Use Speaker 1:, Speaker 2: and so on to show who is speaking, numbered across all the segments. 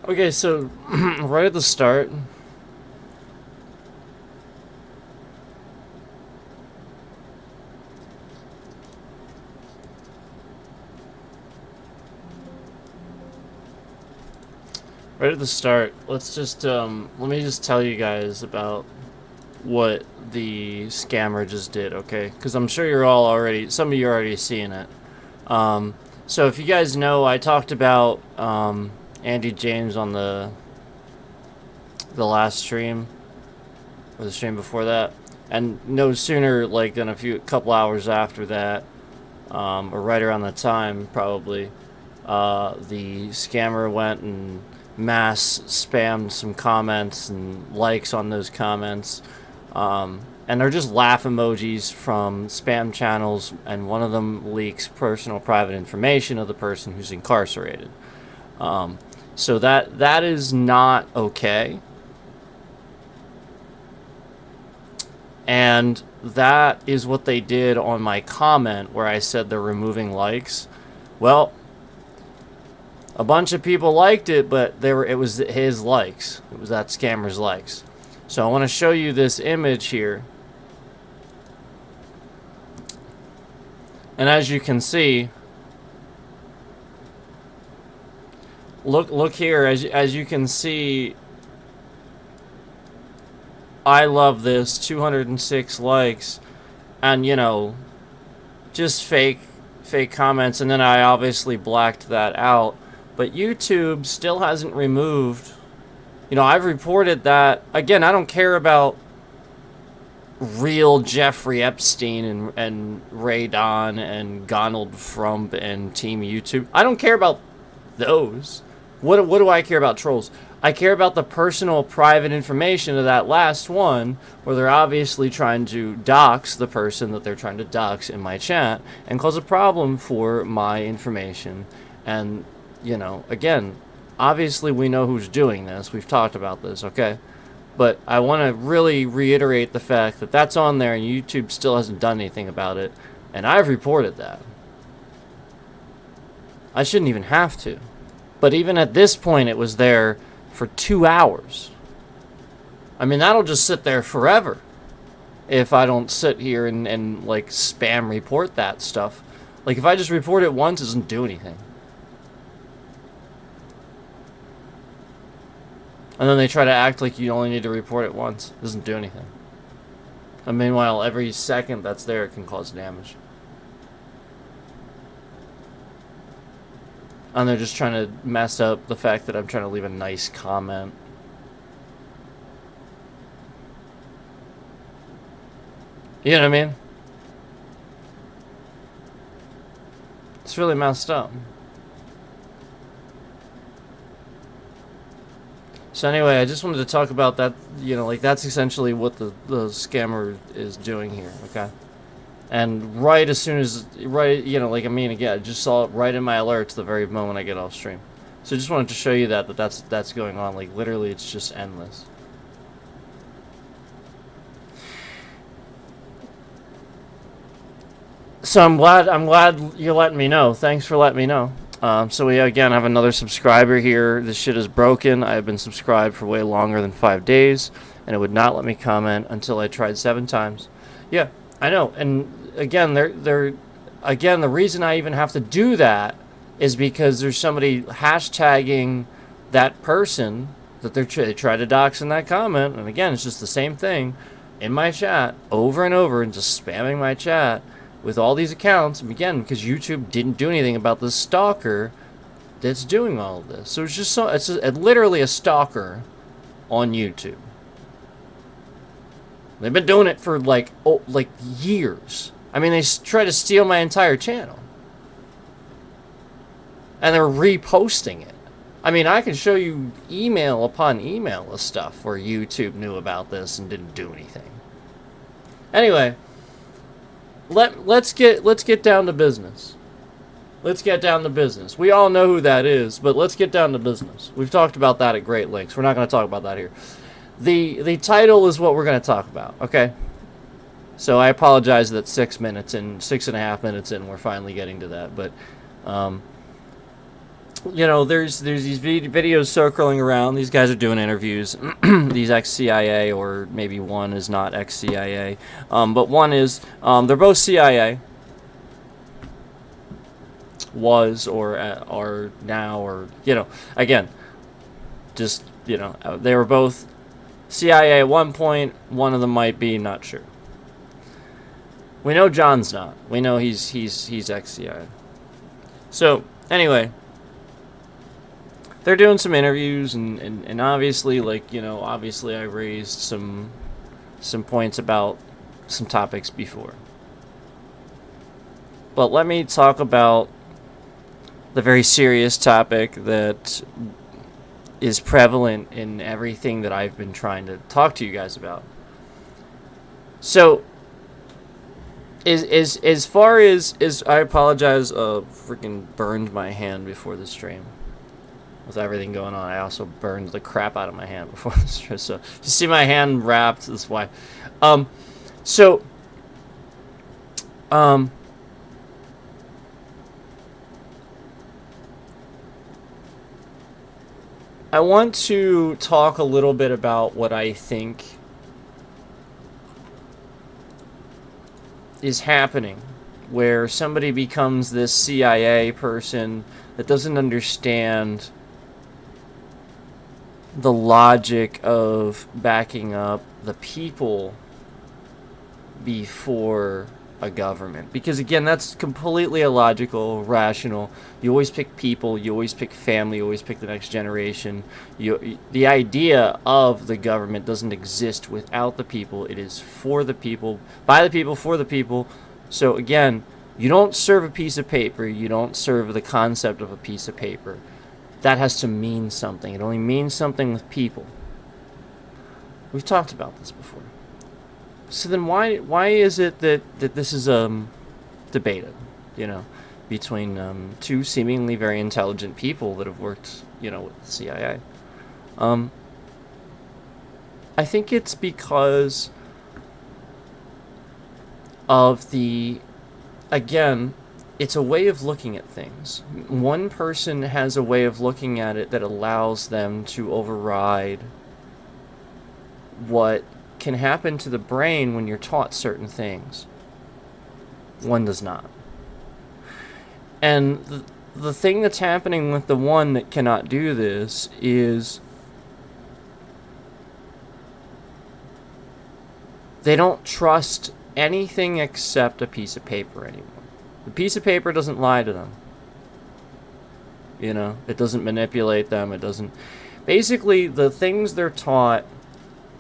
Speaker 1: Okay, so right at the start, let's just let me just tell you guys about what the scammer just did, okay? Because I'm sure you're all already, some of you are already seeing it. So if you guys know, I talked about Andy James on the last stream, or the stream before that, and no sooner like than couple hours after that, or right around the time probably, the scammer went and mass spammed some comments and likes on those comments. And they're just laugh emojis from spam channels, and one of them leaks personal private information of the person who's incarcerated. So that is not okay. And that is what they did on my comment where I said they're removing likes. Well, a bunch of people liked it, but it was his likes. It was that scammer's likes. So I want to show you this image here. And as you can see, look here, as you can see, I love this, 206 likes, and you know, just fake comments, and then I obviously blacked that out. But YouTube still hasn't removed, you know, I've reported that. Again, I don't care about real Jeffrey Epstein and Ray Don and Donald Trump and Team YouTube. I don't care about those. What do I care about trolls? I care about the personal private information of that last one, where they're obviously trying to dox the person that they're trying to dox in my chat and cause a problem for my information. And, you know, again, obviously we know who's doing this. We've talked about this, okay? But I want to really reiterate the fact that that's on there and YouTube still hasn't done anything about it. And I've reported that. I shouldn't even have to. But even at this point, it was there for 2 hours. I mean, that'll just sit there forever if I don't sit here and like spam report that stuff. Like if I just report it once, it doesn't do anything. And then they try to act like you only need to report it once. It doesn't do anything. And meanwhile, every second that's there, it can cause damage. And they're just trying to mess up the fact that I'm trying to leave a nice comment. You know what I mean? It's really messed up. So anyway, I just wanted to talk about that, you know, like that's essentially what the scammer is doing here, okay? And right as soon as, you know, like I mean, again, I just saw it right in my alerts the very moment I get off stream. So I just wanted to show you that's going on. Like literally, it's just endless. So I'm glad you're letting me know. Thanks for letting me know. So we again have another subscriber here. This shit is broken. I have been subscribed for way longer than 5 days, and it would not let me comment until I tried 7 times. Yeah, I know. And again, the reason I even have to do that is because there's somebody hashtagging that person that they try to dox in that comment. And again, it's just the same thing in my chat over and over, and just spamming my chat with all these accounts. And again, because YouTube didn't do anything about this stalker that's doing all of this. So it's literally a stalker on YouTube. They've been doing it for like years. I mean, they try to steal my entire channel, and they're reposting it. I mean, I can show you email upon email of stuff where YouTube knew about this and didn't do anything. Anyway, let's get down to business. Let's get down to business. We all know who that is, but let's get down to business. We've talked about that at great lengths. We're not going to talk about that here. The title is what we're going to talk about, okay? So I apologize that 6 minutes in, 6.5 minutes in, we're finally getting to that. But, you know, there's these videos circling around. These guys are doing interviews. These ex-CIA, or maybe one is not ex-CIA. But one is, they're both CIA. Was or are now, or, you know, again, just, you know, they were both CIA at one point. One of them might be, not sure. We know John's not. We know he's ex-CIA. So anyway, they're doing some interviews, and obviously, like, you know, obviously I raised some points about some topics before. But let me talk about the very serious topic that is prevalent in everything that I've been trying to talk to you guys about. So, as far as I apologize, freaking burned my hand before the stream. With everything going on, I also burned the crap out of my hand before the stream. So, if you see my hand wrapped, that's why. I want to talk a little bit about what I think is happening, where somebody becomes this CIA person that doesn't understand the logic of backing up the people before a government. Because again, that's completely illogical, rational. You always pick people, you always pick family, you always pick the next generation. The idea of the government doesn't exist without the people. It is for the people, by the people, for the people. So again, you don't serve a piece of paper, you don't serve the concept of a piece of paper. That has to mean something. It only means something with people. We've talked about this before. So then why is it that this is debated, you know, between two seemingly very intelligent people that have worked, you know, with the CIA? I think it's because of again, it's a way of looking at things. One person has a way of looking at it that allows them to override what can happen to the brain when you're taught certain things. One does not. And the thing that's happening with the one that cannot do this is they don't trust anything except a piece of paper anymore. The piece of paper doesn't lie to them. You know, it doesn't manipulate them. It doesn't. Basically, the things they're taught.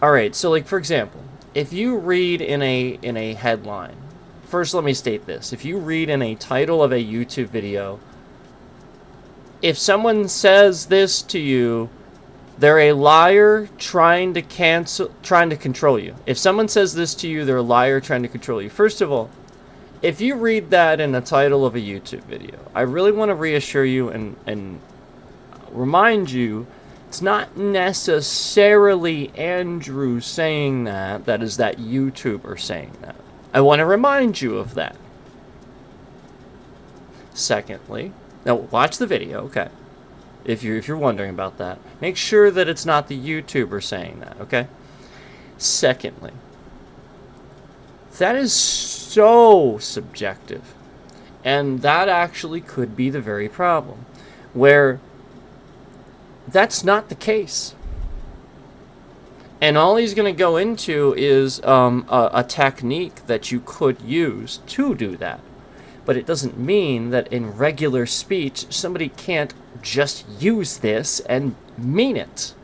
Speaker 1: All right, so like for example, if you read in a headline, first let me state this. If you read in a title of a YouTube video, if someone says this to you, they're a liar trying to control you. If someone says this to you, they're a liar trying to control you. First of all, if you read that in the title of a YouTube video, I really want to reassure you and remind you, it's not necessarily Andrew saying that. That is that YouTuber saying that. I want to remind you of that. Secondly, now watch the video, okay? If you're wondering about that, make sure that it's not the YouTuber saying that, okay? Secondly, that is so subjective, and that actually could be the very problem, where that's not the case. And all he's going to go into is a technique that you could use to do that. But it doesn't mean that in regular speech, somebody can't just use this and mean it.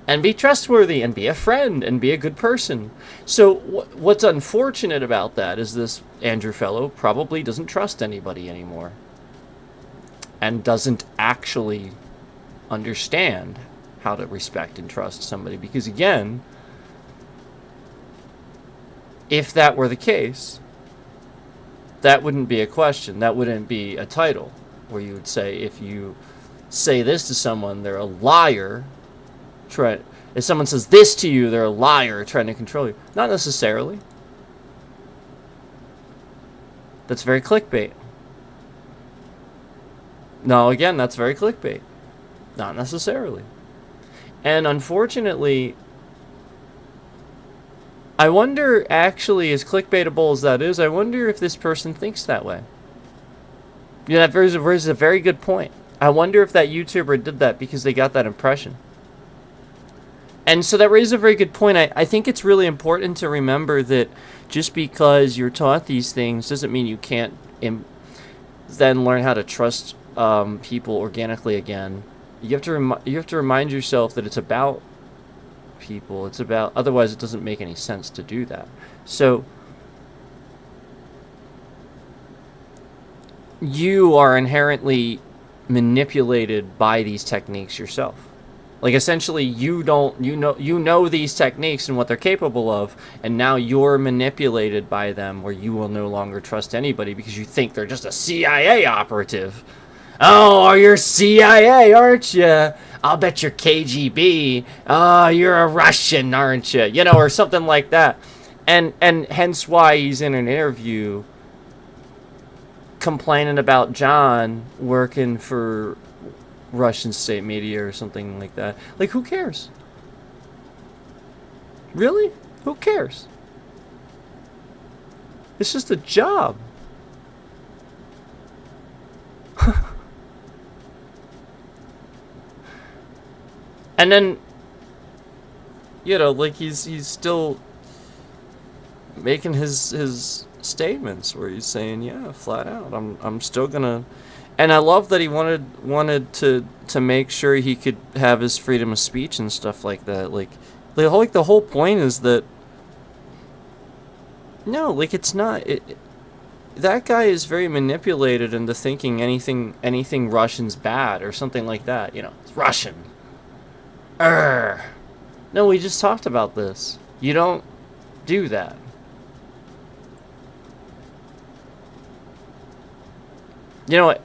Speaker 1: And be trustworthy, and be a friend, and be a good person. So what's unfortunate about that is this Andrew fellow probably doesn't trust anybody anymore. And doesn't actually understand how to respect and trust somebody. Because again, if that were the case, that wouldn't be a question. That wouldn't be a title where you would say, if you say this to someone, they're a liar. If someone says this to you, they're a liar trying to control you. Not necessarily. That's very clickbait. No, again, that's very clickbait. Not necessarily. And unfortunately, I wonder, actually, as clickbaitable as that is, I wonder if this person thinks that way. Yeah, that raises a very good point. I wonder if that YouTuber did that because they got that impression. And so that raises a very good point. I think it's really important to remember that just because you're taught these things doesn't mean you can't then learn how to trust people organically again. You have to remind yourself that it's about people. It's about, otherwise it doesn't make any sense to do that. So you are inherently manipulated by these techniques yourself. Like, essentially, you know these techniques and what they're capable of, and now you're manipulated by them, where you will no longer trust anybody because you think they're just a CIA operative. Oh, you're CIA, aren't you? I'll bet you're KGB. Oh, you're a Russian, aren't you? You know, or something like that. And hence why he's in an interview complaining about John working for Russian state media or something like that. Like, who cares? Really? Who cares? It's just a job. And then, you know, like, he's still making his statements where he's saying, yeah, flat out, I'm still gonna. And I love that he wanted to make sure he could have his freedom of speech and stuff like that. Like the whole point is that, no, like, it's not. That guy is very manipulated into thinking anything Russian's bad or something like that. You know, it's Russian. No, we just talked about this. You don't do that. You know what?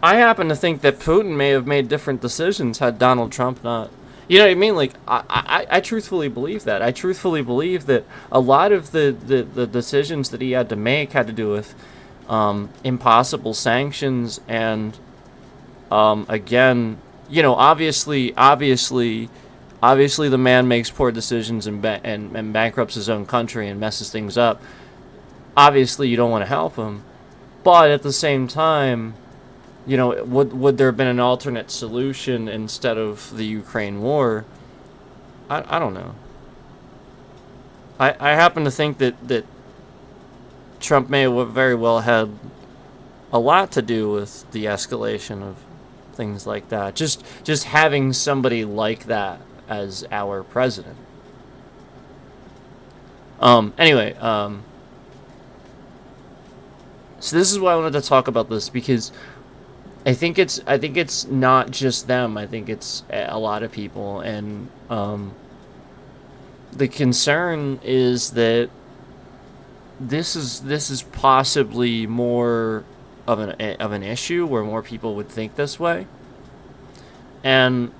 Speaker 1: I happen to think that Putin may have made different decisions had Donald Trump not. You know what I mean? Like, I truthfully believe that. I truthfully believe that a lot of the decisions that he had to make had to do with impossible sanctions and, again, you know, obviously the man makes poor decisions and bankrupts his own country and messes things up. Obviously, you don't want to help him. But at the same time, you know, would there have been an alternate solution instead of the Ukraine war? I don't know. I happen to think that Trump may have very well had a lot to do with the escalation of things like that. Just having somebody like that as our president. Anyway, so this is why I wanted to talk about this, because I think it's not just them. I think it's a lot of people, and the concern is that this is possibly more of an issue where more people would think this way, and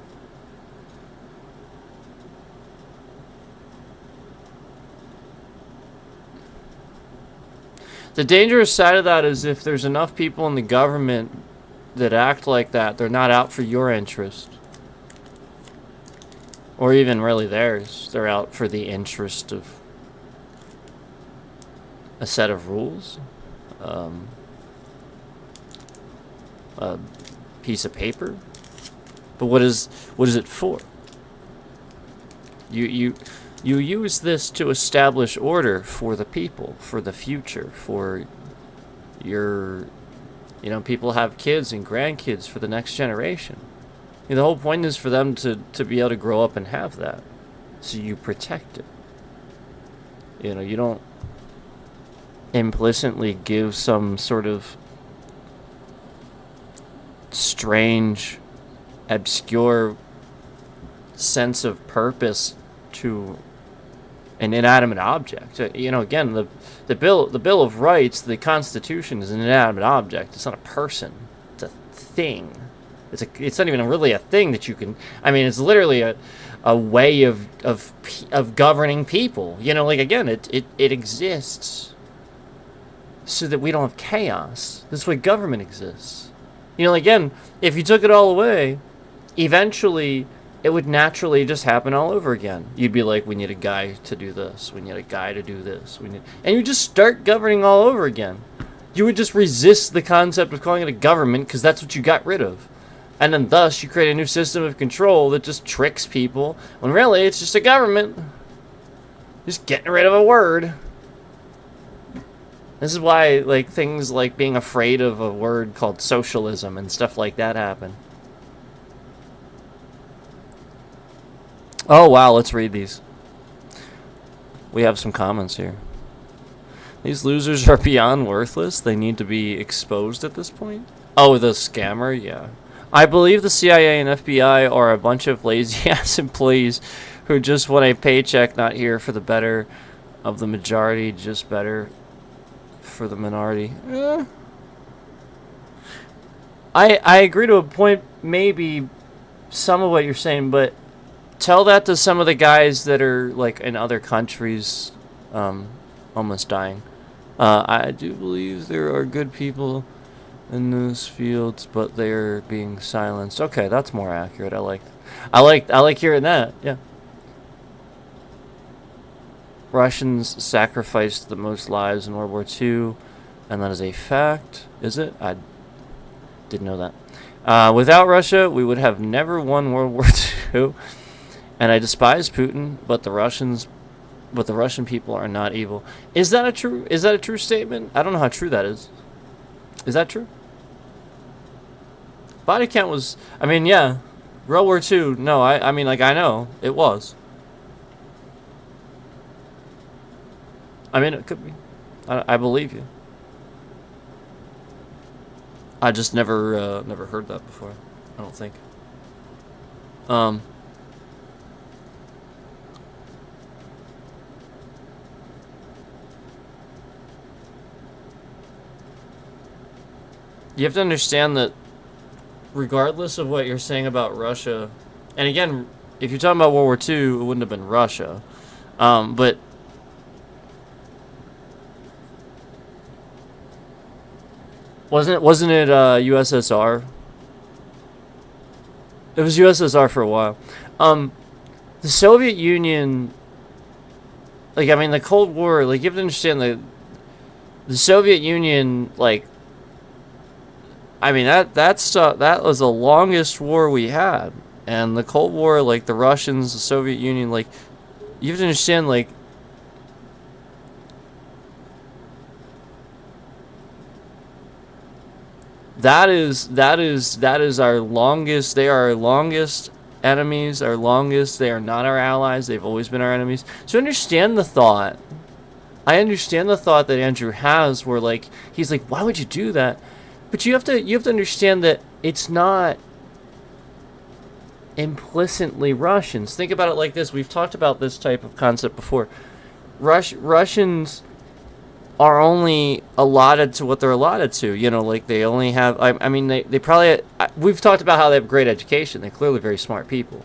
Speaker 1: the dangerous side of that is if there's enough people in the government that act like that, they're not out for your interest. Or even really theirs. They're out for the interest of a set of rules. A piece of paper. But what is it for? You use this to establish order for the people, for the future, for your You know, people have kids and grandkids for the next generation. You know, the whole point is for them to be able to grow up and have that. So you protect it. You know, you don't implicitly give some sort of strange, obscure sense of purpose to an inanimate object. You know, again, the Bill of Rights, the Constitution, is an inanimate object. It's not a person. It's a thing. It's not even really a thing that you can. I mean, it's literally a way of governing people. You know, like, again, it exists so that we don't have chaos. This is why government exists. You know, again, if you took it all away, eventually it would naturally just happen all over again. You'd be like, we need a guy to do this. We need a guy to do this. And you just start governing all over again. You would just resist the concept of calling it a government because that's what you got rid of. And then thus you create a new system of control that just tricks people when really it's just a government. Just getting rid of a word. This is why, like, things like being afraid of a word called socialism and stuff like that happen. Oh, wow, let's read these. We have some comments here. These losers are beyond worthless. They need to be exposed at this point. Oh, the scammer? Yeah. I believe the CIA and FBI are a bunch of lazy-ass employees who just want a paycheck, not here for the better of the majority, just better for the minority. I agree to a point, maybe, some of what you're saying, but tell that to some of the guys that are, like, in other countries, almost dying. I do believe there are good people in those fields, but they're being silenced. Okay, that's more accurate. I like hearing that. Yeah. Russians sacrificed the most lives in World War II, and that is a fact. Is it? I didn't know that. Without Russia, we would have never won World War II. And I despise Putin, but the Russian people are not evil. Is that a true statement? I don't know how true that is. Is that true? Body count was, I mean, yeah. World War II, no, I mean, like, I know. It was. I mean, it could be. I believe you. I just never heard that before. I don't think. You have to understand that regardless of what you're saying about Russia, and again, if you're talking about World War II, it wouldn't have been Russia. But wasn't it USSR? It was USSR for a while. The Soviet Union, like, I mean, the Cold War, like, you have to understand the Soviet Union, like, I mean, that was the longest war we had. And the Cold War, like, the Russians, the Soviet Union, like, you have to understand, like, that is our longest. They are our longest enemies, they are not our allies, they've always been our enemies. So understand the thought. I understand the thought that Andrew has where, like, he's like, why would you do that? But you have to understand that it's not implicitly Russians. Think about it like this. We've talked about this type of concept before. Russians are only allotted to what they're allotted to. You know, like, they only have, I mean, they probably, we've talked about how they have great education. They're clearly very smart people.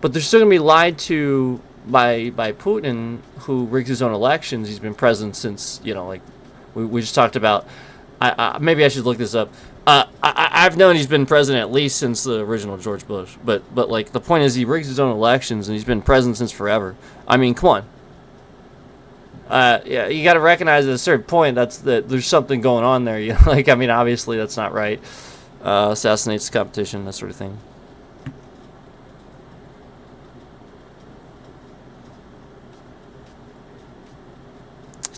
Speaker 1: But they're still going to be lied to by Putin, who rigs his own elections. He's been president since, you know, like, we just talked about, maybe I should look this up. I've known he's been president at least since the original George Bush. But like, the point is, he rigs his own elections, and he's been president since forever. I mean, come on. Yeah, you got to recognize at a certain point there's something going on there. You know? Like, I mean, obviously that's not right. Assassinates the competition, that sort of thing.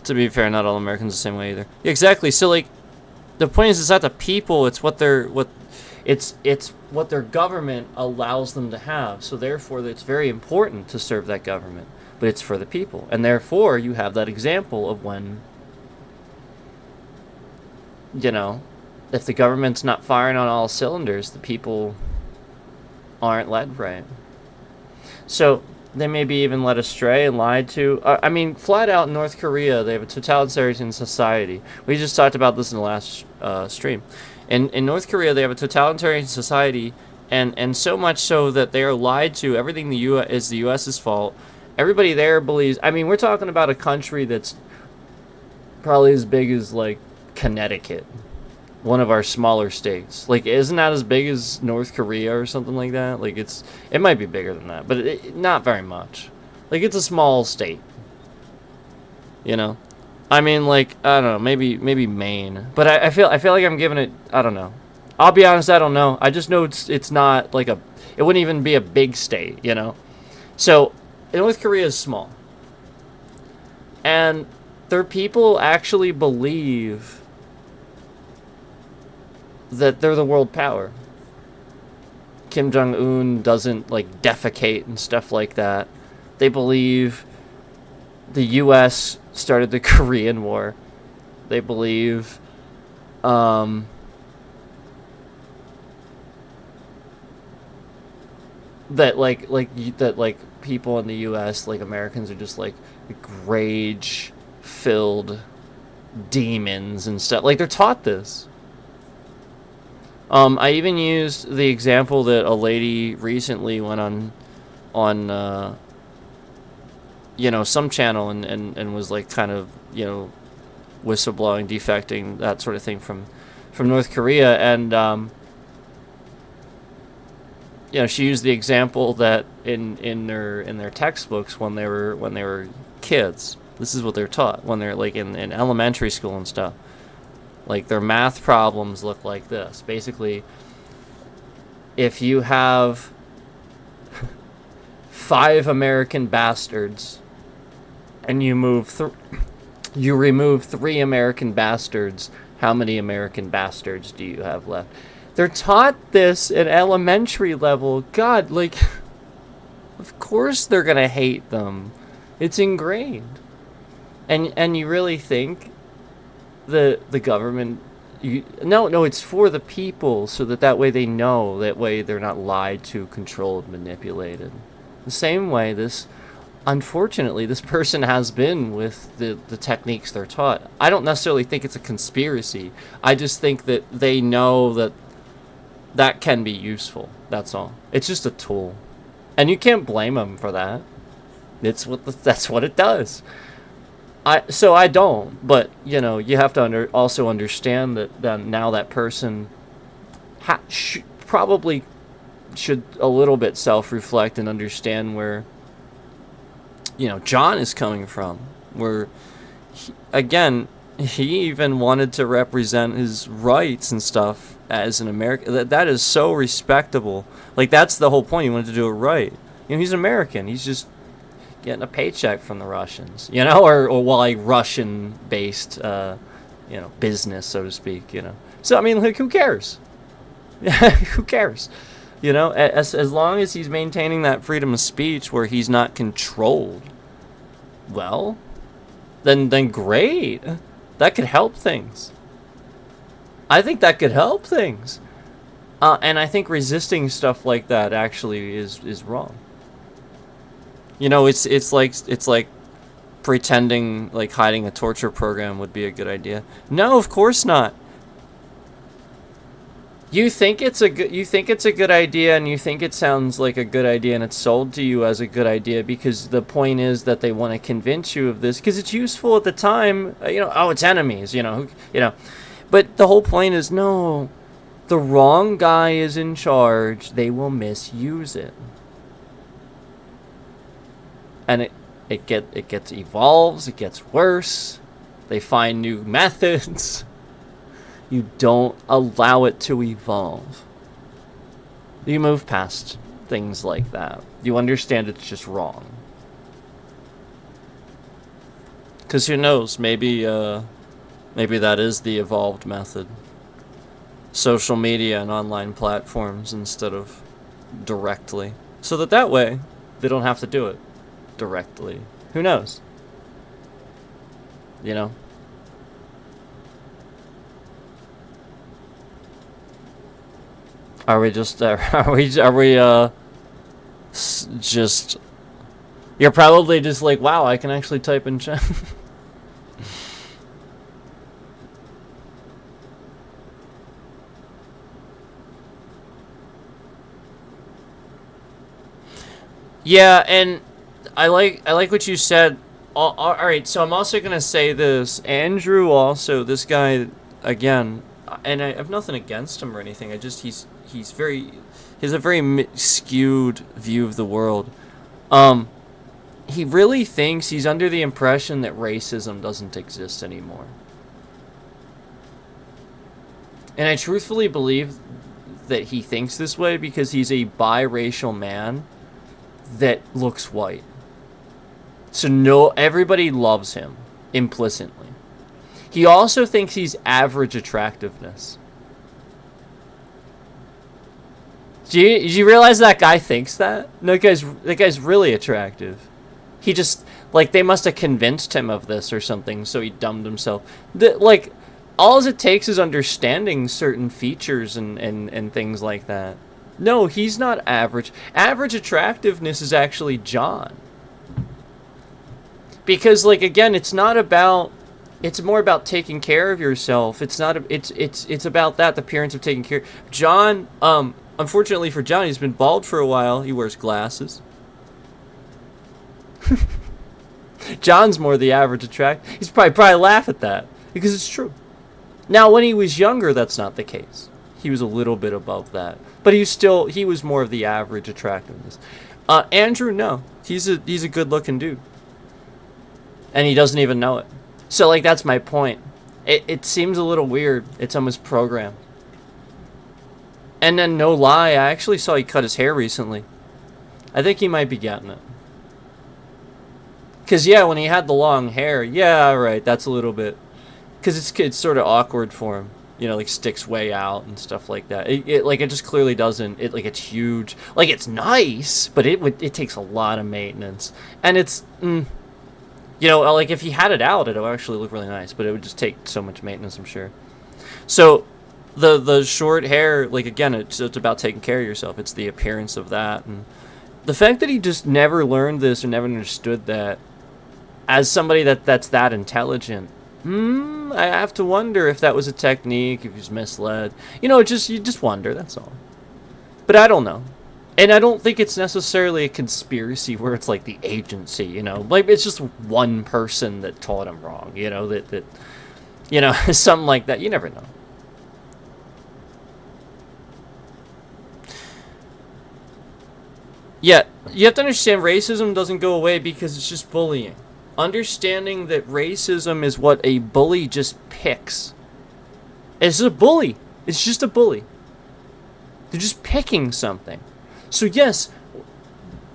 Speaker 1: To be fair, not all Americans the same way either. Yeah, exactly. So, like, the point is, it's not the people. It's what it's what their government allows them to have. So therefore, it's very important to serve that government. But it's for the people, and therefore you have that example of when, you know, if the government's not firing on all cylinders, the people aren't led right. So they may be even led astray and lied to. I mean, flat out in North Korea, they have a totalitarian society. We just talked about this in the last stream. In North Korea, they have a totalitarian society, and so much so that they are lied to. Everything is the U.S.'s fault. Everybody there believes. I mean, we're talking about a country that's probably as big as, like, Connecticut, one of our smaller states. Like, isn't that as big as North Korea or something like that? Like, it might be bigger than that, but not very much. Like, it's a small state, you know. I mean, like, I don't know, maybe Maine, but I feel like I'm giving it. I don't know. I'll be honest, I don't know. I just know it's not like it wouldn't even be a big state, you know. So North Korea is small, and their people actually believe that they're the world power. Kim Jong-un doesn't, like, defecate and stuff like that. They believe the U.S. started the Korean War. They believe that like people in the U.S., like Americans, are just like rage-filled demons and stuff. Like, they're taught this. I even used the example that a lady recently went on you know, some channel and was like kind of, you know, whistleblowing, defecting, that sort of thing from North Korea, and you know, she used the example that in their textbooks when they were kids. This is what they're taught when they're like in elementary school and stuff. Like, their math problems look like this. Basically, if you have 5 American bastards and you remove 3 American bastards, how many American bastards do you have left? They're taught this at elementary level. God, like, of course they're gonna hate them. It's ingrained. And you really think the government, no, it's for the people, so that way they know, that way they're not lied to, controlled, manipulated. The same way unfortunately this person has been with the techniques they're taught. I don't necessarily think it's a conspiracy. I just think that they know that can be useful. That's all. It's just a tool, and you can't blame them for that. That's what it does. I don't, but, you know, you have to also understand that now that person probably should a little bit self-reflect and understand where, you know, John is coming from. Where, he even wanted to represent his rights and stuff as an American. That is so respectable. Like, that's the whole point. He wanted to do it right. You know, he's American. He's just getting a paycheck from the Russians, you know, or like Russian-based, you know, business, so to speak, you know. So, I mean, like, who cares? Who cares? You know, as long as he's maintaining that freedom of speech where he's not controlled, well, then great. That could help things. I think that could help things. And I think resisting stuff like that actually is wrong. You know, it's like pretending like hiding a torture program would be a good idea. No, of course not. You think it's a good idea, and you think it sounds like a good idea, and it's sold to you as a good idea because the point is that they want to convince you of this because it's useful at the time. You know, oh, it's enemies. You know, but the whole point is, no, the wrong guy is in charge. They will misuse it. And it evolves, it gets worse. They find new methods. You don't allow it to evolve. You move past things like that. You understand it's just wrong. Because who knows, maybe that is the evolved method. social media and online platforms instead of directly, so that way they don't have to do it directly. Who knows? You know? Are we just just, you're probably just like, wow, I can actually type in chat. Yeah, and I like what you said. All right, so I'm also gonna say this. Andrew, also, this guy, again, and I have nothing against him or anything. I just he has a very skewed view of the world. He really thinks, he's under the impression that racism doesn't exist anymore. And I truthfully believe that he thinks this way because he's a biracial man that looks white. So everybody loves him implicitly. He also thinks he's average attractiveness. Do you realize that guy thinks that? No, that guy's really attractive. He just, like, they must have convinced him of this or something, so he dumbed himself. Like, all it takes is understanding certain features and things like that. No, he's not average. Average attractiveness is actually John. Because, like, again, it's more about taking care of yourself. It's about that, the appearance of taking care. John, unfortunately for John, he's been bald for a while. He wears glasses. John's more the average attract. He's probably laugh at that because it's true. Now, when he was younger, that's not the case. He was a little bit above that, but he was more of the average attractiveness. Andrew, no, he's a good-looking dude, and he doesn't even know it. So, like, that's my point. It seems a little weird. It's almost programmed. And then, no lie, I actually saw he cut his hair recently. I think he might be getting it. Because, yeah, when he had the long hair, yeah, right, that's a little bit... Because it's sort of awkward for him. You know, like, sticks way out and stuff like that. It just clearly doesn't... it's huge. Like, it's nice, but it takes a lot of maintenance. And it's... you know, like, if he had it out, it would actually look really nice. But it would just take so much maintenance, I'm sure. So, the short hair, like, again, it's about taking care of yourself. It's the appearance of that. And the fact that he just never learned this or never understood that, as somebody that's that intelligent, I have to wonder if that was a technique, if he was misled. You know, you just wonder, that's all. But I don't know. And I don't think it's necessarily a conspiracy where it's like the agency, you know. Like, it's just one person that taught him wrong, you know, that you know, something like that. You never know. Yeah, you have to understand racism doesn't go away because it's just bullying. Understanding that racism is what a bully just picks. It's a bully. It's just a bully. They're just picking something. So yes,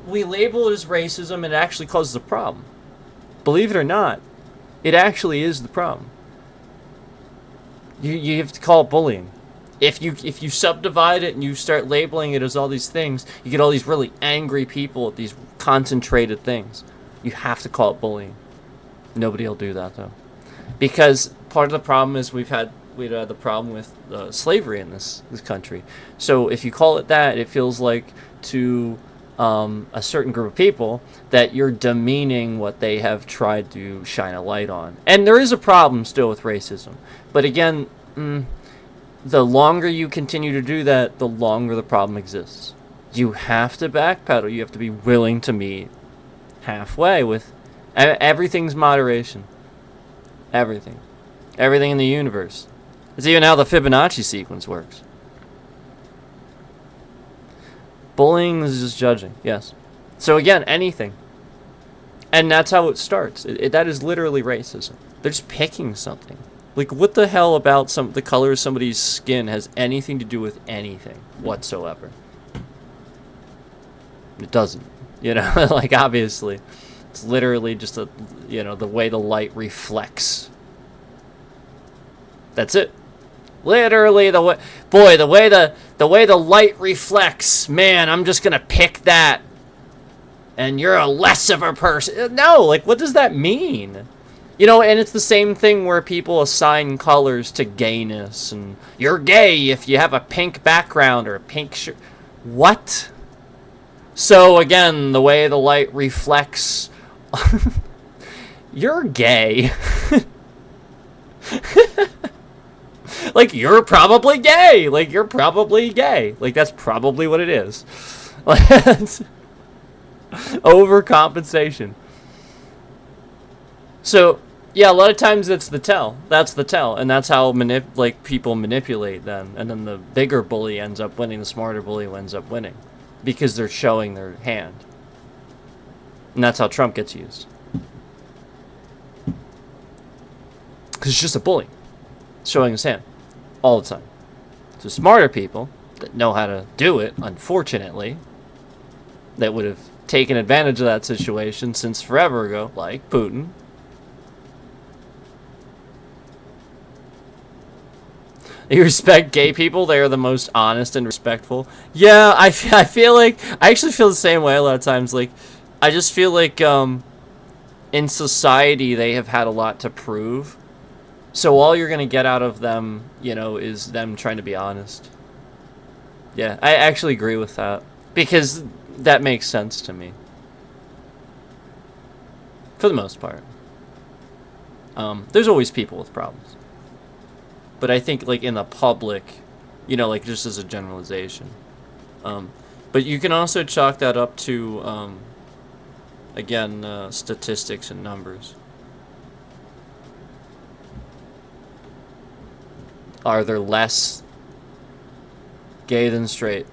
Speaker 1: we label it as racism and it actually causes a problem. Believe it or not, it actually is the problem. You have to call it bullying. If you subdivide it and you start labeling it as all these things, you get all these really angry people at these concentrated things. You have to call it bullying. Nobody will do that, though. Because part of the problem is we've had the problem with slavery in this country. So if you call it that, it feels like to a certain group of people that you're demeaning what they have tried to shine a light on. And there is a problem still with racism. But again, the longer you continue to do that, the longer the problem exists. You have to backpedal. You have to be willing to meet halfway with everything's moderation. Everything in the universe. It's even how the Fibonacci sequence works. Bullying is just judging, yes. So again, anything, and that's how it starts. That is literally racism. They're just picking something. Like, what the hell about the color of somebody's skin has anything to do with anything whatsoever? It doesn't. You know, like, obviously. It's literally just the way the light reflects. That's it. Literally the way, boy, the way the light reflects, man, I'm just gonna pick that. And you're a less of a person. No, like, what does that mean? You know, and it's the same thing where people assign colors to gayness, and you're gay if you have a pink background or a pink shirt. What? So again, the way the light reflects, you're gay. Like, you're probably gay. Like, you're probably gay. Like, that's probably what it is. Overcompensation. So, yeah, a lot of times that's the tell. That's the tell, and that's how people manipulate them. And then the bigger bully ends up winning. The smarter bully ends up winning because they're showing their hand. And that's how Trump gets used. Because it's just a bully showing his hand all the time. So smarter people that know how to do it, unfortunately, that would have taken advantage of that situation since forever ago, like Putin. You respect gay people? They are the most honest and respectful. Yeah, I feel like... I actually feel the same way a lot of times. Like, I just feel like in society they have had a lot to prove. So all you're going to get out of them, you know, is them trying to be honest. Yeah, I actually agree with that. Because that makes sense to me. For the most part. There's always people with problems. But I think, like, in the public, you know, like, just as a generalization. But you can also chalk that up to, again, statistics and numbers. Are there less gay than straight?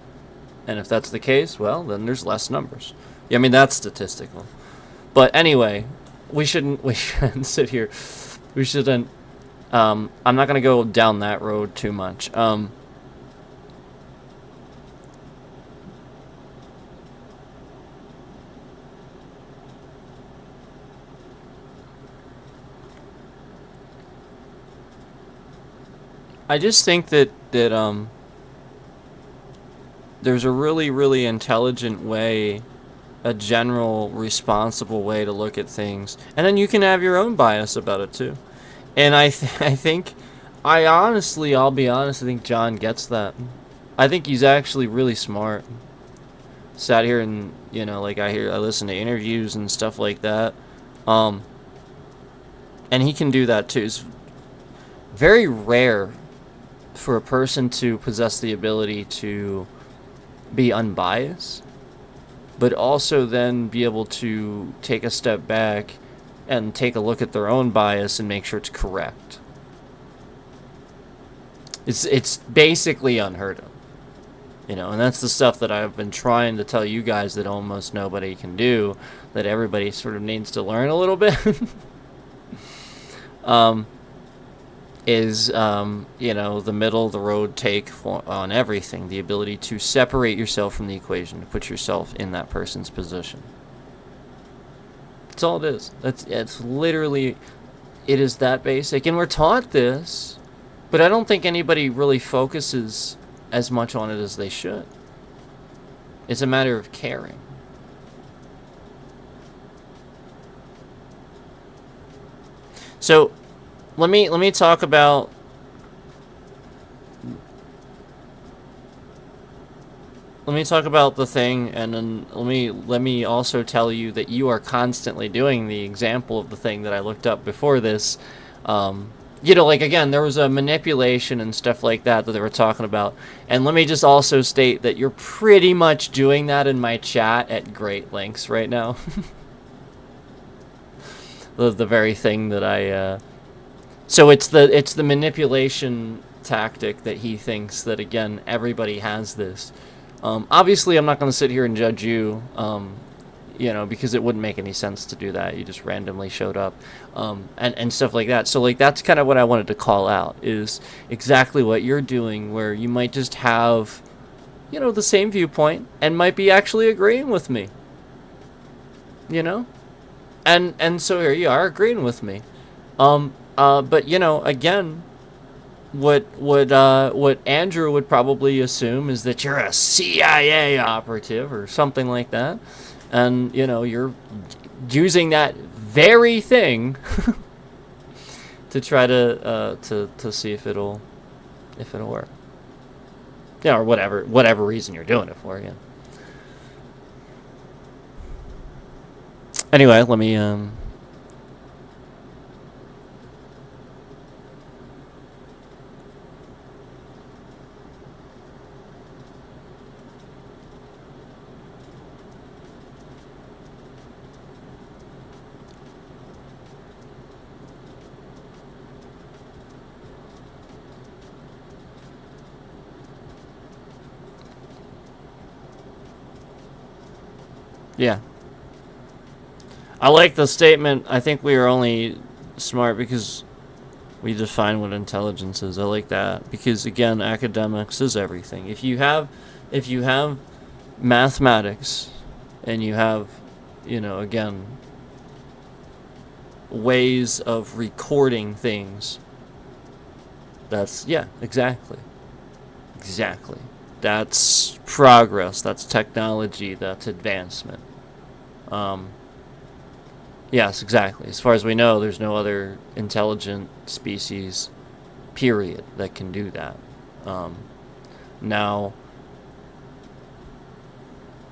Speaker 1: And if that's the case, well, then there's less numbers. Yeah, I mean, that's statistical. But anyway, we shouldn't sit here. We shouldn't... I'm not going to go down that road too much. I just think that there's a really, really intelligent way, a general, responsible way to look at things. And then you can have your own bias about it, too. And I think, I'll be honest, I think John gets that. I think he's actually really smart. Sat here and, you know, like, I listen to interviews and stuff like that. And he can do that, too. It's very rare for a person to possess the ability to be unbiased, but also then be able to take a step back and take a look at their own bias and make sure it's correct. It's basically unheard of. You know, and that's the stuff that I've been trying to tell you guys that almost nobody can do, that everybody sort of needs to learn a little bit. You know, the middle of the road take on everything. The ability to separate yourself from the equation, to put yourself in that person's position. That's all it is. It's literally, it is that basic. And we're taught this, but I don't think anybody really focuses as much on it as they should. It's a matter of caring. So, let me talk about the thing, and then let me also tell you that you are constantly doing the example of the thing that I looked up before this. You know, like, again, there was a manipulation and stuff like that they were talking about. And let me just also state that you're pretty much doing that in my chat at great lengths right now. the very thing that I so it's the manipulation tactic that he thinks that, again, everybody has this. Obviously, I'm not going to sit here and judge you, you know, because it wouldn't make any sense to do that. You just randomly showed up, and stuff like that. So, like, that's kind of what I wanted to call out, is exactly what you're doing, where you might just have, you know, the same viewpoint and might be actually agreeing with me. You know? And so here you are agreeing with me. But, you know, again, what Andrew would probably assume is that you're a CIA operative or something like that, and you're using that very thing to try to see if it'll work. Yeah, or whatever reason you're doing it for. Yeah. Anyway, let me yeah. I like the statement. I think we are only smart because we define what intelligence is. I like that because again, academics is everything. If you have mathematics and you have, again, ways of recording things, that's yeah, exactly. Exactly. That's progress, that's technology, that's advancement. Um Yes, exactly. As far as we know, there's no other intelligent species, period, that can do that. Um, Now,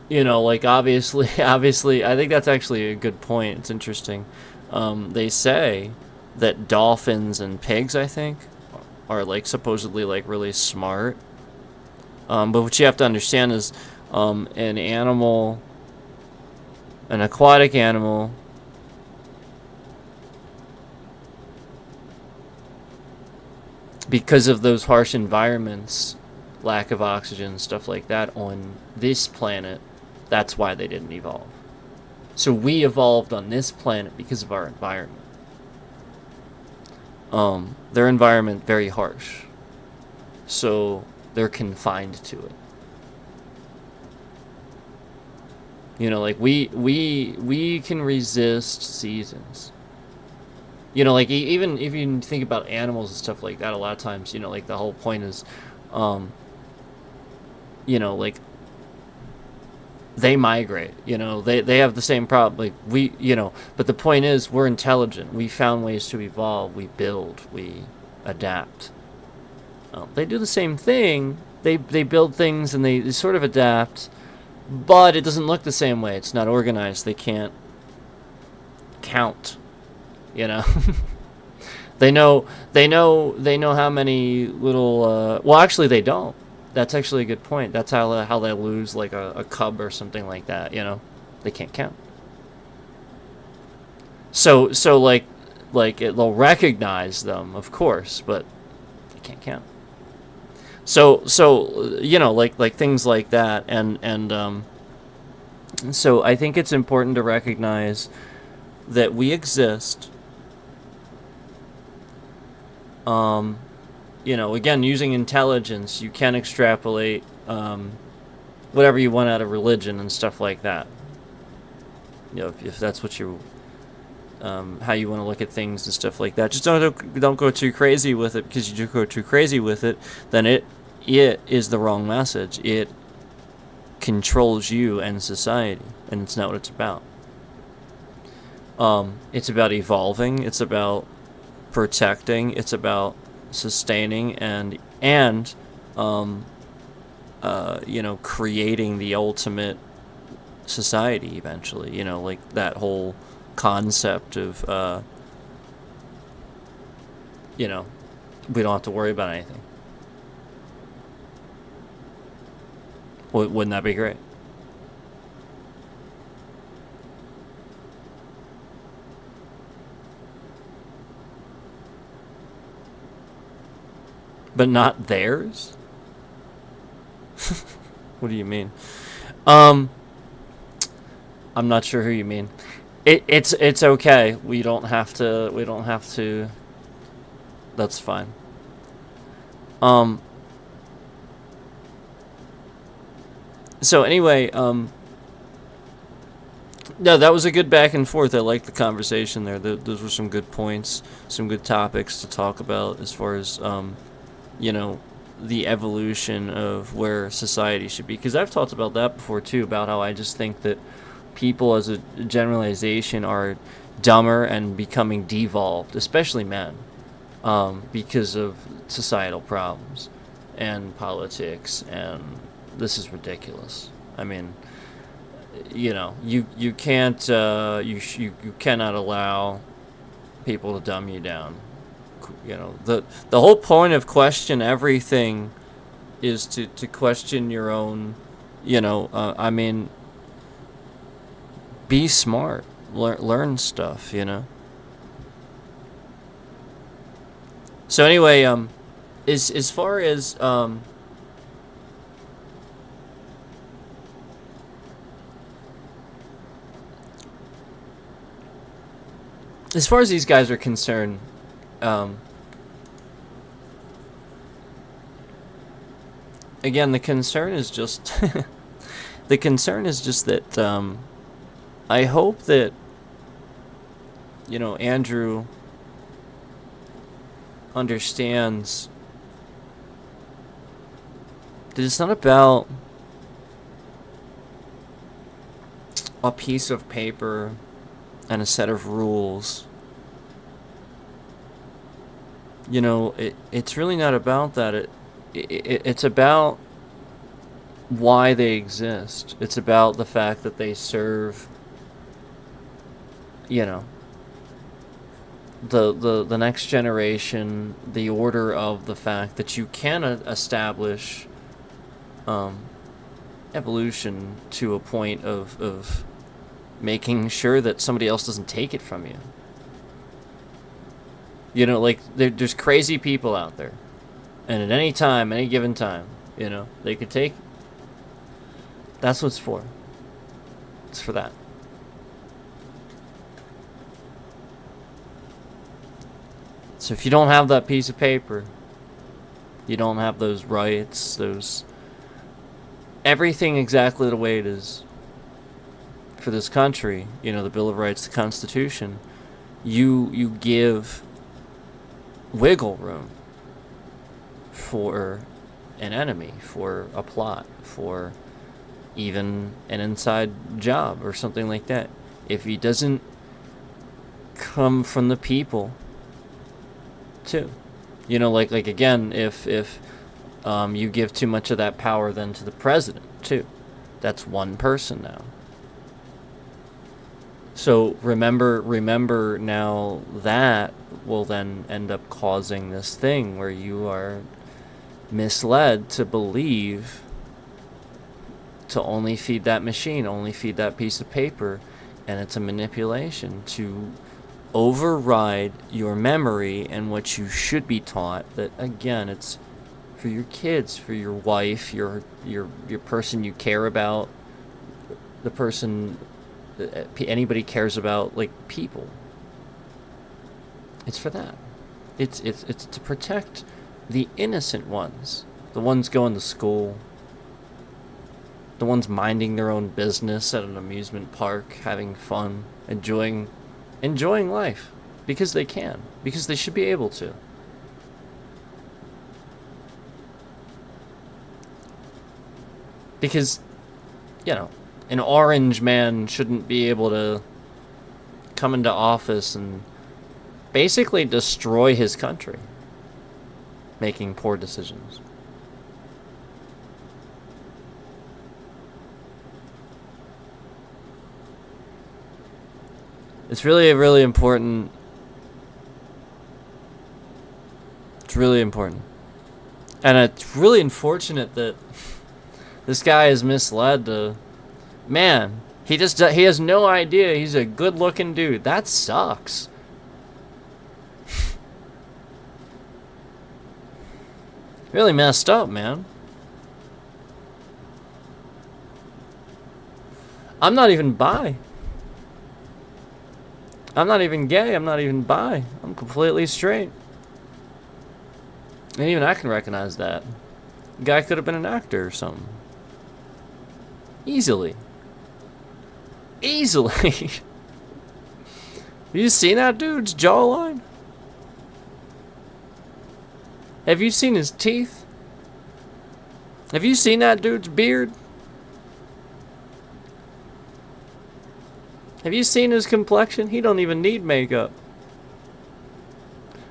Speaker 1: like obviously, obviously, I think that's actually a good point. It's interesting. They say that dolphins and pigs, I think, are like supposedly like really smart. But what you have to understand is, an animal, an aquatic animal, because of those harsh environments, lack of oxygen, stuff like that on this planet, that's why they didn't evolve. So we evolved on this planet because of our environment. Their environment very harsh, so they're confined to it. Like we can resist seasons. Like even if you think about animals and stuff like that, a lot of times, like the whole point is, um, like they migrate. They have the same problem. Like but the point is, we're intelligent. We found ways to evolve. We build. We adapt. They do the same thing. They build things and they sort of adapt, but it doesn't look the same way. It's not organized. They can't count. You know, they know how many little. Well, actually, they don't. That's actually a good point. That's how they lose like a cub or something like that. They can't count. So they'll recognize them, of course, but they can't count. So like things like that, and so I think it's important to recognize that we exist. Again, using intelligence, you can extrapolate whatever you want out of religion and stuff like that. If that's what you, how you want to look at things and stuff like that. Just don't go too crazy with it, because you do go too crazy with it, then it is the wrong message. It controls you and society, and it's not what it's about. It's about evolving. It's about protecting. It's about sustaining and creating the ultimate society eventually. Like that whole concept of we don't have to worry about anything. Wouldn't that be great? But not theirs? What do you mean? I'm not sure who you mean. It's okay. We don't have to. That's fine. Um so anyway, no, that was a good back and forth. I liked the conversation there. Those were some good points, some good topics to talk about as far as you know, the evolution of where society should be. Because I've talked about that before too, about how I just think that people as a generalization are dumber and becoming devolved, especially men, because of societal problems and politics, and this is ridiculous. I mean, you know, you can't you cannot allow people to dumb you down. You know, the whole point of question everything is to question your own, you know, I mean, be smart, learn stuff, you know. So anyway, as far as these guys are concerned, again, the concern is just the concern is just that I hope that, you know, Andrew understands that it's not about a piece of paper and a set of rules. You know, it's really not about that. It's about why they exist. It's about the fact that they serve, you know, the next generation, the order of the fact that you can establish evolution to a point of making sure that somebody else doesn't take it from you. You know, like, there's crazy people out there, and at any time, any given time, you know, they could take. That's what it's for. It's for that. So if you don't have that piece of paper, you don't have those rights, those everything exactly the way it is for this country, you know, the Bill of Rights, the Constitution, you give wiggle room for an enemy, for a plot, for even an inside job or something like that. If he doesn't come from the people, too, you know, like again, if you give too much of that power then to the president too, that's one person now. So remember now that will then end up causing this thing where you are misled to believe to only feed that machine, only feed that piece of paper, and it's a manipulation to override your memory and what you should be taught. That again, it's for your kids, for your wife, your person you care about, the person anybody cares about, like people. It's for that. It's to protect the innocent ones, the ones going to school, the ones minding their own business at an amusement park, having fun, enjoying life because they can, because they should be able to. Because, you know, an orange man shouldn't be able to come into office and basically destroy his country, making poor decisions. It's really, really important. It's really important. And it's really unfortunate that this guy is misled to... Man, he has no idea he's a good-looking dude. That sucks. Really messed up, man. I'm not even bi. I'm not even gay. I'm not even bi. I'm completely straight. And even I can recognize that. The guy could have been an actor or something. Easily. Have you seen that dude's jawline? Have you seen his teeth? Have you seen that dude's beard? Have you seen his complexion? He don't even need makeup.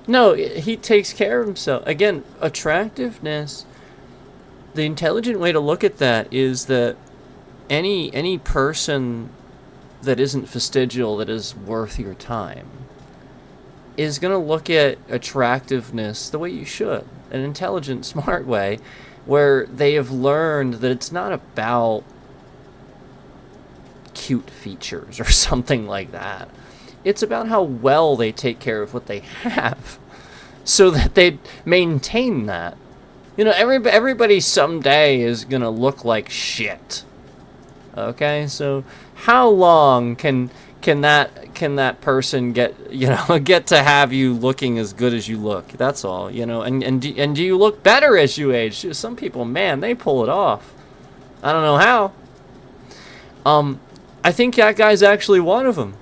Speaker 1: No, he takes care of himself. Again, attractiveness. The intelligent way to look at that is that any person that isn't fastidial, that is worth your time, is going to look at attractiveness the way you should. An intelligent, smart way, where they have learned that it's not about cute features or something like that. It's about how well they take care of what they have, so that they maintain that. You know, everybody someday is gonna look like shit. Okay, so how long can that person get, you know, get to have you looking as good as you look? That's all, you know. And do you look better as you age? Some people, man, they pull it off. I don't know how. I think that guy's actually one of them.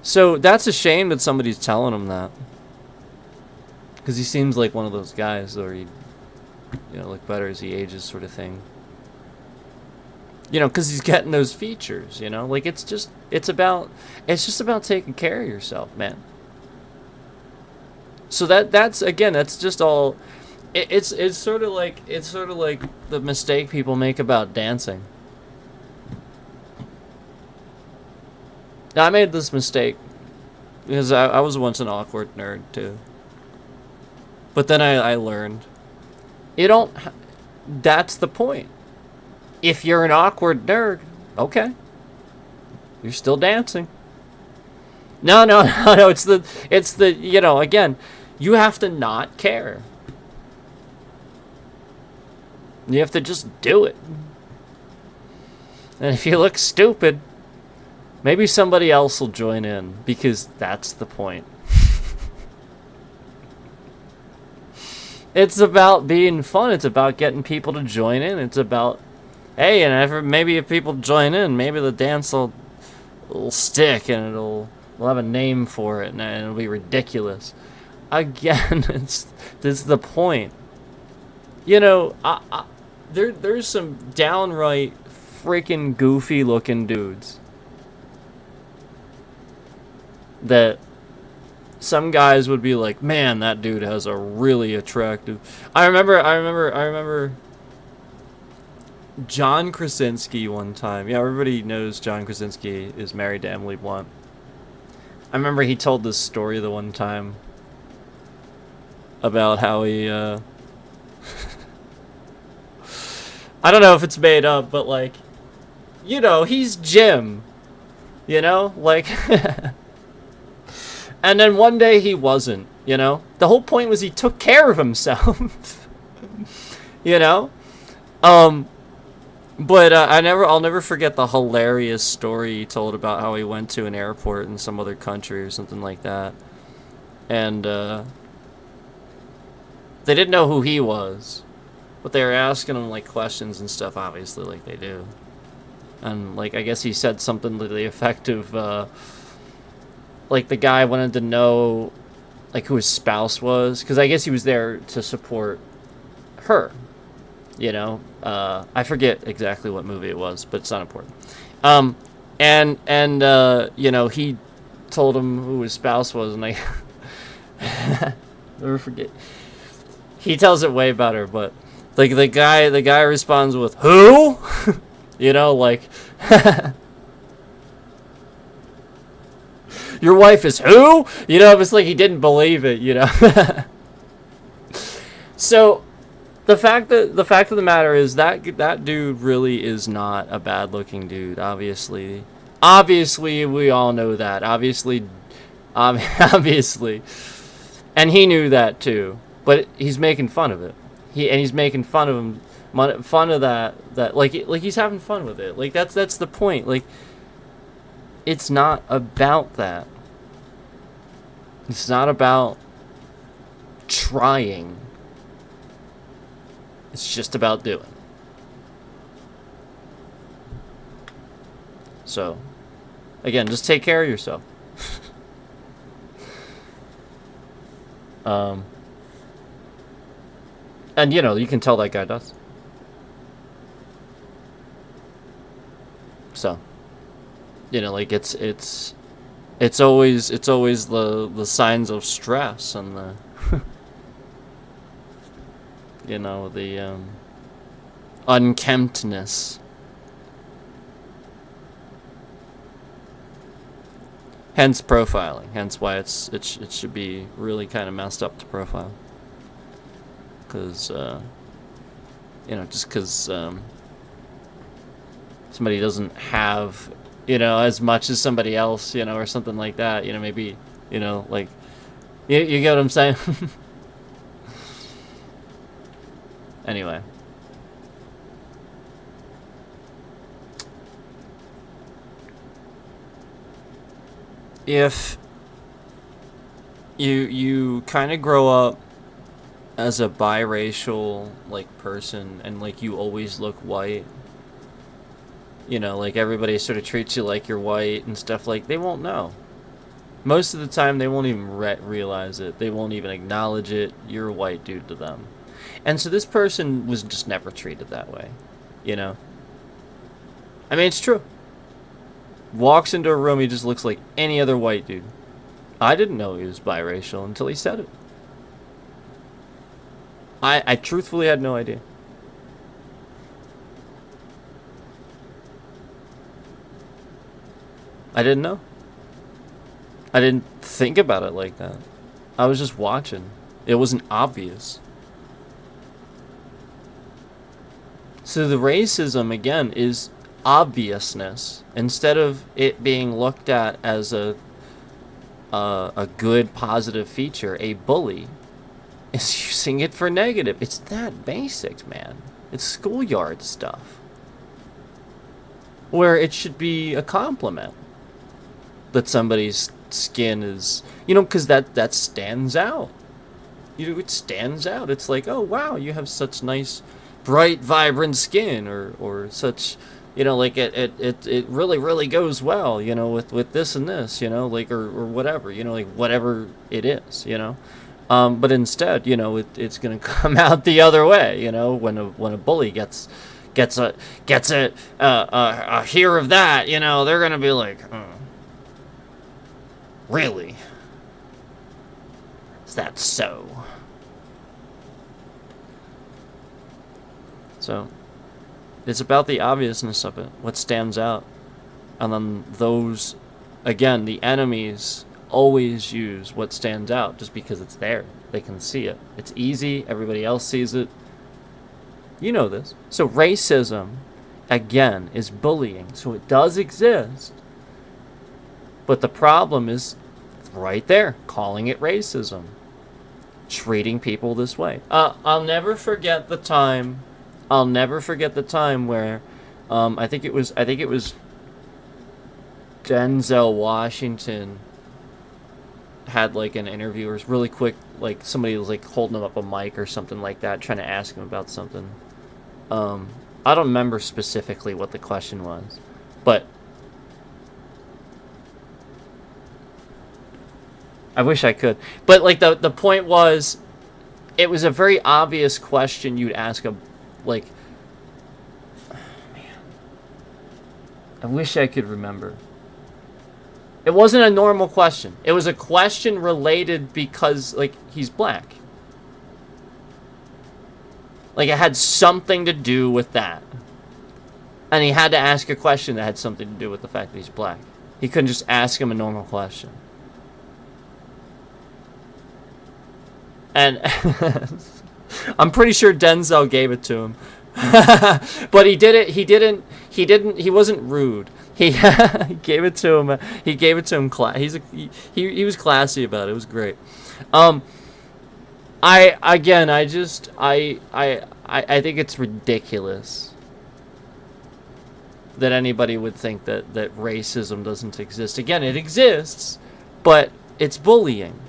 Speaker 1: So that's a shame that somebody's telling him that, because he seems like one of those guys, or he, you know, look better as he ages, sort of thing. You know, because he's getting those features. You know, like it's just about taking care of yourself, man. So that's just all. It's sort of like the mistake people make about dancing. Now, I made this mistake because I was once an awkward nerd too. But then I learned, that's the point. If you're an awkward nerd, okay, you're still dancing. No, it's the, you know, again, you have to not care. You have to just do it. And if you look stupid, maybe somebody else will join in, because that's the point. It's about being fun. It's about getting people to join in. It's about, hey, and maybe if people join in, maybe the dance will stick, and we'll have a name for it, and it'll be ridiculous. Again, it's the point. You know, there's some downright freaking goofy looking dudes that some guys would be like, man, that dude has a really attractive. I remember John Krasinski one time. Yeah, everybody knows John Krasinski is married to Emily Blunt. I remember he told this story the one time about how he I don't know if it's made up, but like, you know, he's Jim, you know, like and then one day he wasn't, you know. The whole point was he took care of himself. You know? But I'll never forget the hilarious story he told about how he went to an airport in some other country or something like that. And they didn't know who he was, but they were asking him like questions and stuff, obviously, like they do. And like, I guess he said something to the effect of like the guy wanted to know like who his spouse was, because I guess he was there to support her, you know. I forget exactly what movie it was, but it's not important. And you know, he told him who his spouse was, and I never forget. He tells it way better, but like the guy responds with, "Who?" You know, like your wife is who? You know, it's like he didn't believe it, you know. So the fact of the matter is that dude really is not a bad looking dude, obviously. Obviously, we all know that. Obviously. And he knew that too. But he's making fun of it. He's making fun of him, fun of that like he's having fun with it. Like that's the point. Like, it's not about that. It's not about trying. It's just about doing. So, again, just take care of yourself. And, you know, you can tell that guy does. So, you know, like, it's always the signs of stress and the, you know, the, unkemptness. Hence profiling. Hence why it should be really kind of messed up to profile. Because, you know, just because somebody doesn't have, you know, as much as somebody else, you know, or something like that, you know, maybe, you know, like, you get what I'm saying? Anyway. If you kind of grow up as a biracial, like, person, and, like, you always look white, you know, like, everybody sort of treats you like you're white and stuff, like, they won't know. Most of the time, they won't even realize it. They won't even acknowledge it. You're a white dude to them. And so this person was just never treated that way, you know? I mean, it's true. Walks into a room, he just looks like any other white dude. I didn't know he was biracial until he said it. I truthfully had no idea. I didn't know. I didn't think about it like that. I was just watching. It wasn't obvious. So the racism, again, is obviousness. Instead of it being looked at as a good, positive feature, a bully is using it for negative. It's that basic, man. It's schoolyard stuff. Where it should be a compliment that somebody's skin is, you know, because that stands out. You know, it stands out. It's like, oh wow, you have such nice, bright, vibrant skin, or such, you know, like it really goes well, you know, with this and this, you know, like, or whatever, you know, like whatever it is, you know. But instead, you know, it's gonna come out the other way, you know, when a bully gets a hear of that, you know, they're gonna be like, really? Is that so? So, it's about the obviousness of it, what stands out. And then those, again, the enemies always use what stands out just because it's there. They can see it. It's easy. Everybody else sees it. You know this. So racism, again, is bullying. So it does exist. But the problem is right there, calling it racism. Treating people this way. I'll never forget the time where I think it was Denzel Washington had like an interview, or was really quick, like somebody was like holding him up a mic or something like that, trying to ask him about something. I don't remember specifically what the question was, but I wish I could. But like the point was, it was a very obvious question you'd ask a, like, man, I wish I could remember. It wasn't a normal question. It was a question related because, like, he's black. Like, it had something to do with that. And he had to ask a question that had something to do with the fact that he's black. He couldn't just ask him a normal question. And I'm pretty sure Denzel gave it to him. But he wasn't rude. He gave it to him. He gave it to him. He was classy about it. It was great. I think it's ridiculous that anybody would think that racism doesn't exist. Again, it exists, but it's bullying.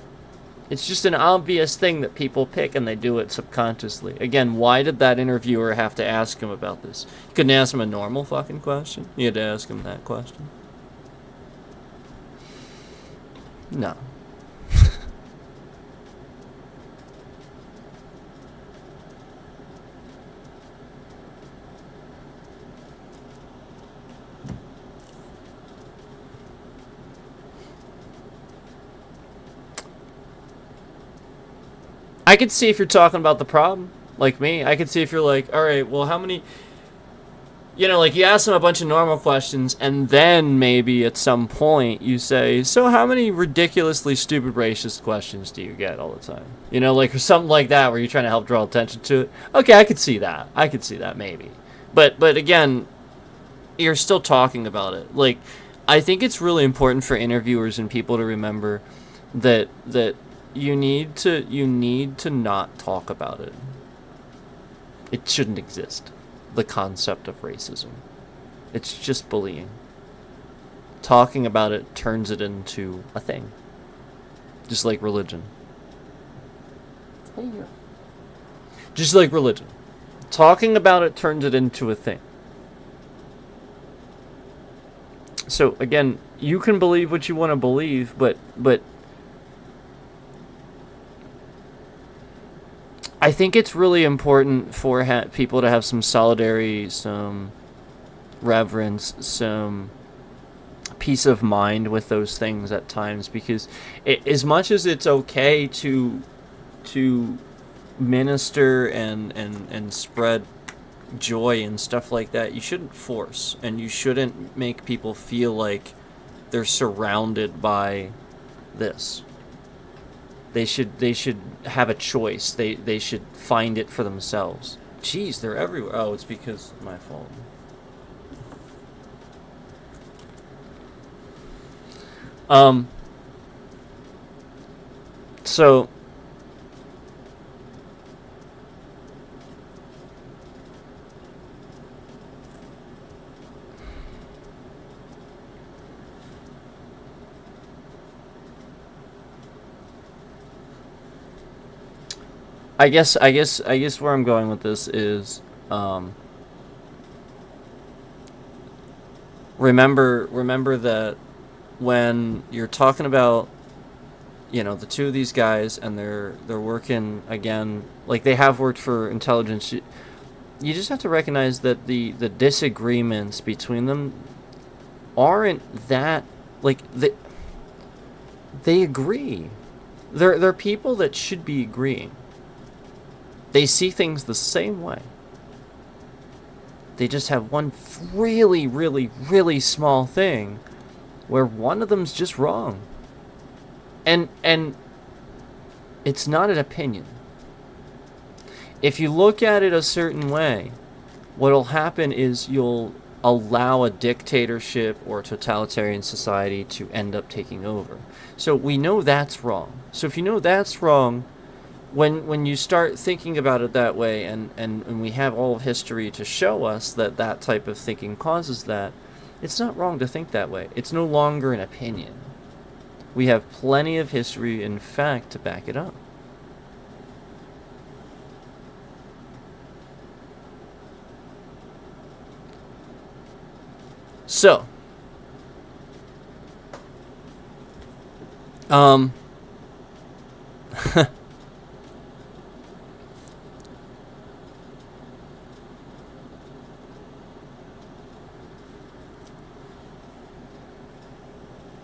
Speaker 1: It's just an obvious thing that people pick, and they do it subconsciously. Again, why did that interviewer have to ask him about this? You couldn't ask him a normal fucking question. You had to ask him that question. No. I could see if you're talking about the problem, like me. I could see if you're like, all right, well, how many, like you ask them a bunch of normal questions, and then maybe at some point you say, so how many ridiculously stupid racist questions do you get all the time? Like, or something like that, where you're trying to help draw attention to it. Okay, I could see that. Maybe. But again, you're still talking about it. Like, I think it's really important for interviewers and people to remember that you need to not talk about it. It shouldn't exist. The concept of racism. It's just bullying. Talking about it turns it into a thing. Just like religion. Just like religion. Talking about it turns it into a thing. So again, you can believe what you want to believe, but I think it's really important for people to have some solidarity, some reverence, some peace of mind with those things at times, because as much as it's okay to minister and spread joy and stuff like that, you shouldn't force, and you shouldn't make people feel like they're surrounded by this. They should have a choice. They should find it for themselves. Jeez, they're everywhere. Oh, it's because of my fault. So I guess where I'm going with this is, remember that when you're talking about, the two of these guys, and they're working again, like they have worked for intelligence, you just have to recognize that the disagreements between them aren't that, like, they agree. They're people that should be agreeing. They see things the same way. They just have one really, really, really small thing where one of them's just wrong. And it's not an opinion. If you look at it a certain way, what'll happen is you'll allow a dictatorship or a totalitarian society to end up taking over. So we know that's wrong. So if you know that's wrong, when you start thinking about it that way, and we have all of history to show us that type of thinking causes that, it's not wrong to think that way. It's no longer an opinion. We have plenty of history, in fact, to back it up. So,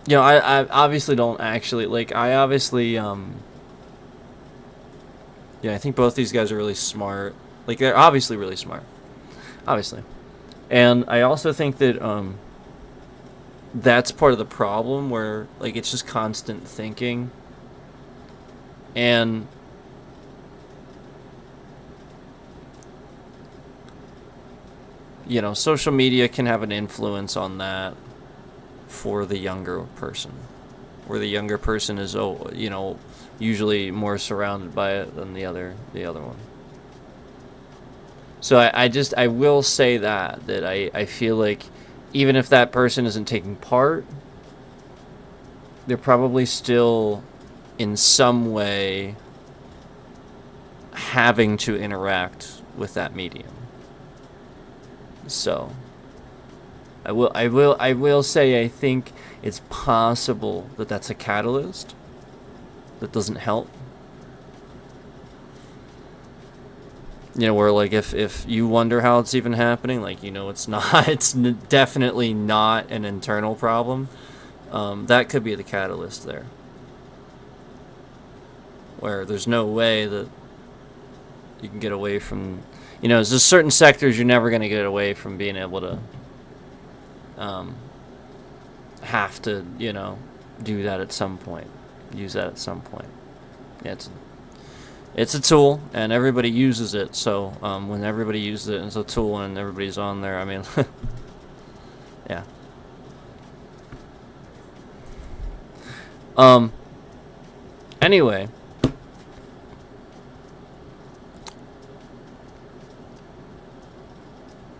Speaker 1: I obviously don't actually, like, I obviously, yeah, I think both these guys are really smart. Like, they're obviously really smart. Obviously. And I also think that, that's part of the problem, where, like, it's just constant thinking. And social media can have an influence on that for the younger person, where the younger person is, usually more surrounded by it than the other one. So I will say that I feel like even if that person isn't taking part, they're probably still in some way having to interact with that medium. So I will say I think it's possible that that's a catalyst that doesn't help. Where, like, if you wonder how it's even happening, like, it's not, it's definitely not an internal problem. That could be the catalyst there. where there's no way that you can get away from, there's just certain sectors you're never going to get away from being able to have to, do that at some point, use that at some point. Yeah, it's a tool, and everybody uses it, so when everybody uses it, it's a tool, and everybody's on there, I mean, yeah. Anyway,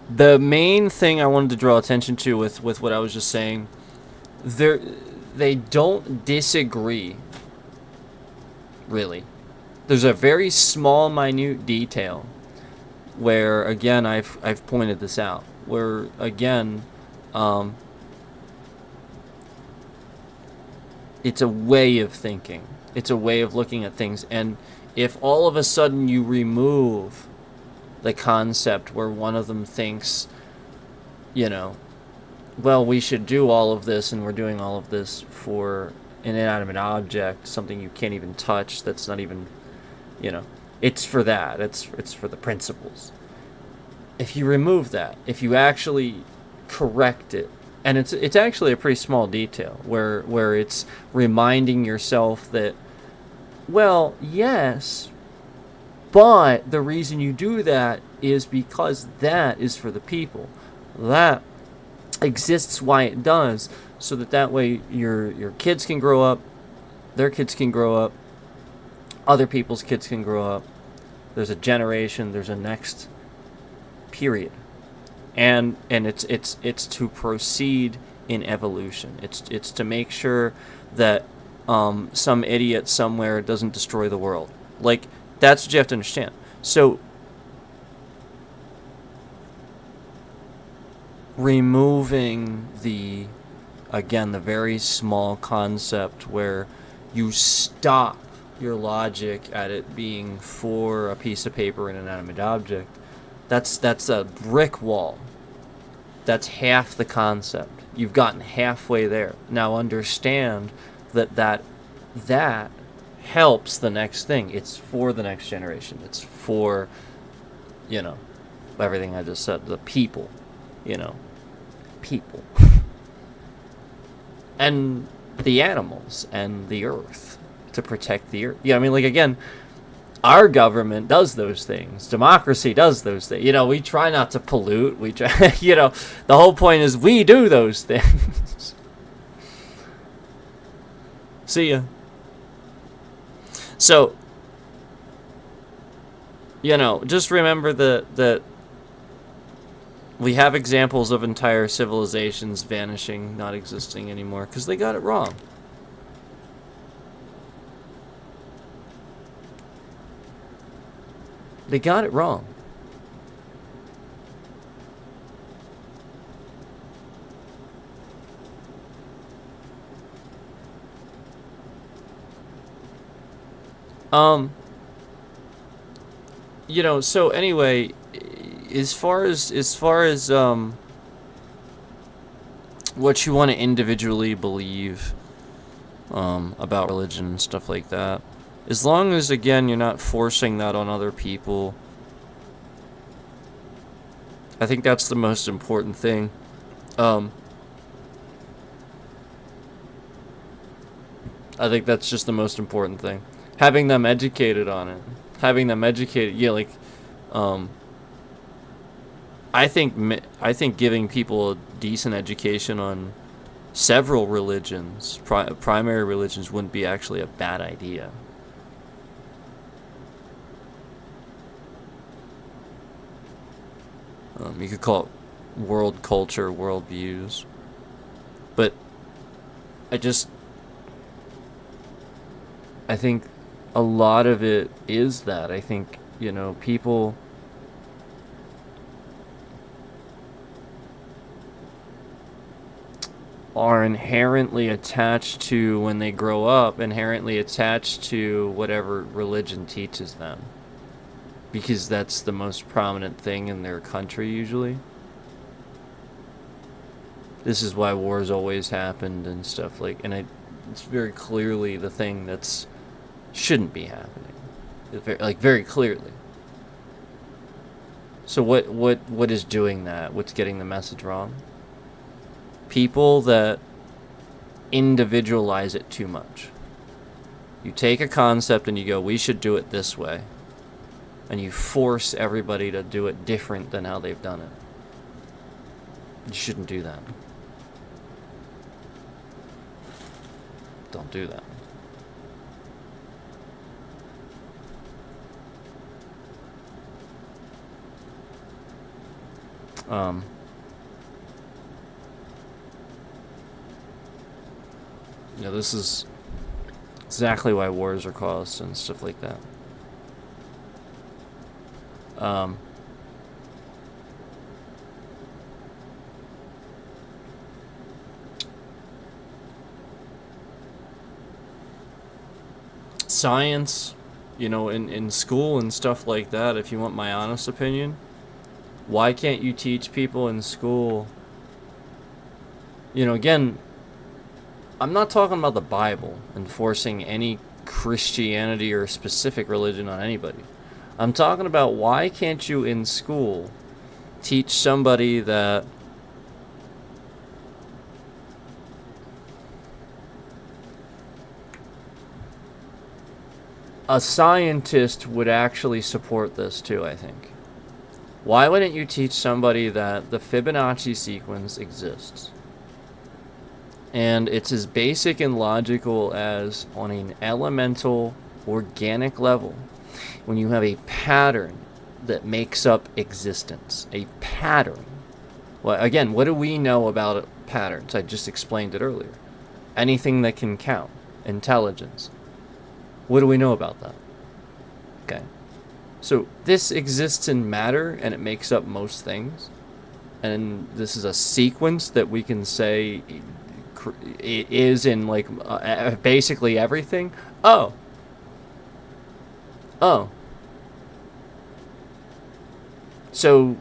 Speaker 1: the main thing I wanted to draw attention to with what I was just saying, they don't disagree, really. There's a very small, minute detail where, again, I've pointed this out, where, again, it's a way of thinking. It's a way of looking at things. And if all of a sudden you remove the concept where one of them thinks, well, we should do all of this, and we're doing all of this for an inanimate object, something you can't even touch, that's not even, it's for that. It's for the principles. If you remove that, if you actually correct it, and it's actually a pretty small detail where it's reminding yourself that, well, yes, but the reason you do that is because that is for the people. That exists why it does, so that way your kids can grow up, their kids can grow up, other people's kids can grow up. There's a generation, there's a next period. And it's to proceed in evolution. It's to make sure that some idiot somewhere doesn't destroy the world. Like, that's what you have to understand. So, removing the very small concept where you stop your logic at it being for a piece of paper and an inanimate object, that's a brick wall. That's half the concept. You've gotten halfway there. Now understand that helps the next thing. It's for the next generation. It's for, everything I just said. The people, people. And the animals and the earth, to protect the earth. Again, our government does those things. Democracy does those things. We try not to pollute. We try, the whole point is we do those things. See ya. So, just remember that we have examples of entire civilizations vanishing, not existing anymore, because they got it wrong. They got it wrong. So anyway, as far as what you want to individually believe about religion and stuff like that, as long as, again, you're not forcing that on other people, I think that's the most important thing. I think that's just the most important thing. Having them educated on it. I think giving people a decent education on several religions, primary religions, wouldn't be actually a bad idea. You could call it world culture, world views. But I think a lot of it is that. I think, people are inherently attached to, when they grow up, inherently attached to whatever religion teaches them. Because that's the most prominent thing in their country, usually. This is why wars always happened and stuff, and it's very clearly the thing that's shouldn't be happening, like very clearly. So what is doing that? What's getting the message wrong? People that individualize it too much. You take a concept and you go, we should do it this way, and you force everybody to do it different than how they've done it. You shouldn't do that. Don't do that. This is exactly why wars are caused and stuff like that. Science, in school and stuff like that, if you want my honest opinion, why can't you teach people in school? Again, I'm not talking about the Bible and forcing any Christianity or specific religion on anybody. I'm talking about why can't you in school teach somebody that a scientist would actually support this too, I think. Why wouldn't you teach somebody that the Fibonacci sequence exists? And it's as basic and logical as on an elemental, organic level. When you have a pattern that makes up existence, a pattern. Well, again, what do we know about patterns? I just explained it earlier. Anything that can count. Intelligence. What do we know about that? Okay. So this exists in matter, and it makes up most things. And this is a sequence that we can say it is in basically everything. Oh. So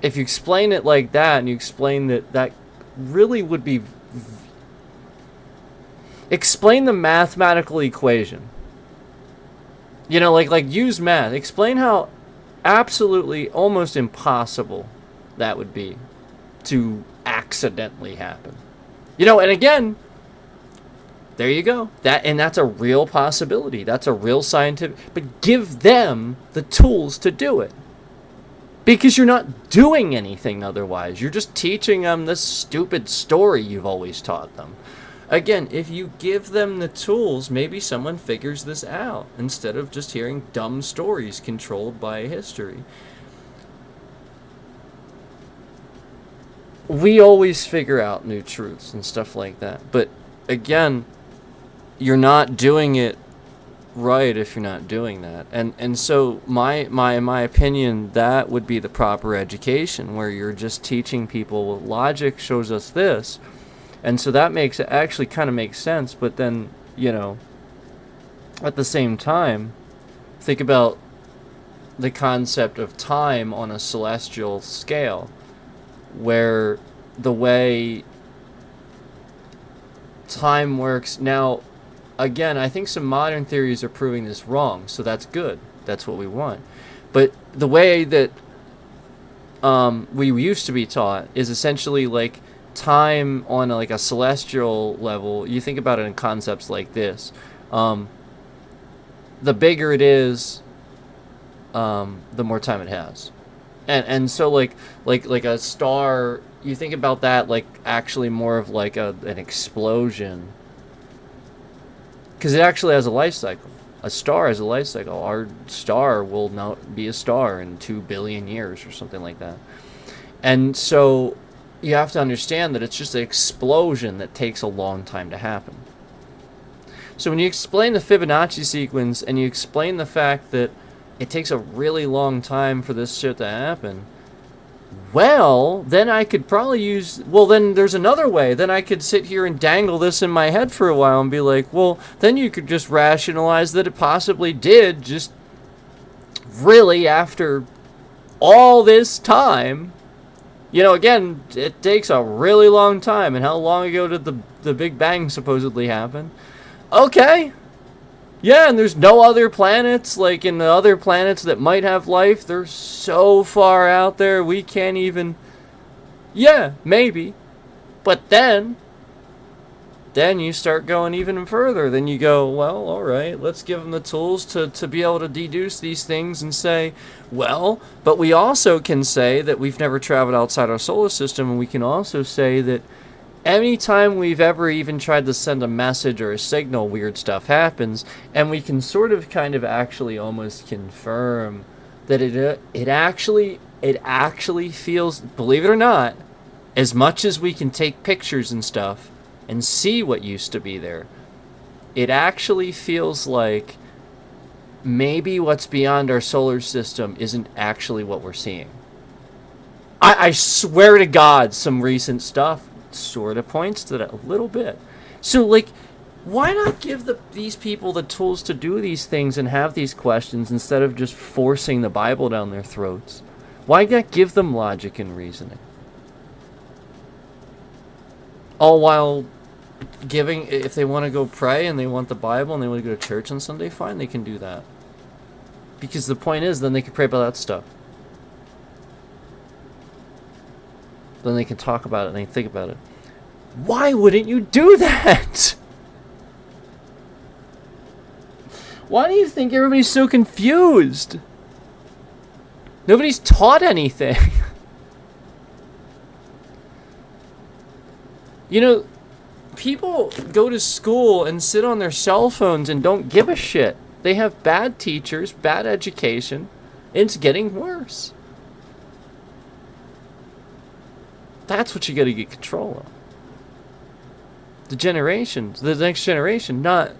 Speaker 1: if you explain it like that, and you explain that really would be... Explain the mathematical equation. Use math. Explain how absolutely almost impossible that would be to accidentally happen. And again, there you go. That's a real possibility. That's a real scientific... But give them the tools to do it. Because you're not doing anything otherwise. You're just teaching them this stupid story you've always taught them. Again, if you give them the tools, maybe someone figures this out instead of just hearing dumb stories controlled by history. We always figure out new truths and stuff like that. But again, you're not doing it right if you're not doing that. And so my opinion, that would be the proper education, where you're just teaching people, well, logic shows us this. And so that actually kind of makes sense, but then, at the same time, think about the concept of time on a celestial scale, where the way time works. Now, again, I think some modern theories are proving this wrong, so that's good. That's what we want. But the way that we used to be taught is essentially like time on a celestial level. You think about it in concepts like this. The bigger it is, the more time it has. And so like a star, you think about that like actually more of like an explosion, because it actually has a life cycle. A star has a life cycle. Our star will not be a star in 2 billion years or something like that. And so you have to understand that it's just an explosion that takes a long time to happen. So when you explain the Fibonacci sequence and you explain the fact that it takes a really long time for this shit to happen, well, then I could probably then there's another way. Then I could sit here and dangle this in my head for a while and be like, well, then you could just rationalize that it possibly did just really after all this time. Again, it takes a really long time. And how long ago did the Big Bang supposedly happen? Okay. Yeah, and there's no other planets, like in the other planets that might have life. They're so far out there, we can't even... Yeah, maybe. But then you start going even further. Then you go, well, all right, let's give them the tools to be able to deduce these things and say, well, but we also can say that we've never traveled outside our solar system, and we can also say that anytime we've ever even tried to send a message or a signal, weird stuff happens, and we can sort of kind of actually almost confirm that it actually feels, believe it or not, as much as we can take pictures and stuff and see what used to be there, it actually feels like maybe what's beyond our solar system isn't actually what we're seeing. I swear to God, some recent stuff sort of points to that a little bit. So, like, why not give these people the tools to do these things and have these questions instead of just forcing the Bible down their throats? Why not give them logic and reasoning? All while giving, if they want to go pray and they want the Bible and they want to go to church on Sunday, fine, they can do that. Because the point is, then they can pray about that stuff. Then they can talk about it and they can think about it. Why wouldn't you do that? Why do you think everybody's so confused? Nobody's taught anything. You know, people go to school and sit on their cell phones and don't give a shit. They have bad teachers, bad education, and it's getting worse. That's what you got to get control of. The next generation, not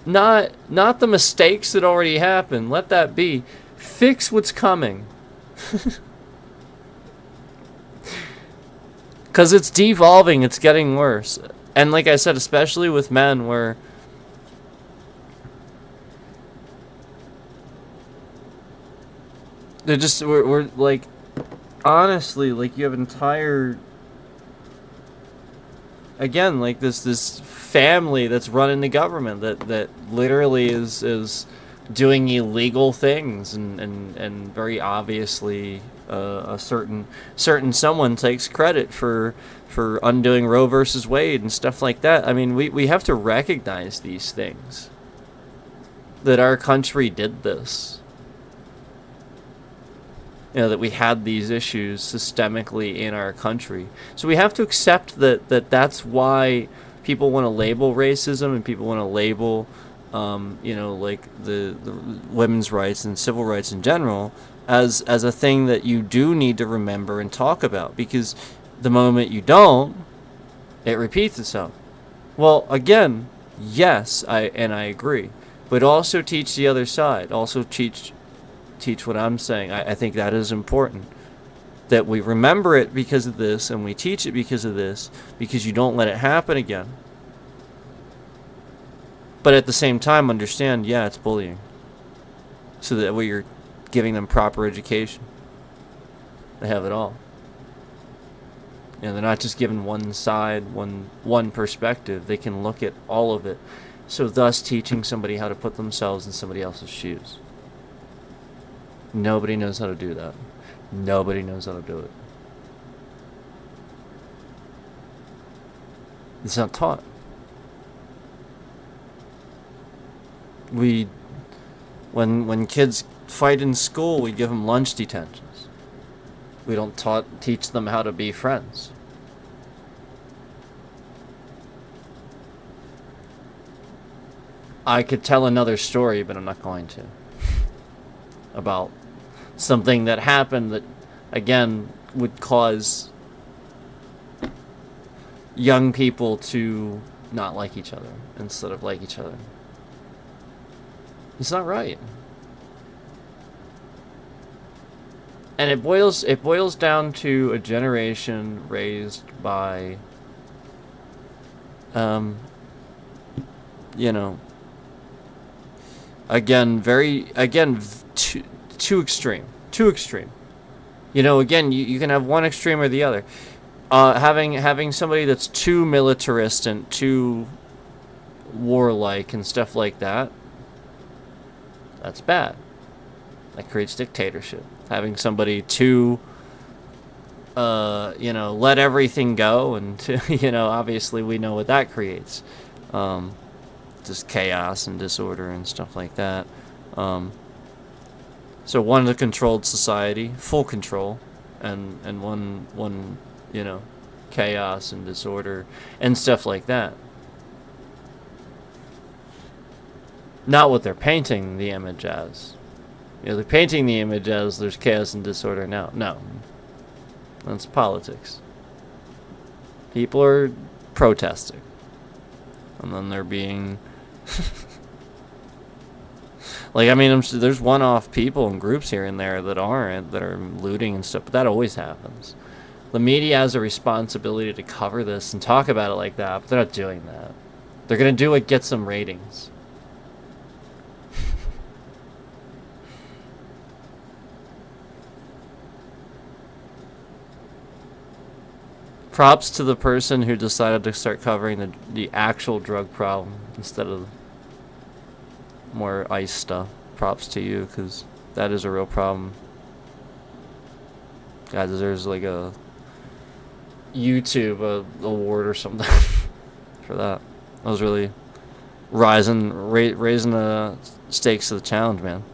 Speaker 1: the mistakes that already happened. Let that be. Fix what's coming. Because it's devolving, it's getting worse. And like I said, especially with men, where they're just, we're like, honestly, like, you have entire, again, like this family that's running the government that literally is doing illegal things, and very obviously a certain someone takes credit for undoing Roe versus Wade and stuff like that. I mean, we have to recognize these things, that our country did this. You know, that we had these issues systemically in our country. So we have to accept that's why people want to label racism and people want to label, you know, like the women's rights and civil rights in general as a thing that you do need to remember and talk about. Because the moment you don't, it repeats itself. Well, again, yes, I agree. But also teach the other side. Also teach what I'm saying. I think that is important, that we remember it because of this, and we teach it because of this, because you don't let it happen again. But at the same time, understand, yeah, it's bullying, so that way you're giving them proper education. They have it all. You know, they're not just given one side, one perspective. They can look at all of it. So thus teaching somebody how to put themselves in somebody else's shoes. Nobody knows how to do that. Nobody knows how to do it. It's not taught. When kids fight in school, we give them lunch detentions. We don't teach them how to be friends. I could tell another story, but I'm not going to. About something that happened that, again, would cause young people to not like each other instead of like each other. It's not right. And it boils down to a generation raised by, you know, too extreme. You know, again, you can have one extreme or the other. Having somebody that's too militarist and too warlike and stuff like that, that's bad. That creates dictatorship. Having somebody too, let everything go, and obviously we know what that creates. Just chaos and disorder and stuff like that. So one, a controlled society, full control, and one, chaos and disorder and stuff like that. Not what they're painting the image as. They're painting the image as there's chaos and disorder now. No. That's politics. People are protesting. And then they're being... there's one-off people and groups here and there that are looting and stuff, but that always happens. The media has a responsibility to cover this and talk about it like that, but they're not doing that. They're going to do what gets them ratings. Props to the person who decided to start covering the actual drug problem instead of more ice stuff. Props to you, because that is a real problem. God deserves like a YouTube award or something for that. I was really raising the stakes of the challenge, man.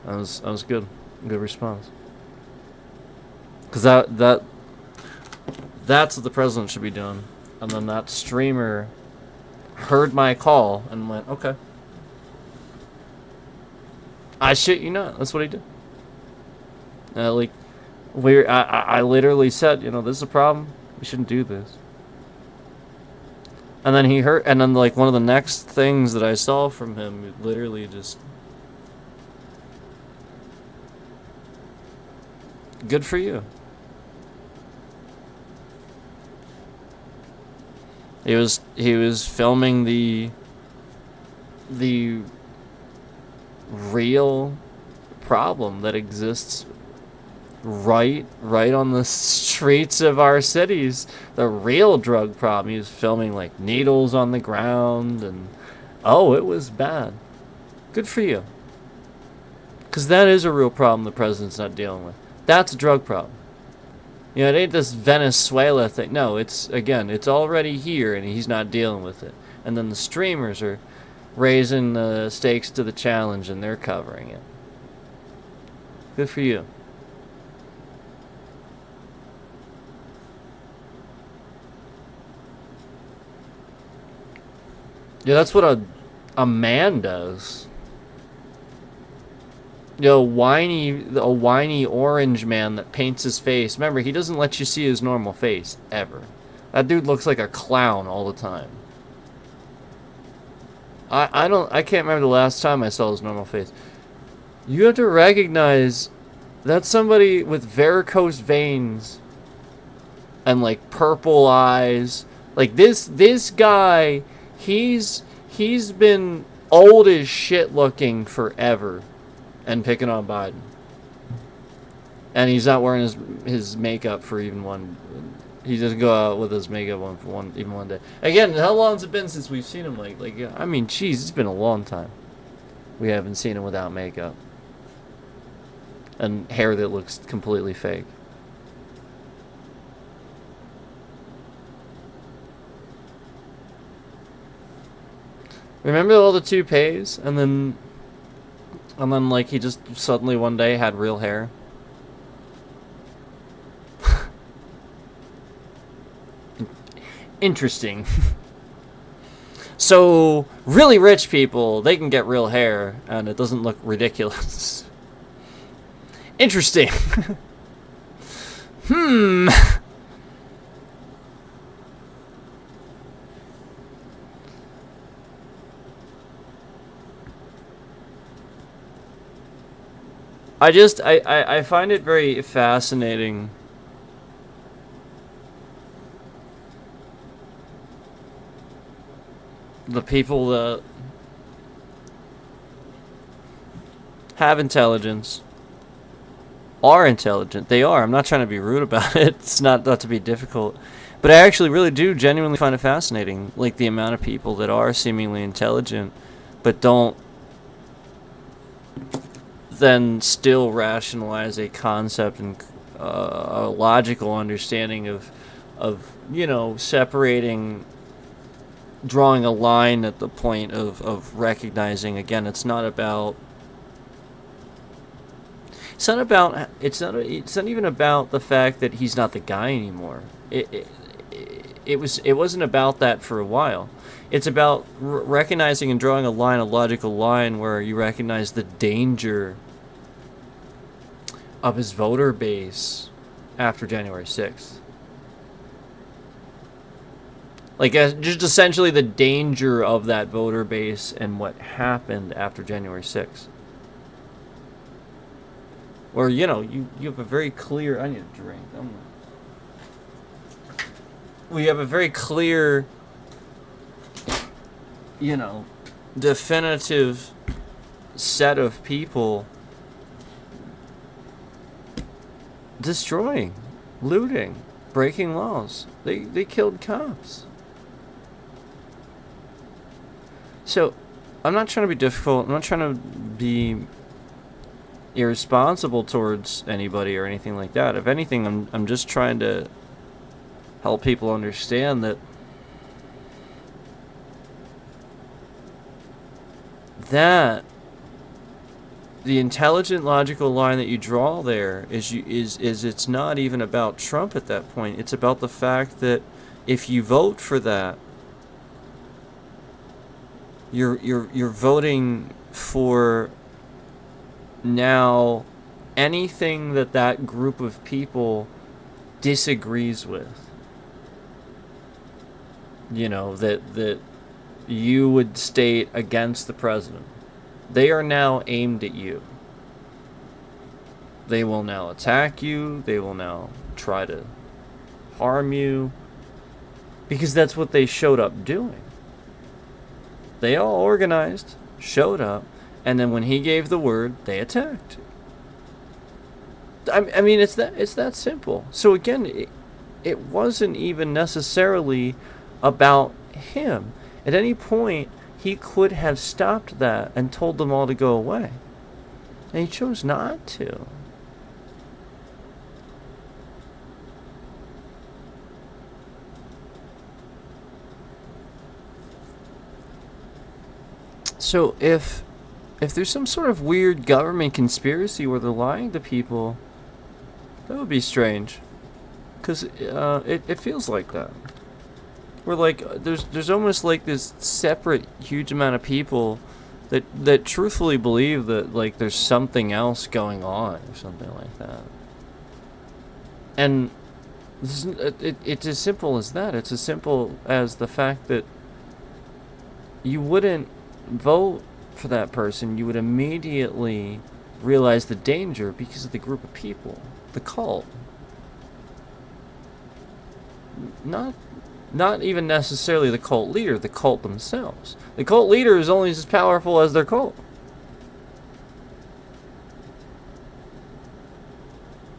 Speaker 1: That was good. Good response. Because that's what the president should be doing. And then that streamer heard my call and went, okay. I shit you not. That's what he did. I literally said, this is a problem. We shouldn't do this. And then he heard, and then like one of the next things that I saw from him, literally just... Good for you. He was filming the real problem that exists right on the streets of our cities. The real drug problem. He was filming like needles on the ground, and it was bad. Good for you. Because that is a real problem the president's not dealing with. That's a drug problem. It ain't this Venezuela thing. No, it's already here, and he's not dealing with it. And then the streamers are raising the stakes to the challenge, and they're covering it. Good for you. Yeah, that's what a man does. A whiny orange man that paints his face. Remember, he doesn't let you see his normal face, ever. That dude looks like a clown all the time. I can't remember the last time I saw his normal face. You have to recognize that's somebody with varicose veins and like purple eyes. Like this guy, he's been old as shit looking forever. And picking on Biden. And he's not wearing his makeup for even one. He doesn't go out with his makeup on for even one day. Again, how long has it been since we've seen him? Jeez, it's been a long time. We haven't seen him without makeup. And hair that looks completely fake. Remember all the toupees? And then like, he just suddenly one day had real hair. Interesting. So, really rich people, they can get real hair, and it doesn't look ridiculous. Interesting. I find it very fascinating. The people that have intelligence, are intelligent. They are. I'm not trying to be rude about it. It's not to be difficult. But I actually really do genuinely find it fascinating, like the amount of people that are seemingly intelligent, but don't then still rationalize a concept and a logical understanding of separating, drawing a line at the point of recognizing, again, it's not even about the fact that he's not the guy anymore. It wasn't about that for a while. It's about recognizing and drawing a logical line where you recognize the danger of his voter base after January 6th. Like, just essentially the danger of that voter base and what happened after January 6th. Or, you have a very clear... I need a drink. We have a very clear, definitive set of people destroying, looting, breaking laws. They killed cops. So, I'm not trying to be difficult. I'm not trying to be irresponsible towards anybody or anything like that. If anything, I'm just trying to help people understand that the intelligent, logical line that you draw there is it's not even about Trump at that point. It's about the fact that if you vote for that, you're voting for now anything that group of people disagrees with. That you would state against the president. They are now aimed at you. They will now attack you. They will now try to harm you. Because that's what they showed up doing. They all organized, showed up, and then when he gave the word, they attacked. I mean, it's that simple. So again, it wasn't even necessarily about him. At any point, he could have stopped that and told them all to go away. And he chose not to. So if there's some sort of weird government conspiracy where they're lying to people, that would be strange. Because it feels like that. Where like there's almost like this separate huge amount of people that truthfully believe that like there's something else going on or something like that. And it's as simple as that. It's as simple as the fact that you wouldn't vote for that person. You would immediately realize the danger because of the group of people, the cult. Not even necessarily the cult leader, the cult themselves. The cult leader is only as powerful as their cult.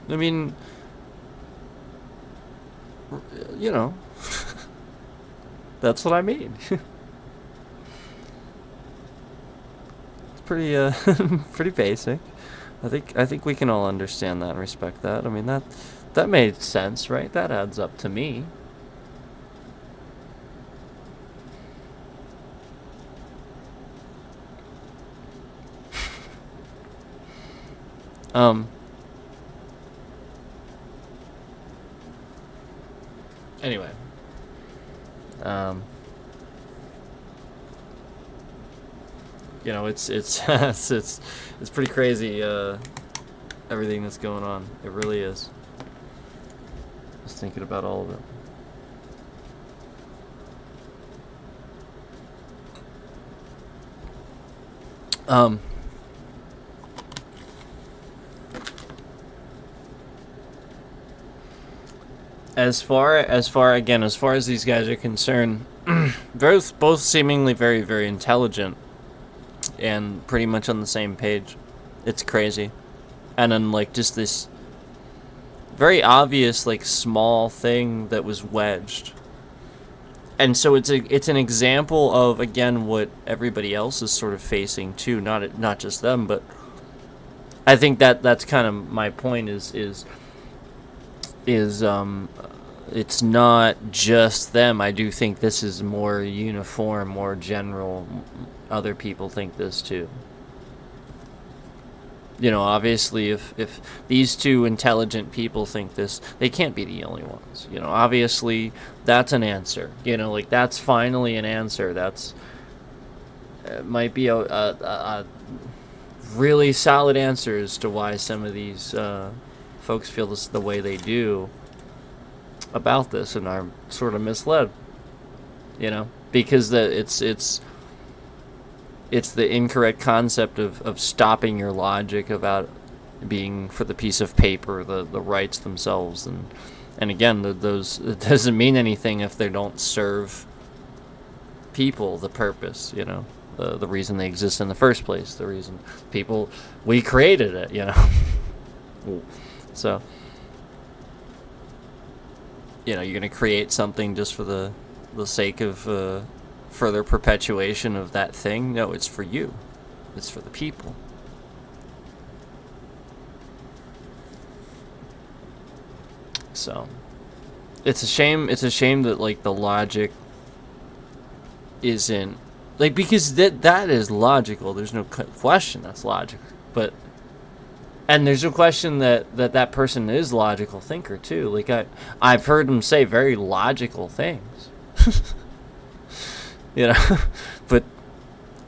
Speaker 1: I mean, that's what I mean. It's pretty pretty basic. I think we can all understand that and respect that. I mean, that made sense, right? That adds up to me. Anyway. It's pretty crazy, everything that's going on. It really is. Just thinking about all of it. As far as these guys are concerned, both seemingly very, very intelligent and pretty much on the same page. It's crazy. and then like just this very obvious like small thing that was wedged. And so it's an example of, again, what everybody else is sort of facing too, not just them, but I think that's kind of my point is it's not just them. I do think this is more uniform, more general. Other people think this too. You know, obviously, if these two intelligent people think this, they can't be the only ones. You know, obviously, that's an answer. You know, like, that's finally an answer. That's might be a really solid answer as to why some of these folks feel this the way they do about this and are sort of misled. You know, because it's the incorrect concept of stopping your logic about being for the piece of paper, the rights themselves, and again, those, it doesn't mean anything if they don't serve people the purpose, you know, the reason they exist in the first place, the reason people, we created it, you know. So, you know, you're gonna create something just for the sake of further perpetuation of that thing? No, it's for you. It's for the people. So, it's a shame that like the logic isn't like, because that is logical. There's no question that's logical. But and there's no question that person is a logical thinker too. Like I've heard him say very logical things. You know, but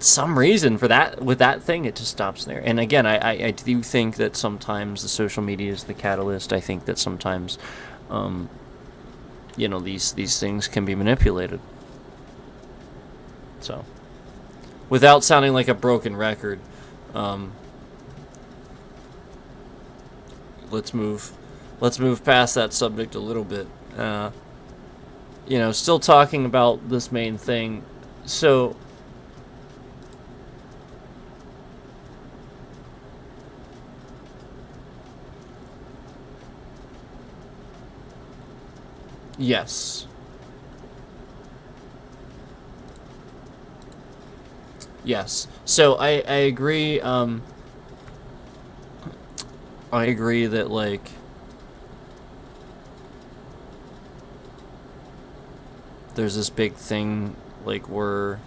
Speaker 1: some reason for that, with that thing, it just stops there. And again, I do think that sometimes the social media is the catalyst. I think that sometimes, you know, these things can be manipulated. So, without sounding like a broken record, let's move past that subject a little bit. You know, still talking about this main thing. So, yes. Yes. So I agree, I agree that like there's this big thing like we're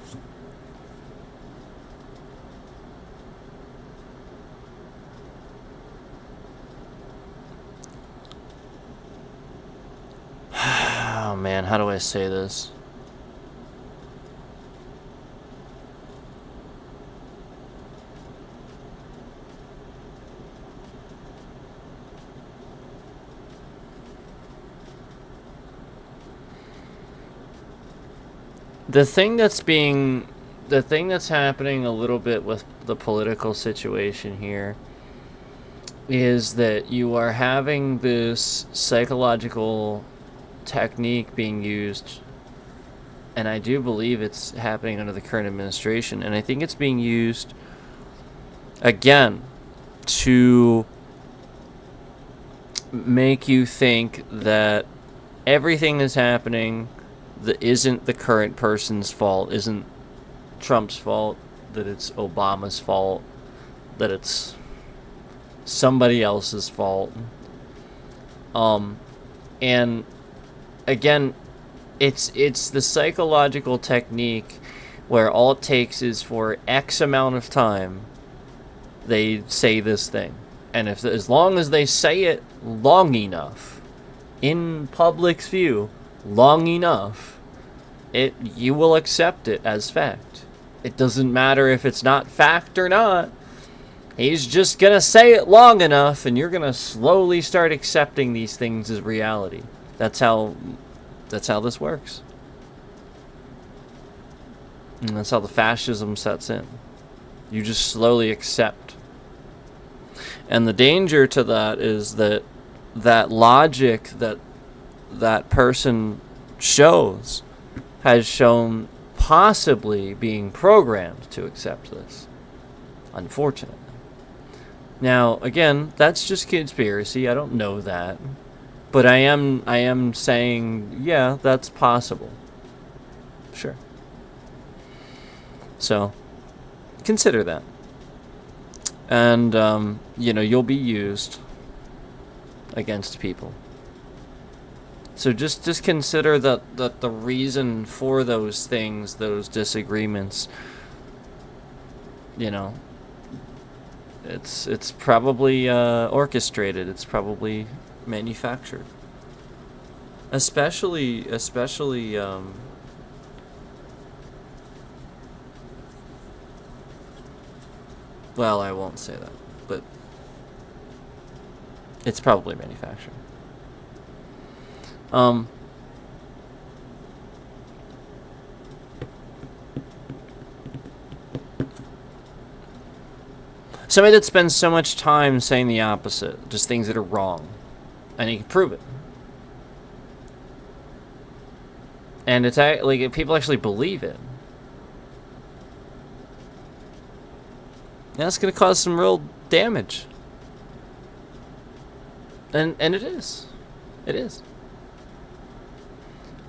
Speaker 1: oh man, how do I say this? The thing that's happening a little bit with the political situation here is that you are having this psychological technique being used, and I do believe it's happening under the current administration, and I think it's being used again to make you think that everything that's happening that isn't the current person's fault, isn't Trump's fault, that it's Obama's fault, that it's somebody else's fault. And again, it's the psychological technique where all it takes is for X amount of time they say this thing, and if as long as they say it long enough in public's view, long enough, you will accept it as fact. It doesn't matter if it's not fact or not. He's just gonna say it long enough, and you're gonna slowly start accepting these things as reality. That's how this works. And that's how the fascism sets in. You just slowly accept. And the danger to that is that logic that person shows has shown possibly being programmed to accept this, unfortunately. Now, again, that's just conspiracy. I don't know that. But I am saying, yeah, that's possible. Sure. So, consider that. And, you'll be used against people. So just consider that the reason for those things, those disagreements, it's probably orchestrated. It's probably manufactured. Especially, well, I won't say that, but it's probably manufactured. Somebody that spends so much time saying the opposite, just things that are wrong, and he can prove it. And it's like people actually believe it. And that's going to cause some real damage. And it is. It is.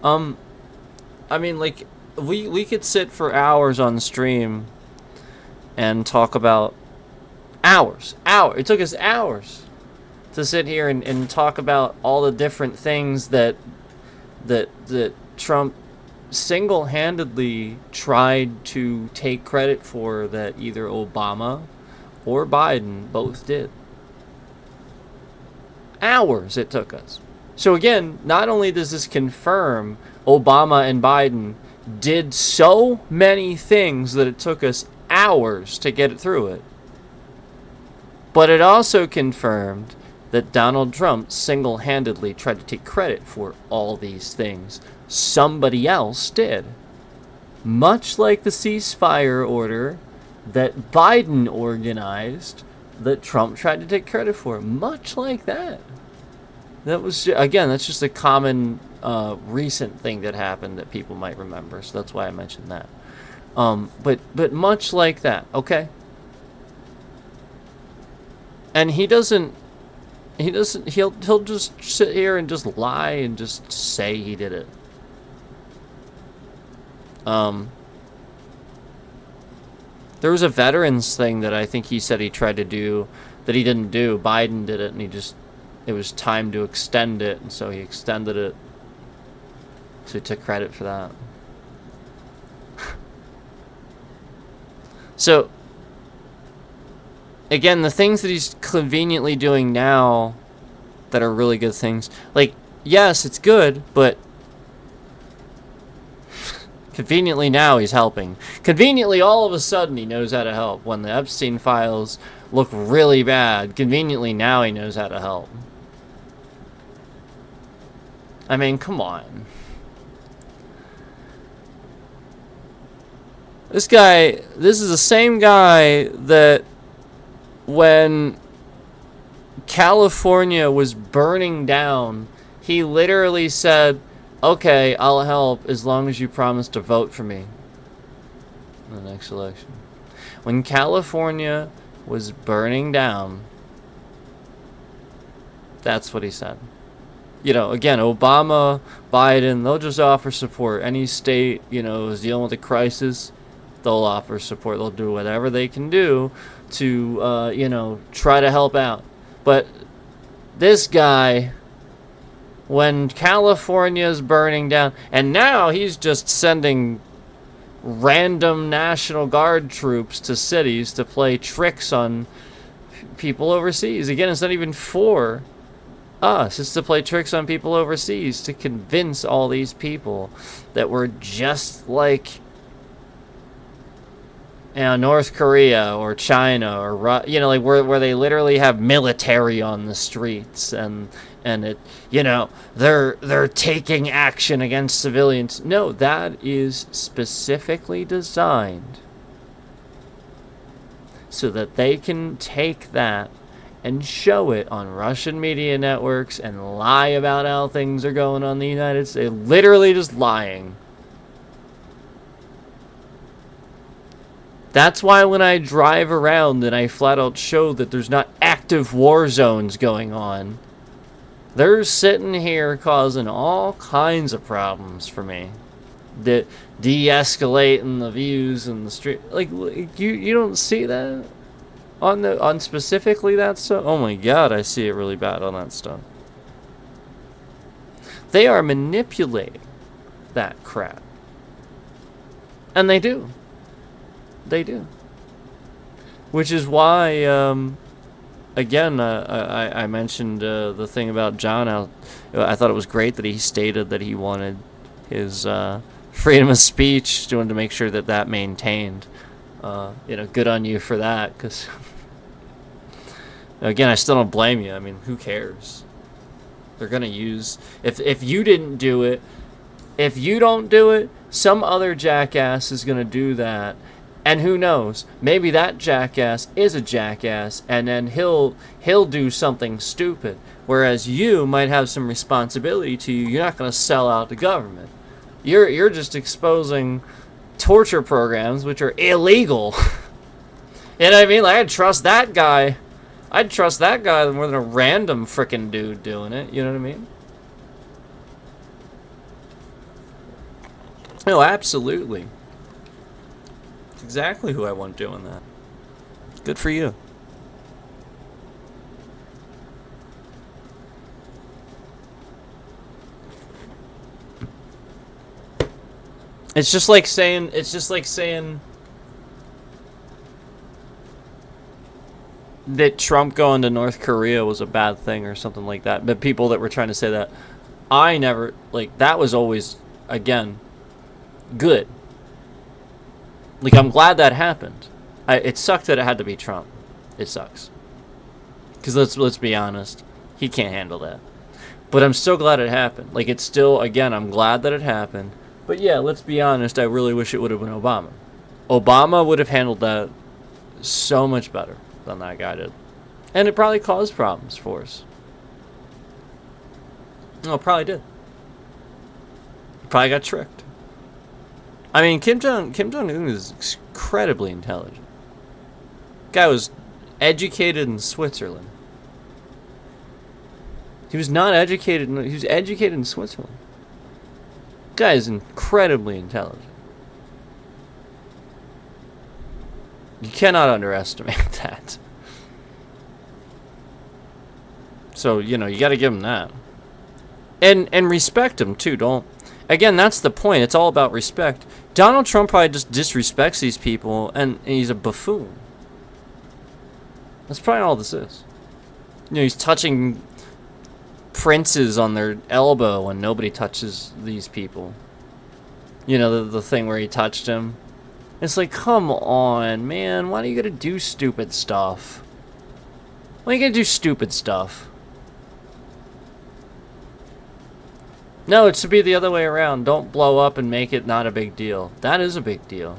Speaker 1: I mean, like, we could sit for hours on stream and talk about hours. It took us hours to sit here and talk about all the different things that Trump single-handedly tried to take credit for that either Obama or Biden both did. Hours it took us. So again, not only does this confirm Obama and Biden did so many things that it took us hours to get through it, but it also confirmed that Donald Trump single-handedly tried to take credit for all these things. Somebody else did. Much like the ceasefire order that Biden organized that Trump tried to take credit for. Much like that. That was, again, that's just a common recent thing that happened that people might remember. So that's why I mentioned that. But much like that, okay? And he'll just sit here and just lie and just say he did it. There was a veterans thing that I think he said he tried to do that he didn't do. Biden did it, and it was time to extend it, and so he extended it. So he took credit for that. So, again, the things that he's conveniently doing now that are really good things, like, yes, it's good, but conveniently now he's helping. Conveniently, all of a sudden, he knows how to help. When the Epstein files look really bad, conveniently now he knows how to help. I mean, come on. This is the same guy that when California was burning down, he literally said, okay, I'll help as long as you promise to vote for me in the next election. When California was burning down, that's what he said. Again, Obama, Biden, they'll just offer support. Any state, is dealing with a crisis, they'll offer support. They'll do whatever they can do to, try to help out. But this guy, when California's burning down, and now he's just sending random National Guard troops to cities to play tricks on people overseas. Again, it's not even for us. It's to play tricks on people overseas to convince all these people that we're just like North Korea or China or like where they literally have military on the streets and it they're taking action against civilians. No, that is specifically designed so that they can take that and show it on Russian media networks and lie about how things are going on in the United States. Literally just lying. That's why when I drive around and I flat out show that there's not active war zones going on, they're sitting here causing all kinds of problems for me. De-escalating the views in the street. Like you don't see that on specifically that stuff. Oh my god, I see it really bad on that stuff. They are manipulating that crap, and they do. They do. Which is why, again, I mentioned the thing about John. I thought it was great that he stated that he wanted his freedom of speech, doing to make sure that that maintained. Good on you for that, because, again, I still don't blame you. I mean, who cares? They're going to use... If you didn't do it, if you don't do it, some other jackass is going to do that. And who knows? Maybe that jackass is a jackass, and then he'll do something stupid. Whereas you might have some responsibility to you. You're not going to sell out the government. You're just exposing torture programs which are illegal. You know what I mean? Like, I'd trust that guy. I'd trust that guy more than a random frickin' dude doing it. You know what I mean? No, absolutely. Exactly who I want doing that. Good for you. It's just like saying that Trump going to North Korea was a bad thing or something like that. But people that were trying to say that, I never, like, that was always, again, good. Like, I'm glad that happened. It sucked that it had to be Trump. It sucks. Because let's be honest, he can't handle that. But I'm still glad it happened. Like, it's still, again, I'm glad that it happened. But yeah, let's be honest, I really wish it would have been Obama. Obama would have handled that so much better than that guy did. And it probably caused problems for us. No, it probably did. Probably got tricked. I mean, Kim Jong-un is incredibly intelligent. Guy was educated in Switzerland. He was not educated. He was educated in Switzerland. Guy is incredibly intelligent. You cannot underestimate that. So, you got to give him that. And respect him, too. Don't... Again, that's the point. It's all about respect. Donald Trump probably just disrespects these people, and he's a buffoon. That's probably all this is. He's touching princes on their elbow when nobody touches these people. The thing where he touched him. It's like, come on, man. Why do you gotta do stupid stuff? Why are you gonna do stupid stuff? No, it should be the other way around. Don't blow up and make it not a big deal. That is a big deal.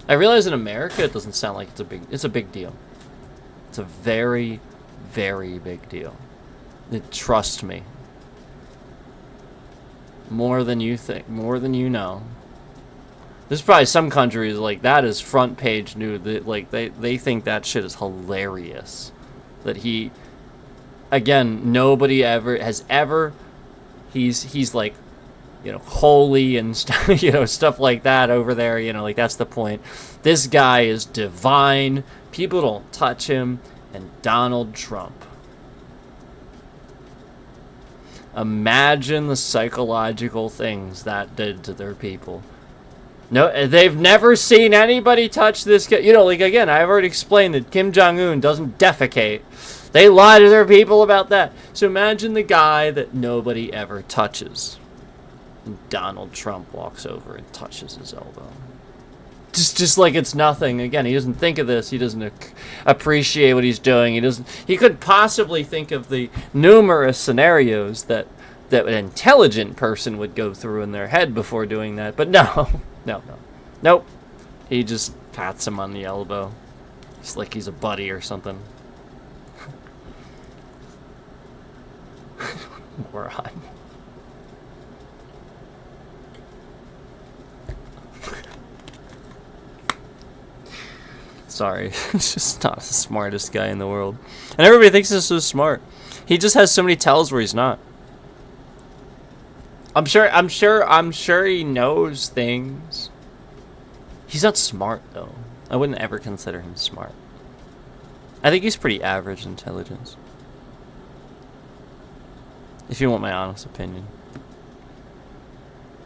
Speaker 1: I realize in America it doesn't sound like it's a big deal. It's a very, very big deal. Trust me. More than you think. More than you know. There's probably some countries like that is front page news. Like they think that shit is hilarious. That he, again, nobody has ever. He's like, holy and stuff like that over there. Like that's the point. This guy is divine. People don't touch him. And Donald Trump. Imagine the psychological things that did to their people. No, they've never seen anybody touch this guy. Again, I've already explained that Kim Jong-un doesn't defecate. They lie to their people about that. So imagine the guy that nobody ever touches. And Donald Trump walks over and touches his elbow. Just like it's nothing. Again, he doesn't think of this. He doesn't appreciate what he's doing. He could possibly think of the numerous scenarios that an intelligent person would go through in their head before doing that. But no. Nope. He just pats him on the elbow. It's like he's a buddy or something. Moron. Sorry. He's just not the smartest guy in the world. And everybody thinks he's so smart. He just has so many tells where he's not. I'm sure he knows things. He's not smart, though. I wouldn't ever consider him smart. I think he's pretty average intelligence. If you want my honest opinion.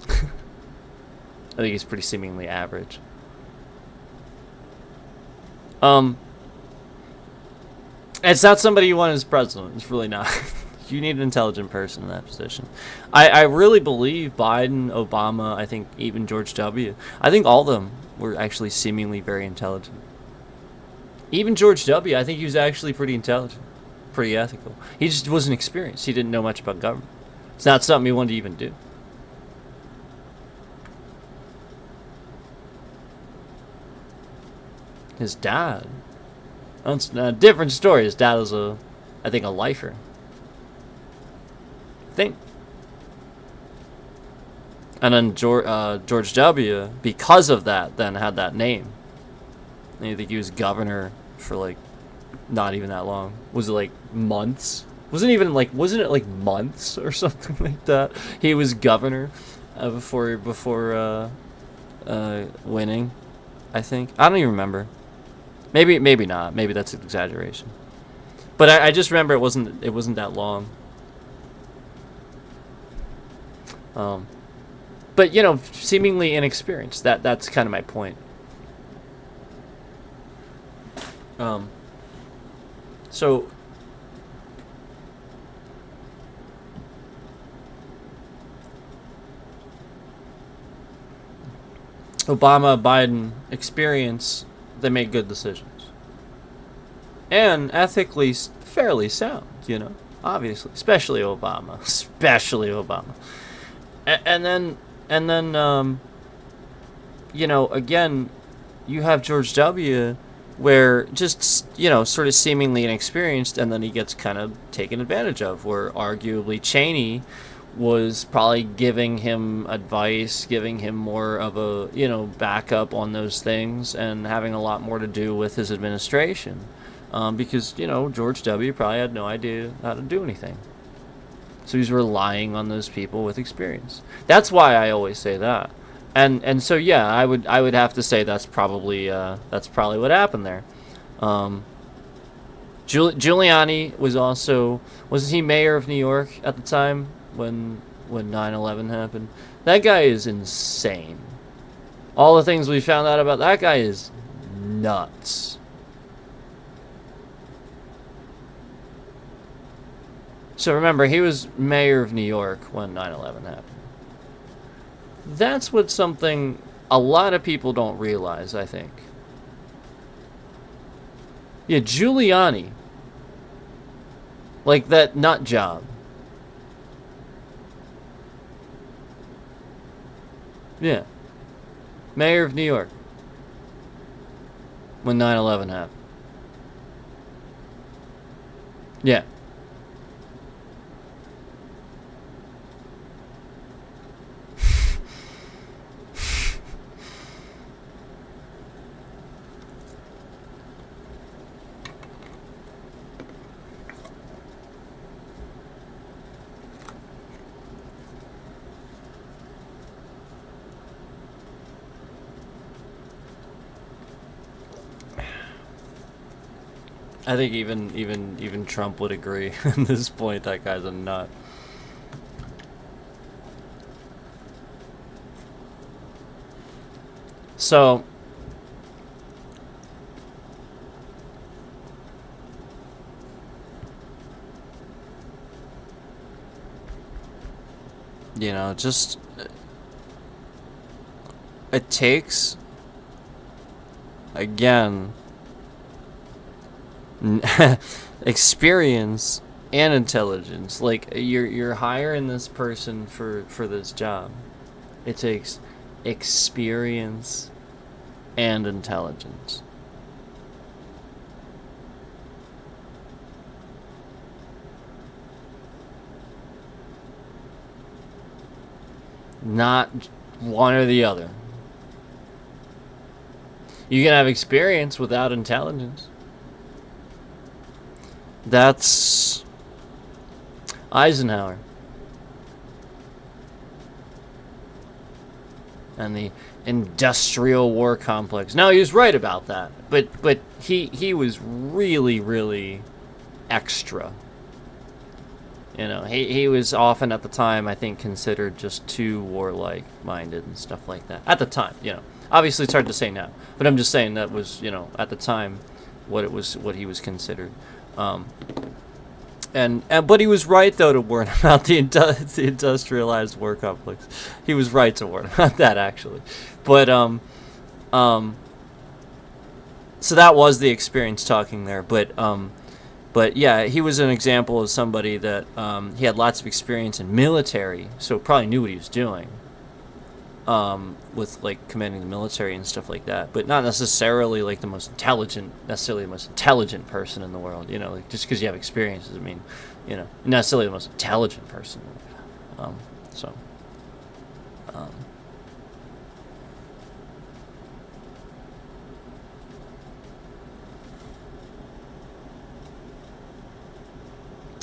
Speaker 1: I think he's pretty seemingly average. It's not somebody you want as president. It's really not. You need an intelligent person in that position. I really believe Biden, Obama, I think even George W. I think all of them were actually seemingly very intelligent. Even George W., I think he was actually pretty intelligent, pretty ethical. He just wasn't experienced. He didn't know much about government. It's not something he wanted to even do. His dad, that's a different story. His dad was I think a lifer. I think. And then George W., because of that, then had that name. And I think he was governor for like not even that long. Was it like months? Wasn't it like months or something like that? He was governor before winning, I think. I don't even remember. Maybe not. Maybe that's an exaggeration. But I just remember it wasn't that long. But you know, seemingly inexperienced. That's kind of my point. So Obama, Biden, experience, they make good decisions. And ethically fairly sound, you know, obviously, especially Obama. And then you know, again, you have George W., where just, you know, sort of seemingly inexperienced, and then he gets kind of taken advantage of, where arguably Cheney was probably giving him advice, giving him more of a, you know, backup on those things, and having a lot more to do with his administration. Because, you know, George W. probably had no idea how to do anything. So he's relying on those people with experience. That's why I always say that. And so yeah, I would have to say that's probably what happened there. Giuliani wasn't he mayor of New York at the time when 9/11 happened? That guy is insane. All the things we found out about that guy is nuts. So remember, he was mayor of New York when 9/11 happened. That's what something a lot of people don't realize, I think. Yeah, Giuliani. Like that nut job. Yeah. Mayor of New York. When 9/11 happened. Yeah. I think even Trump would agree at this point. That guy's a nut. So, you know, just it takes, again, experience and intelligence. Like you're hiring this person for this job. It takes experience and intelligence. Not one or the other. You can have experience without intelligence. That's Eisenhower. And the industrial war complex. Now, he was right about that, but he was really extra. You know, he was often at the time, I think, considered just too warlike minded and stuff like that. At the time, you know. Obviously it's hard to say now, but I'm just saying that was, you know, at the time what he was considered. But he was right, though, to warn about the industrialized war complex. He was right to warn about that, actually. But so that was the experience talking there. But yeah, he was an example of somebody that he had lots of experience in military, so probably knew what he was doing. With like commanding the military and stuff like that, but not necessarily like the most intelligent person in the world. You know, like just because you have experience doesn't mean, you know, necessarily the most intelligent person.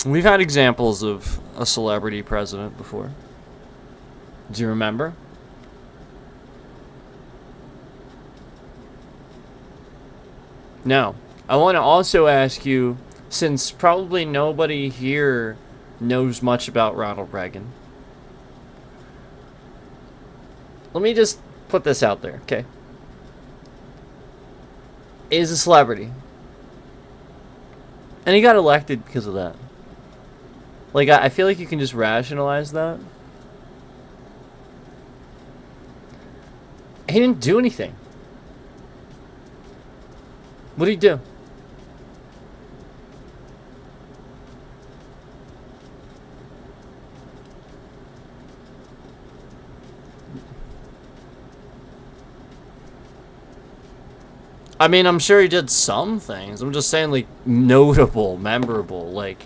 Speaker 1: We've had examples of a celebrity president before. Do you remember? Now, I want to also ask you, since probably nobody here knows much about Ronald Reagan, let me just put this out there, okay? He's a celebrity. And he got elected because of that. Like, I feel like you can just rationalize that. He didn't do anything. What did he do? I mean, I'm sure he did some things. I'm just saying, like, notable, memorable, like...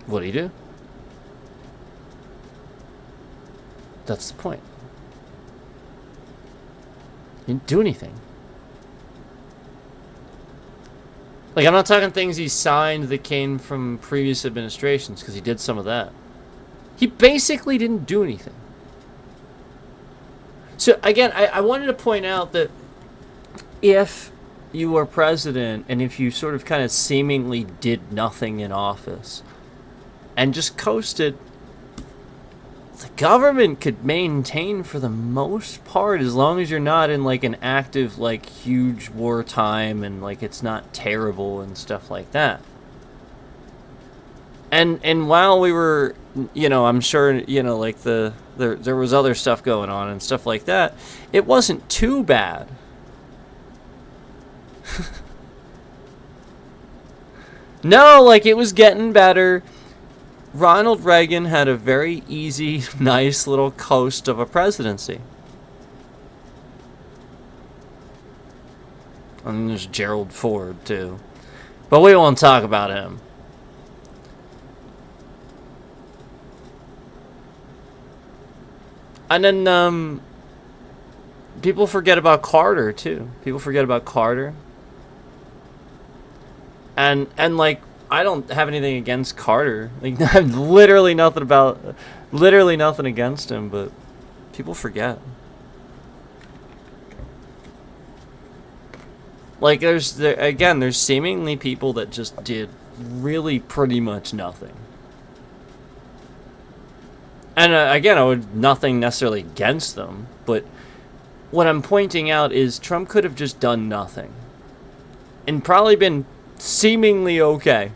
Speaker 1: What did he do? That's the point. He didn't do anything. Like, I'm not talking things he signed that came from previous administrations, because he did some of that. He basically didn't do anything. So, again, I wanted to point out that if you were president, and if you sort of kind of seemingly did nothing in office, and just coasted, the government could maintain for the most part, as long as you're not in like an active, like, huge wartime and like it's not terrible and stuff like that. And while we were, you know, I'm sure, you know, like there was other stuff going on and stuff like that, it wasn't too bad. No, like, it was getting better. Ronald Reagan had a very easy, nice little coast of a presidency. And there's Gerald Ford, too. But we won't talk about him. And then, people forget about Carter, too. People forget about Carter. And like, I don't have anything against Carter. Like, I have literally nothing against him, but people forget. Like, there's seemingly people that just did really pretty much nothing. And again, I would nothing necessarily against them, but what I'm pointing out is Trump could have just done nothing and probably been seemingly okay.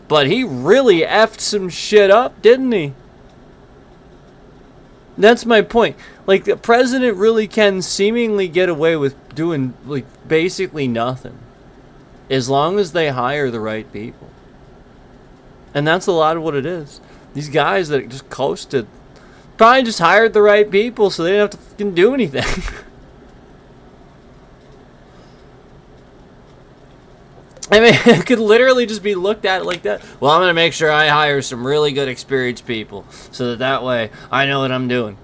Speaker 1: But he really effed some shit up, didn't he? That's my point. Like, the president really can seemingly get away with doing, like, basically nothing, as long as they hire the right people. And that's a lot of what it is. These guys that just coasted probably just hired the right people so they didn't have to fucking do anything. I mean, it could literally just be looked at like that. Well, I'm going to make sure I hire some really good experienced people so that way I know what I'm doing.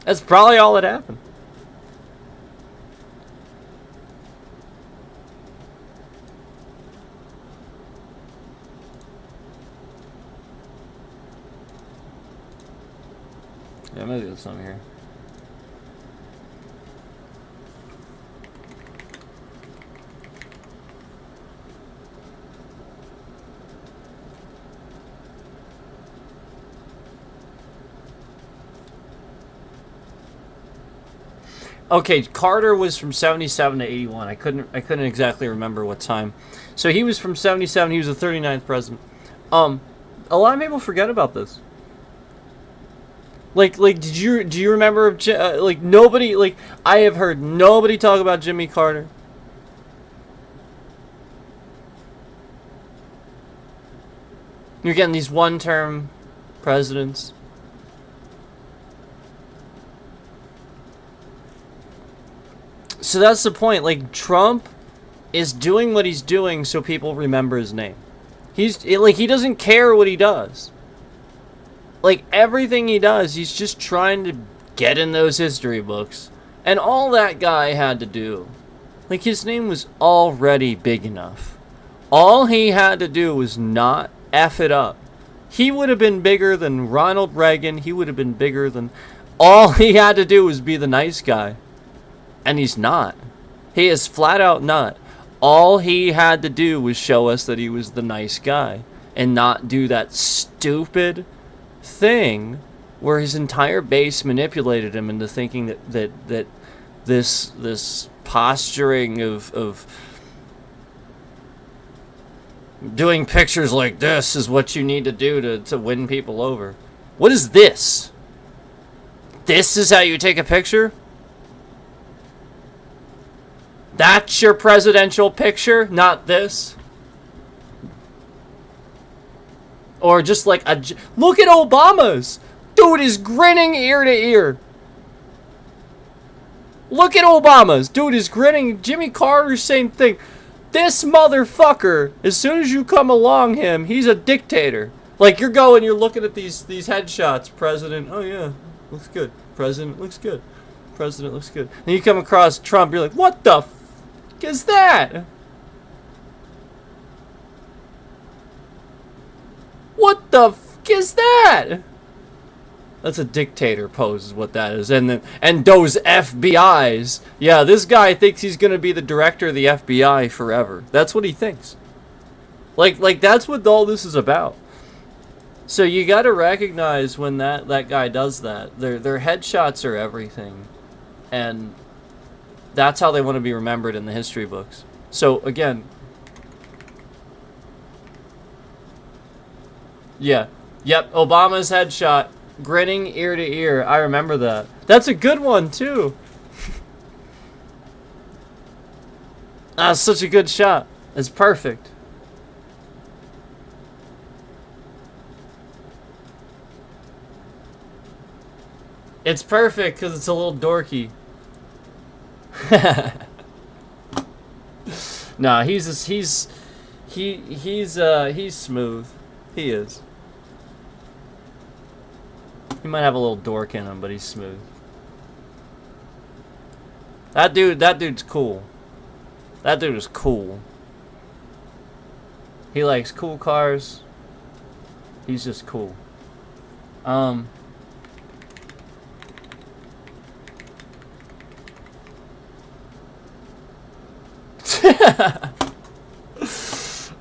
Speaker 1: That's probably all that happened. Yeah, maybe there's some here. Okay, Carter was from 77 to 81. I couldn't exactly remember what time. So he was from 77. He was the 39th president. A lot of people forget about this. Like, do you remember? Like, nobody, like, I have heard nobody talk about Jimmy Carter. You're getting these one-term presidents. So that's the point. Like, Trump is doing what he's doing so people remember his name. He doesn't care what he does. Like, everything he does, he's just trying to get in those history books. And all that guy had to do, like, his name was already big enough. All he had to do was not F it up. He would have been bigger than Ronald Reagan. He would have been bigger than... All he had to do was be the nice guy. And he's not. He is flat out not. All he had to do was show us that he was the nice guy. And not do that stupid thing where his entire base manipulated him into thinking that this posturing of doing pictures like this is what you need to do to win people over. What is this? This is how you take a picture? That's your presidential picture, not this? Or just like a... Look at Obama's! Dude is grinning ear to ear. Look at Obama's. Dude is grinning. Jimmy Carter, same thing. This motherfucker, as soon as you come along him, he's a dictator. Like, you're looking at these headshots. President, oh yeah, looks good. President, looks good. President, looks good. And you come across Trump, you're like, what the f*** is that? What the f*** is that? That's a dictator pose, is what that is. And those FBIs. Yeah, this guy thinks he's gonna be the director of the FBI forever. That's what he thinks. Like that's what all this is about. So you got to recognize when that guy does that. Their headshots are everything, and that's how they want to be remembered in the history books. So again, yeah, yep, Obama's headshot, grinning ear to ear. I remember that. That's a good one too. That's such a good shot. It's perfect. It's perfect because it's a little dorky. Nah, he's smooth. He is. He might have a little dork in him, but he's smooth. That dude's cool. That dude is cool. He likes cool cars. He's just cool.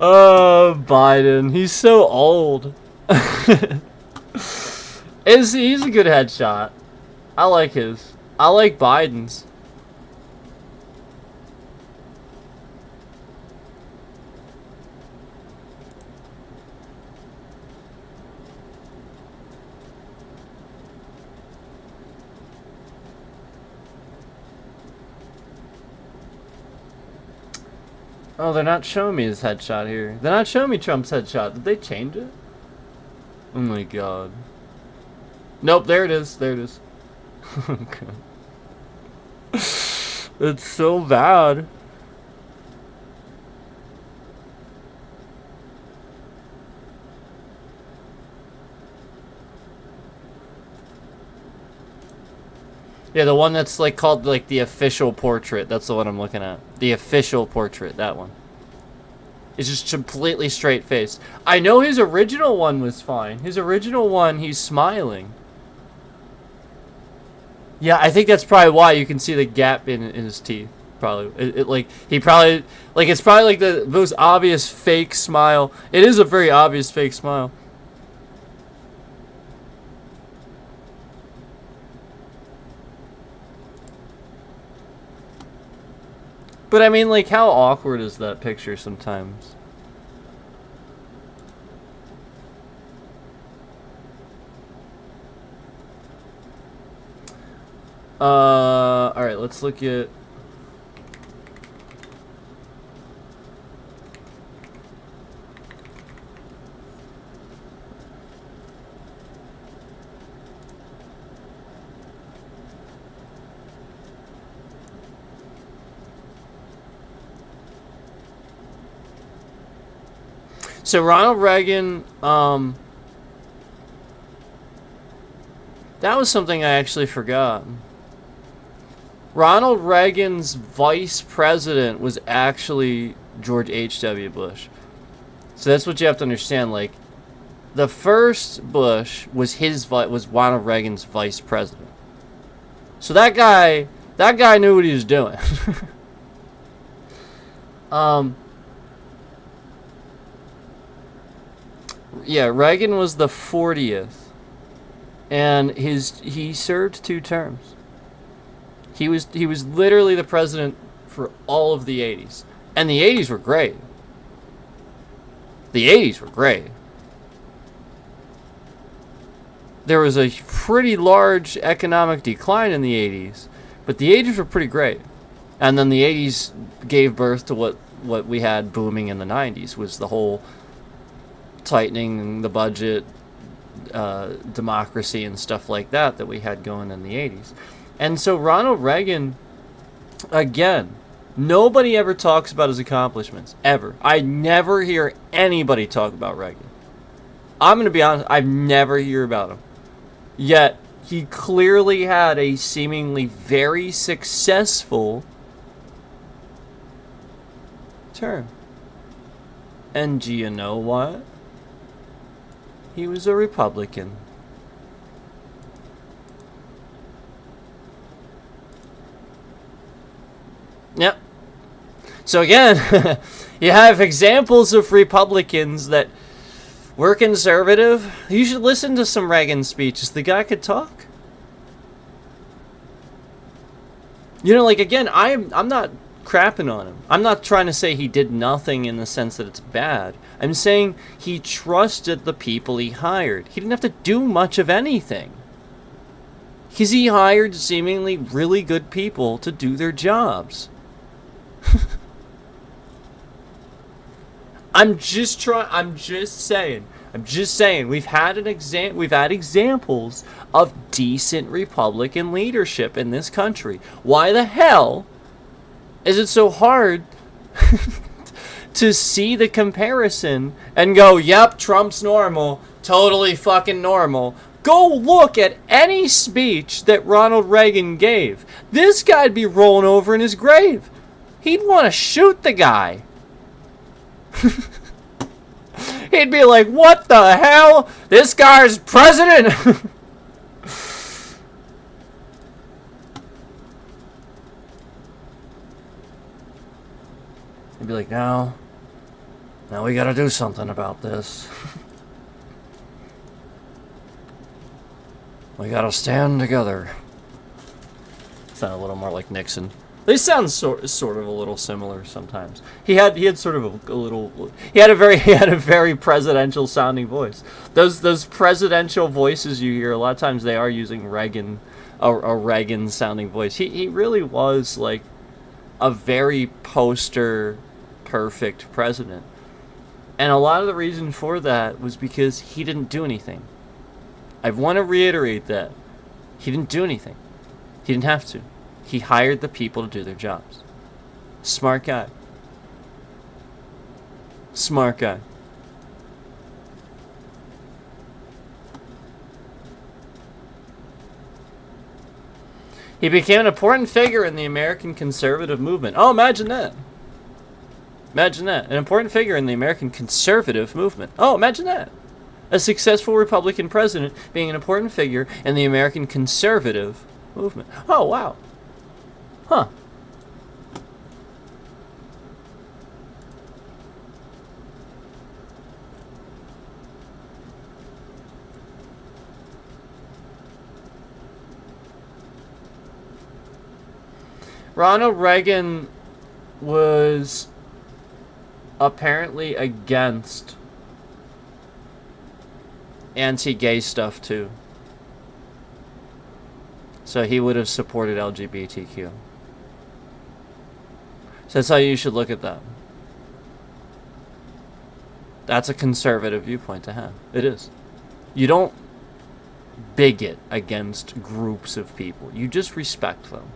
Speaker 1: Oh, Biden. He's so old. He's a good headshot. I like his. I like Biden's. Oh, they're not showing me his headshot here. They're not showing me Trump's headshot. Did they change it? Oh my god. Nope, there it is. There it is. Okay. It's so bad. Yeah, the one that's like called like the official portrait. That's the one I'm looking at. The official portrait, that one. It's just completely straight faced. I know his original one was fine. His original one, he's smiling. Yeah, I think that's probably why you can see the gap in his teeth. Probably, like he probably like it's probably like the most obvious fake smile. It is a very obvious fake smile. But I mean, like, how awkward is that picture sometimes? Alright, let's look at... So Ronald Reagan, that was something I actually forgot. Ronald Reagan's vice president was actually George H.W. Bush. So that's what you have to understand. Like, the first Bush was was Ronald Reagan's vice president. So that guy knew what he was doing. Yeah, Reagan was the 40th, and he served 2 terms. He was literally the president for all of the 80s, and the 80s were great. The 80s were great. There was a pretty large economic decline in the 80s, but the 80s were pretty great. And then the 80s gave birth to what we had booming in the 90s, was the whole tightening the budget, democracy and stuff like that we had going in the 80s. And so Ronald Reagan, again, nobody ever talks about his accomplishments, ever. I never hear anybody talk about Reagan. I'm going to be honest, I never hear about him. Yet, he clearly had a seemingly very successful term. And do you know what? He was a Republican. Yep. So again, you have examples of Republicans that were conservative. You should listen to some Reagan speeches. The guy could talk. You know, like, again, I'm not crapping on him. I'm not trying to say he did nothing in the sense that it's bad. I'm saying he trusted the people he hired. He didn't have to do much of anything. Because he hired seemingly really good people to do their jobs. I'm just saying we've had examples of decent Republican leadership in this country. Why the hell is it so hard to see the comparison and go, yep, Trump's normal, totally fucking normal? Go look at any speech that Ronald Reagan gave. This guy'd be rolling over in his grave. He'd want to shoot the guy. He'd be like, what the hell? This guy's president? He'd be like, now we gotta do something about this. We gotta stand together. Sound a little more like Nixon. They sound sort of a little similar sometimes. He had sort of he had a very presidential sounding voice. Those presidential voices you hear, a lot of times they are using Reagan, a Reagan sounding voice. He really was like a very poster perfect president. And a lot of the reason for that was because he didn't do anything. I want to reiterate that. He didn't do anything. He didn't have to. He hired the people to do their jobs. Smart guy. Smart guy. He became an important figure in the American conservative movement. Oh, imagine that. Imagine that. An important figure in the American conservative movement. Oh, imagine that. A successful Republican president being an important figure in the American conservative movement. Oh, wow. Huh. Ronald Reagan was apparently against anti-gay stuff too. So he would have supported LGBTQ. So that's how you should look at that. That's a conservative viewpoint to have. It is. You don't bigot against groups of people. You just respect them.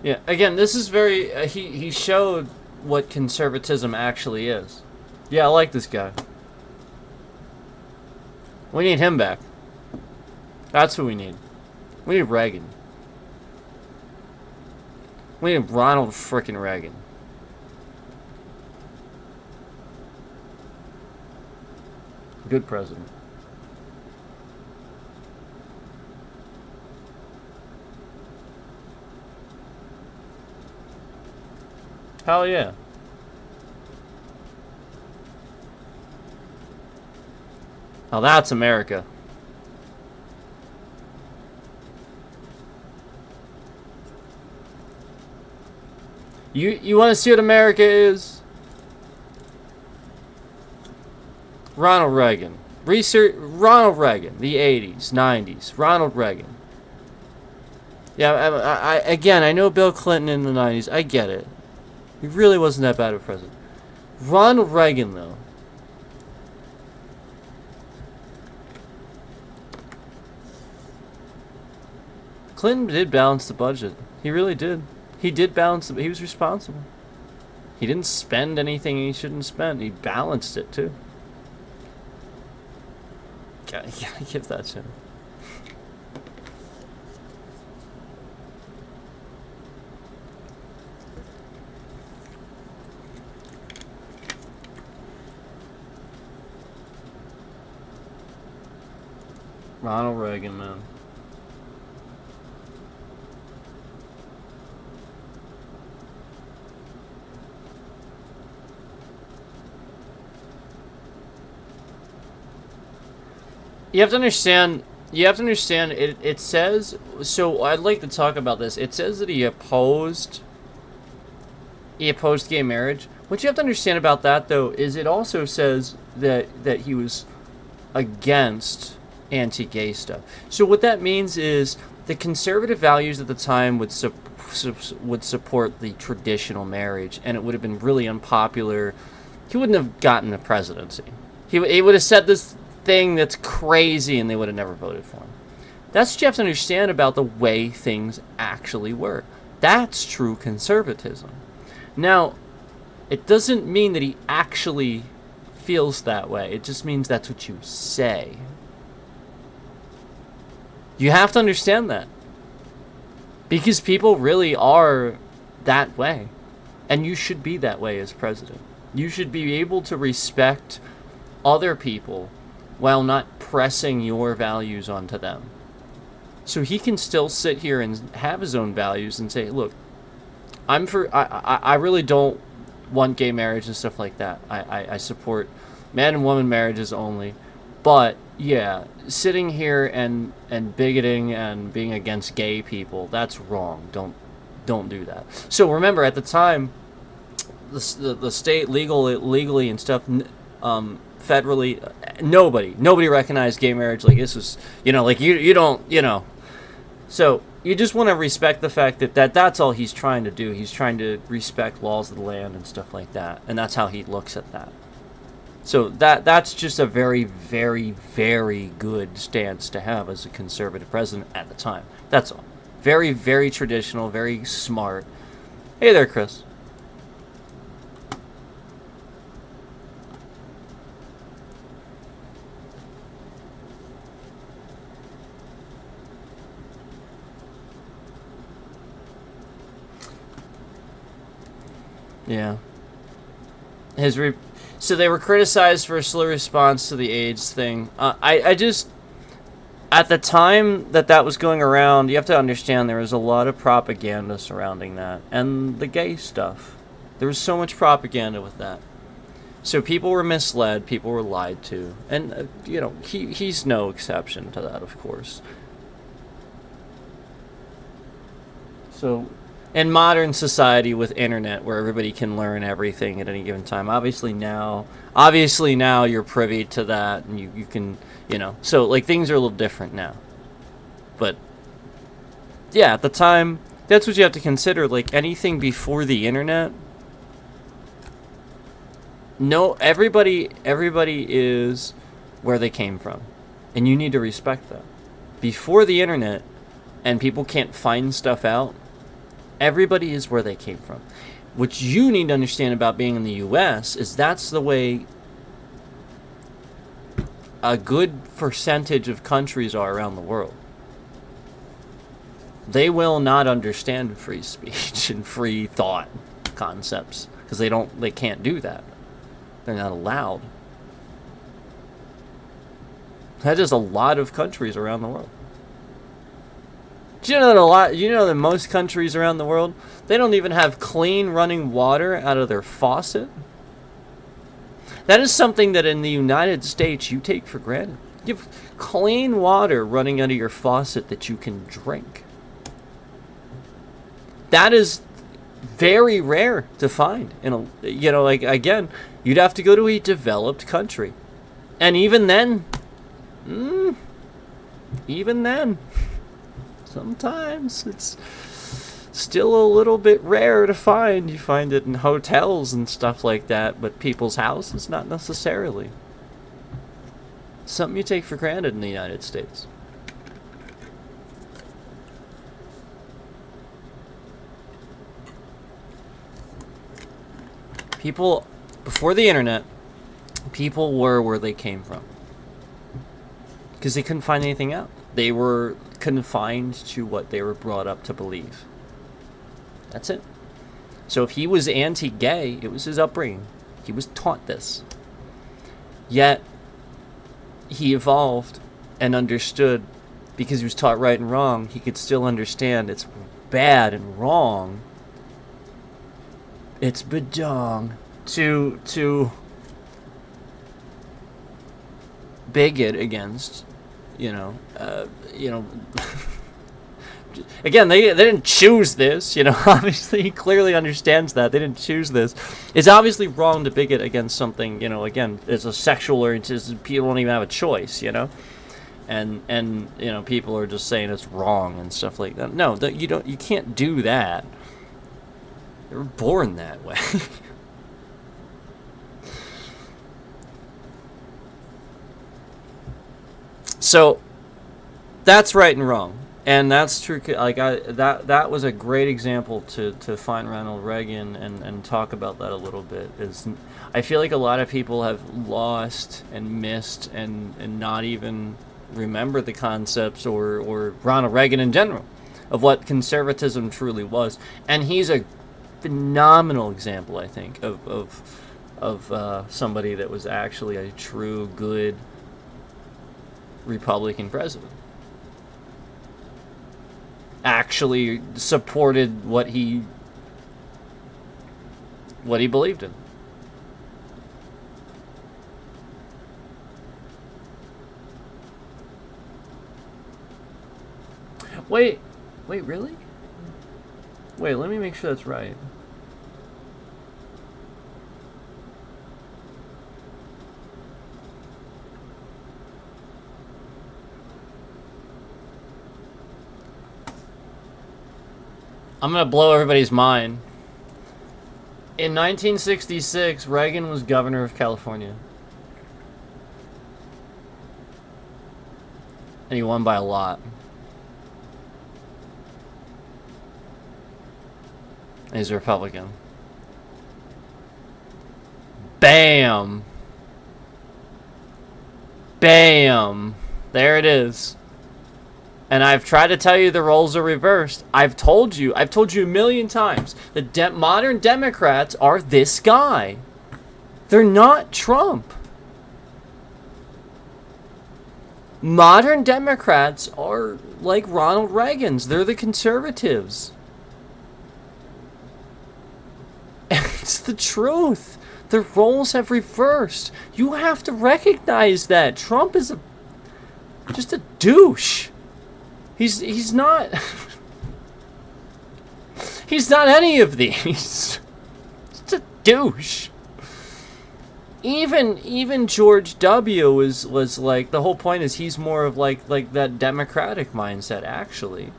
Speaker 1: Yeah, again, this is very... he showed what conservatism actually is. Yeah, I like this guy. We need him back. That's who we need. We need Reagan. We need Ronald frickin' Reagan. Good president. Hell yeah. Now that's America. You want to see what America is? Ronald Reagan. Research Ronald Reagan, the 80s, 90s. Ronald Reagan. Yeah, again, I know Bill Clinton in the 90s. I get it. He really wasn't that bad of a president. Ronald Reagan, though. Clinton did balance the budget. He really did. He did balance it. He was responsible. He didn't spend anything he shouldn't spend. He balanced it, too. Gotta give that to him. Ronald Reagan, man. You have to understand, it says, so I'd like to talk about this. It says that he opposed gay marriage. What you have to understand about that, though, is it also says that he was against anti-gay stuff. So what that means is the conservative values at the time would support the traditional marriage, and it would have been really unpopular. He wouldn't have gotten the presidency. He would have said this thing that's crazy, and they would have never voted for him. That's what you have to understand about the way things actually work. That's true conservatism. Now, it doesn't mean that he actually feels that way. It just means that's what you say. You have to understand that. Because people really are that way. And you should be that way as president. You should be able to respect other people while not pressing your values onto them. So he can still sit here and have his own values and say, look, I really don't want gay marriage and stuff like that. I support man and woman marriages only. But yeah, sitting here and bigoting and being against gay people, that's wrong. Don't do that. So remember, at the time, the state legally and stuff, federally, nobody recognized gay marriage. Like, this was, like you don't. So you just want to respect the fact that that's all he's trying to do. He's trying to respect laws of the land and stuff like that, and that's how he looks at that. So that's just a very, very, very good stance to have as a conservative president at the time. That's all. Very, very traditional, very smart. Hey there, Chris. Yeah. So they were criticized for a slow response to the AIDS thing. I just, at the time that was going around, you have to understand there was a lot of propaganda surrounding that. And the gay stuff. There was so much propaganda with that. So people were misled, people were lied to. And, he's no exception to that, of course. So, in modern society with internet, where everybody can learn everything at any given time, obviously now you're privy to that, and you can, so, like, things are a little different now. But, yeah, at the time, that's what you have to consider. Like, anything before the internet, no, everybody is where they came from. And you need to respect that. Before the internet, and people can't find stuff out, everybody is where they came from. What you need to understand about being in the U.S. is that's the way a good percentage of countries are around the world. They will not understand free speech and free thought concepts because they can't do that. They're not allowed. That is a lot of countries around the world. Do you know that most countries around the world, they don't even have clean running water out of their faucet? That is something that in the United States you take for granted. You have clean water running out of your faucet that you can drink. That is very rare to find. Again, you'd have to go to a developed country. And even then, sometimes it's still a little bit rare to find. You find it in hotels and stuff like that, but people's houses, not necessarily. Something you take for granted in the United States. People, before the internet, people were where they came from. Because they couldn't find anything out. They were confined to what they were brought up to believe. That's it. So if he was anti-gay, it was his upbringing. He was taught this. Yet, he evolved and understood, because he was taught right and wrong, he could still understand it's bad and wrong. It's bedong to bigot against, again, they didn't choose this, obviously he clearly understands that. They didn't choose this. It's obviously wrong to bigot against something, again, it's a sexual orientation, people don't even have a choice, and people are just saying it's wrong and stuff like that. No, you can't do that. They were born that way. So, that's right and wrong, and that's true. That was a great example to find Ronald Reagan and talk about that a little bit. I feel like a lot of people have lost and missed and not even remember the concepts or Ronald Reagan in general of what conservatism truly was, and he's a phenomenal example, I think, of somebody that was actually a true good Republican president. Actually supported what he believed in. Wait, really? Wait, let me make sure that's right. I'm going to blow everybody's mind. In 1966, Reagan was governor of California. And he won by a lot. He's a Republican. Bam! Bam! There it is. And I've tried to tell you the roles are reversed. I've told you a million times. The modern Democrats are this guy. They're not Trump. Modern Democrats are like Ronald Reagan's. They're the conservatives. It's the truth. The roles have reversed. You have to recognize that. Trump is just a douche. He's not he's not any of these. Just a douche. Even George W was like, the whole point is he's more of like that democratic mindset actually.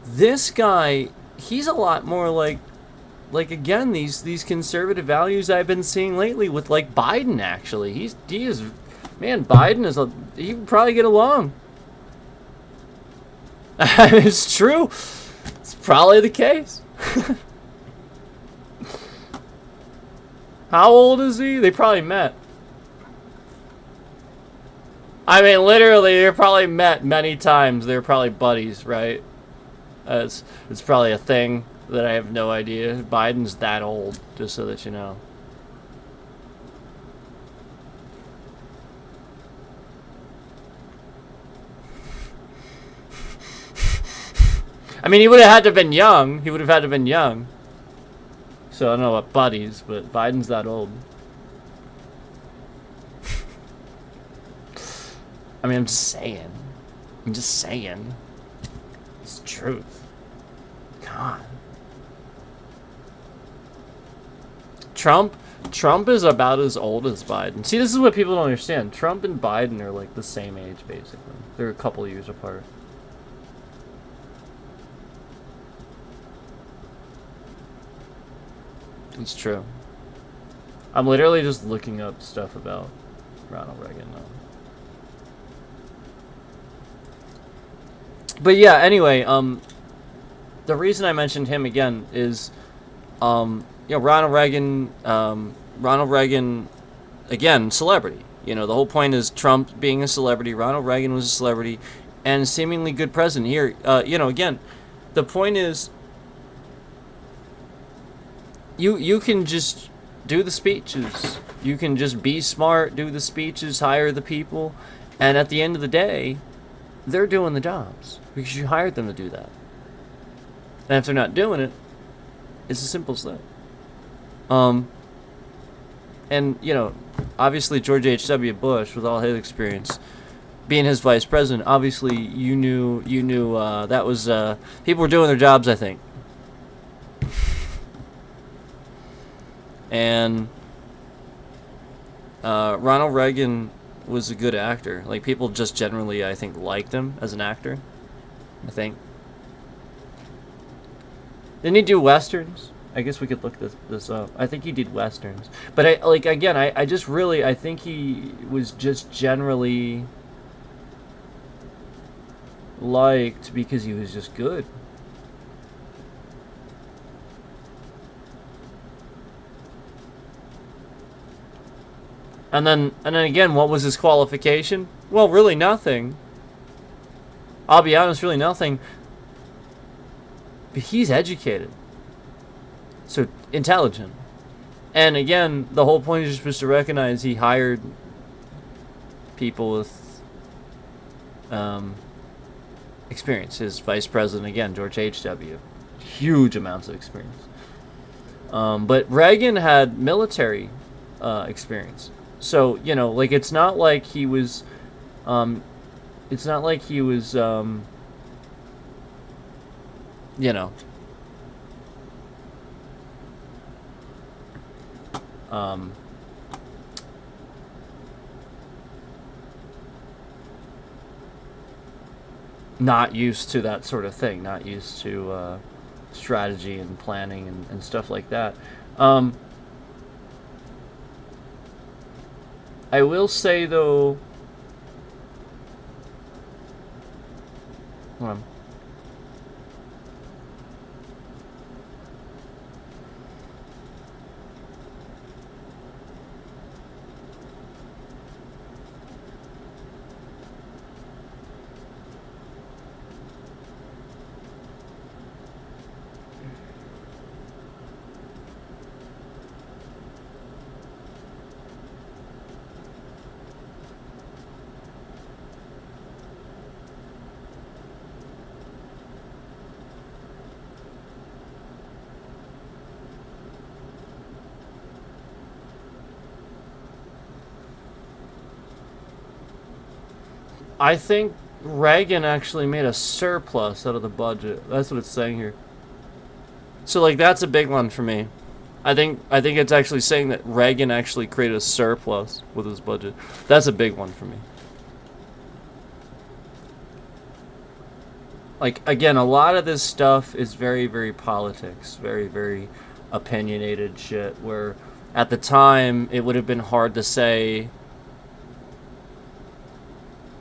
Speaker 1: This guy, he's a lot more like again these conservative values I've been seeing lately with like Biden actually. He is man, Biden is he would probably get along. It's true. It's probably the case. How old is he? They probably met. I mean, literally, they probably met many times. They're probably buddies, right? It's probably a thing that I have no idea. Biden's that old, just so that you know. I mean, he would have had to have been young. He would have had to have been young. So I don't know about buddies, but Biden's that old. I mean, I'm just saying. It's the truth. God. Trump is about as old as Biden. See, this is what people don't understand. Trump and Biden are like the same age, basically. They're a couple years apart. It's true. I'm literally just looking up stuff about Ronald Reagan now. But yeah, anyway, the reason I mentioned him again is, Ronald Reagan, again, celebrity. You know, the whole point is Trump being a celebrity, Ronald Reagan was a celebrity, and seemingly good president. Here, again, the point is, you can just do the speeches. You can just be smart, do the speeches, hire the people, and at the end of the day, they're doing the jobs because you hired them to do that. And if they're not doing it, it's as simple as that. And obviously George H.W. Bush, with all his experience, being his vice president, obviously you knew that was people were doing their jobs, I think. And Ronald Reagan was a good actor. Like, people just generally, I think, liked him as an actor. I think. Didn't he do westerns? I guess we could look this up. I think he did westerns. But I think he was just generally liked because he was just good. And then again, what was his qualification? Well, really nothing. I'll be honest, really nothing. But he's educated. So, intelligent. And again, the whole point is just to recognize he hired people with experience. His vice president, again, George H.W. Huge amounts of experience. But Reagan had military experience. So, it's not like he was, not used to that sort of thing, not used to strategy and planning and stuff like that. I will say, though, I think Reagan actually made a surplus out of the budget. That's what it's saying here. So like that's a big one for me. I think it's actually saying that Reagan actually created a surplus with his budget. That's a big one for me. Like again, a lot of this stuff is very, very politics, very, very opinionated shit. Where at the time it would have been hard to say.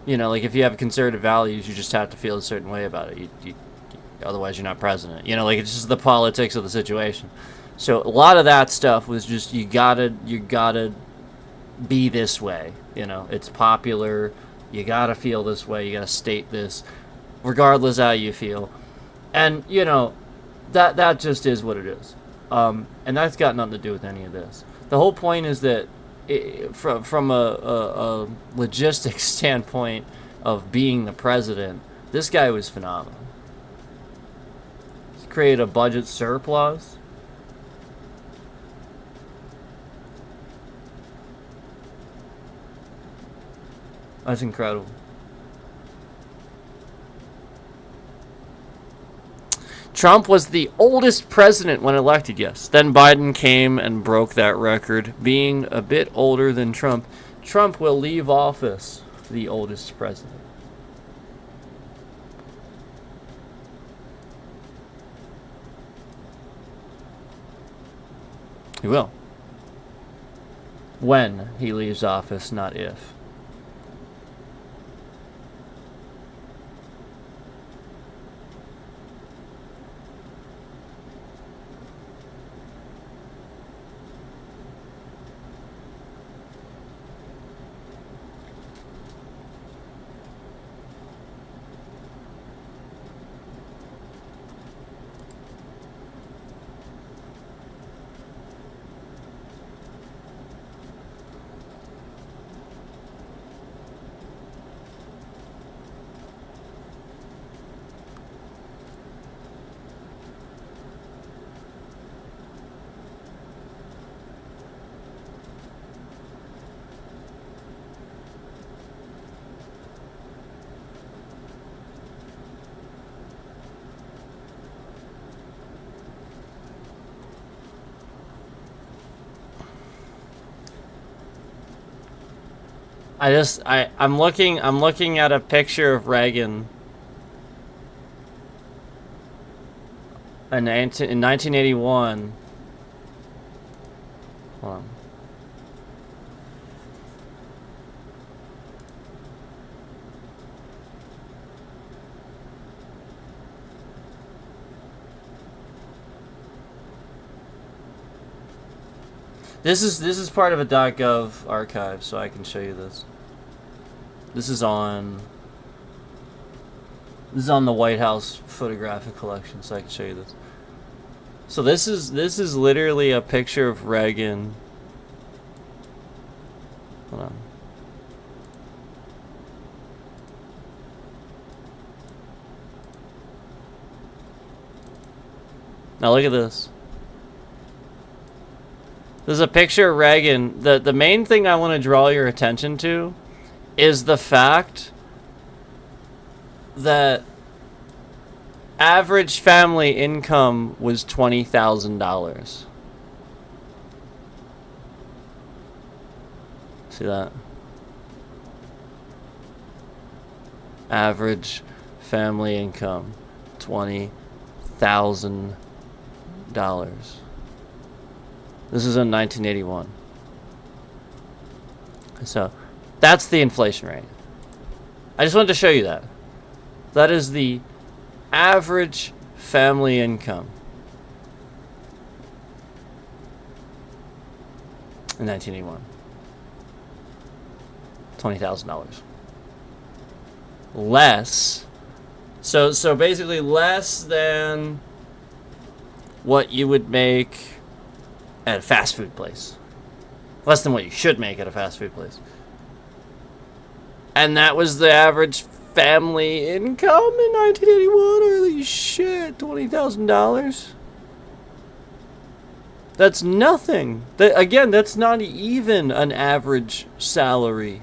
Speaker 1: You know, like if you have conservative values, you just have to feel a certain way about it. Otherwise, you're not president. You know, like it's just the politics of the situation. So a lot of that stuff was just you gotta be this way. You know, it's popular. You gotta feel this way. You gotta state this, regardless how you feel. And you know, that just is what it is. And that's got nothing to do with any of this. The whole point is that from a logistics standpoint of being the president, this guy was phenomenal. He created a budget surplus. That's incredible. Trump was the oldest president when elected, yes. Then Biden came and broke that record, being a bit older than Trump. Trump will leave office the oldest president. He will. When he leaves office, not if. I'm looking at a picture of Reagan in 1981. Hold on. This is part of a .gov archive, so I can show you this. This is on the White House photographic collection, so I can show you this. So this is literally a picture of Reagan. Hold on. Now look at this. There's a picture of Reagan. The main thing I want to draw your attention to is the fact that average family income was $20,000. See that? Average family income, $20,000. This is in 1981. So, that's the inflation rate. I just wanted to show you that. That is the average family income in 1981. $20,000. Less. So basically less than what you would make at a fast food place. Less than what you should make at a fast food place. And that was the average family income in 1981. Holy shit, $20,000. That's nothing. Again, that's not even an average salary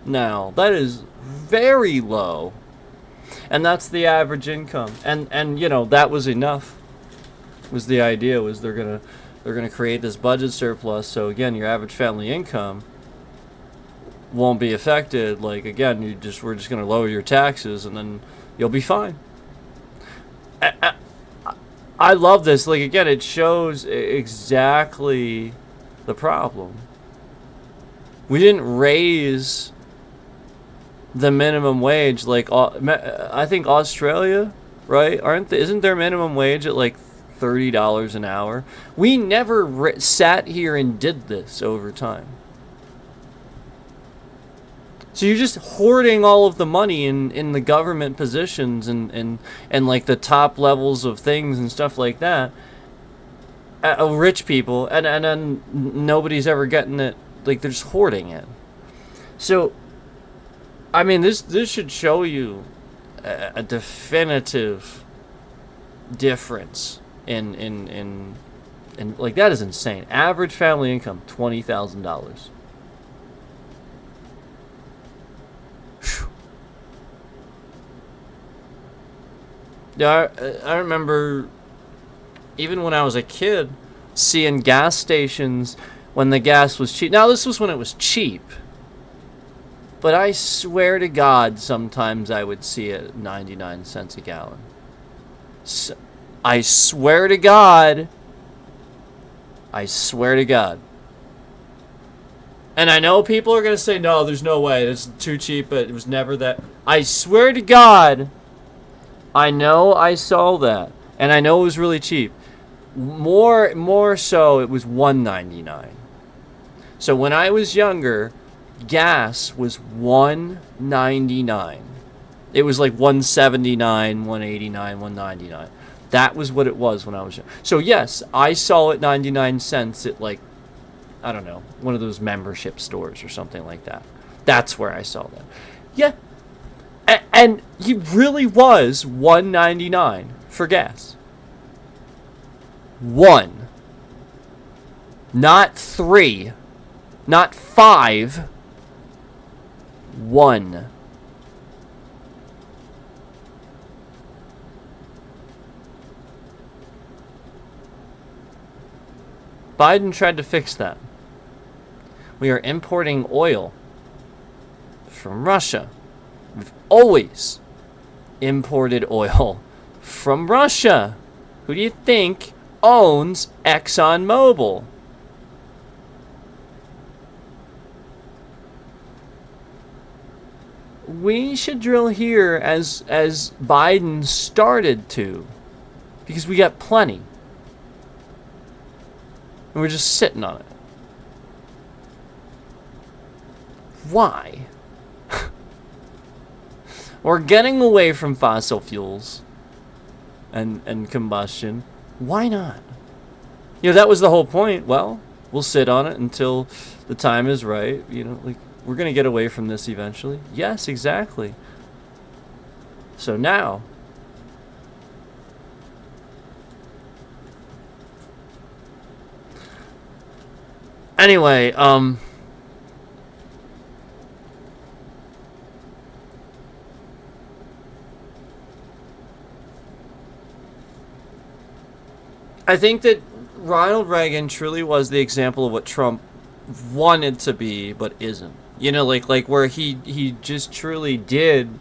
Speaker 1: now. That is very low. And that's the average income. And you know, that was enough. Was the idea was they're gonna create this budget surplus, so again your average family income won't be affected. Like again, we're just gonna lower your taxes and then you'll be fine. I love this. Like again, it shows exactly the problem. We didn't raise the minimum wage like I think Australia, right? Isn't their minimum wage at like $30 an hour? We never sat here and did this over time. So you're just hoarding all of the money in the government positions and like the top levels of things and stuff like that. Rich people, and then nobody's ever getting it. Like they're just hoarding it. So, I mean, this should show you a definitive difference in like that is insane. Average family income $20,000. Yeah, I remember even when I was a kid seeing gas stations when the gas was cheap. Now this was when it was cheap. But I swear to God, sometimes I would see it at 99 cents a gallon. So, I swear to God. I swear to God. And I know people are going to say, no, there's no way. It's too cheap, but it was never that. I swear to God, I know I saw that. And I know it was really cheap. More so, it was $1.99. So when I was younger, gas was $1.99. It was like $1.79, $1.89, $1.99. That was what it was when I was young. So yes, I saw it 99 cents at like, I don't know, one of those membership stores or something like that. That's where I saw that. Yeah. And he really was $1.99 for gas. 1. Not 3. Not 5. 1. Biden tried to fix that. We are importing oil from Russia. We've always imported oil from Russia. Who do you think owns ExxonMobil? We should drill here as Biden started to, because we got plenty. And we're just sitting on it. Why? We're getting away from fossil fuels and combustion. Why not? You know, that was the whole point. Well, we'll sit on it until the time is right. You know, like, we're going to get away from this eventually. Yes, exactly. So now, anyway, I think that Ronald Reagan truly was the example of what Trump wanted to be but isn't. You know, like where he just truly did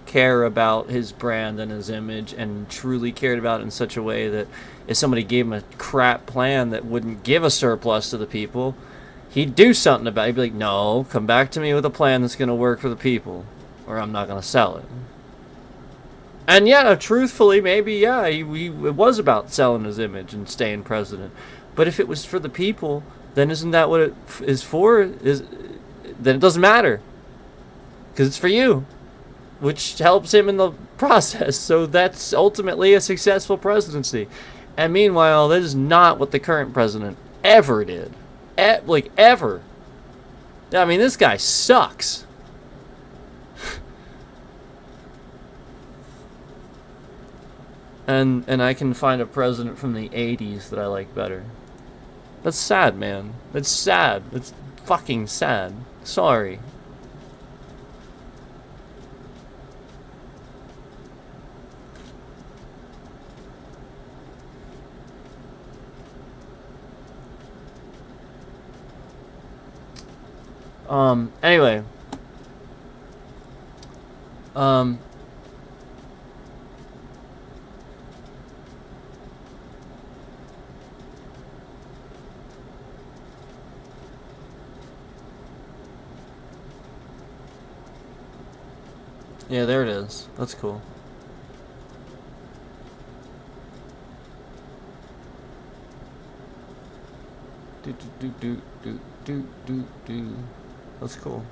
Speaker 1: care about his brand and his image and truly cared about it in such a way that if somebody gave him a crap plan that wouldn't give a surplus to the people, he'd do something about it. He'd be like, no, come back to me with a plan that's going to work for the people or I'm not going to sell it. And yeah, truthfully, maybe, yeah, it was about selling his image and staying president. But if it was for the people, then isn't that what it is for? Then it doesn't matter. Because it's for you. Which helps him in the process. So that's ultimately a successful presidency. And meanwhile, that is not what the current president ever did. Ever. I mean, this guy sucks. And I can find a president from the 80s that I like better. That's sad, man. That's sad. That's fucking sad. Sorry. Anyway. Um. Yeah, there it is. That's cool. Do do do do do do do. That's cool.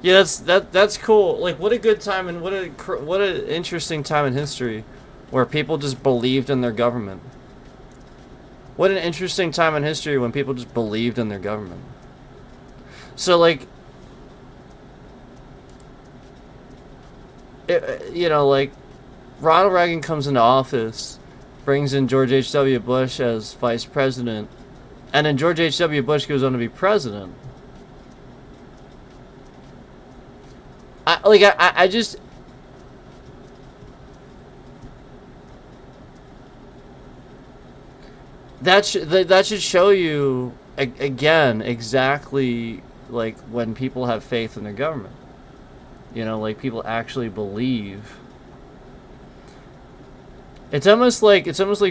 Speaker 1: Yeah, that's cool. Like, what a good time and what an interesting time in history, where people just believed in their government. What an interesting time in history when people just believed in their government. So, like, like, Ronald Reagan comes into office, brings in George H.W. Bush as vice president, and then George H.W. Bush goes on to be president. I just... That should show you, again, exactly, like, when people have faith in their government. You know, like, people actually believe. It's almost like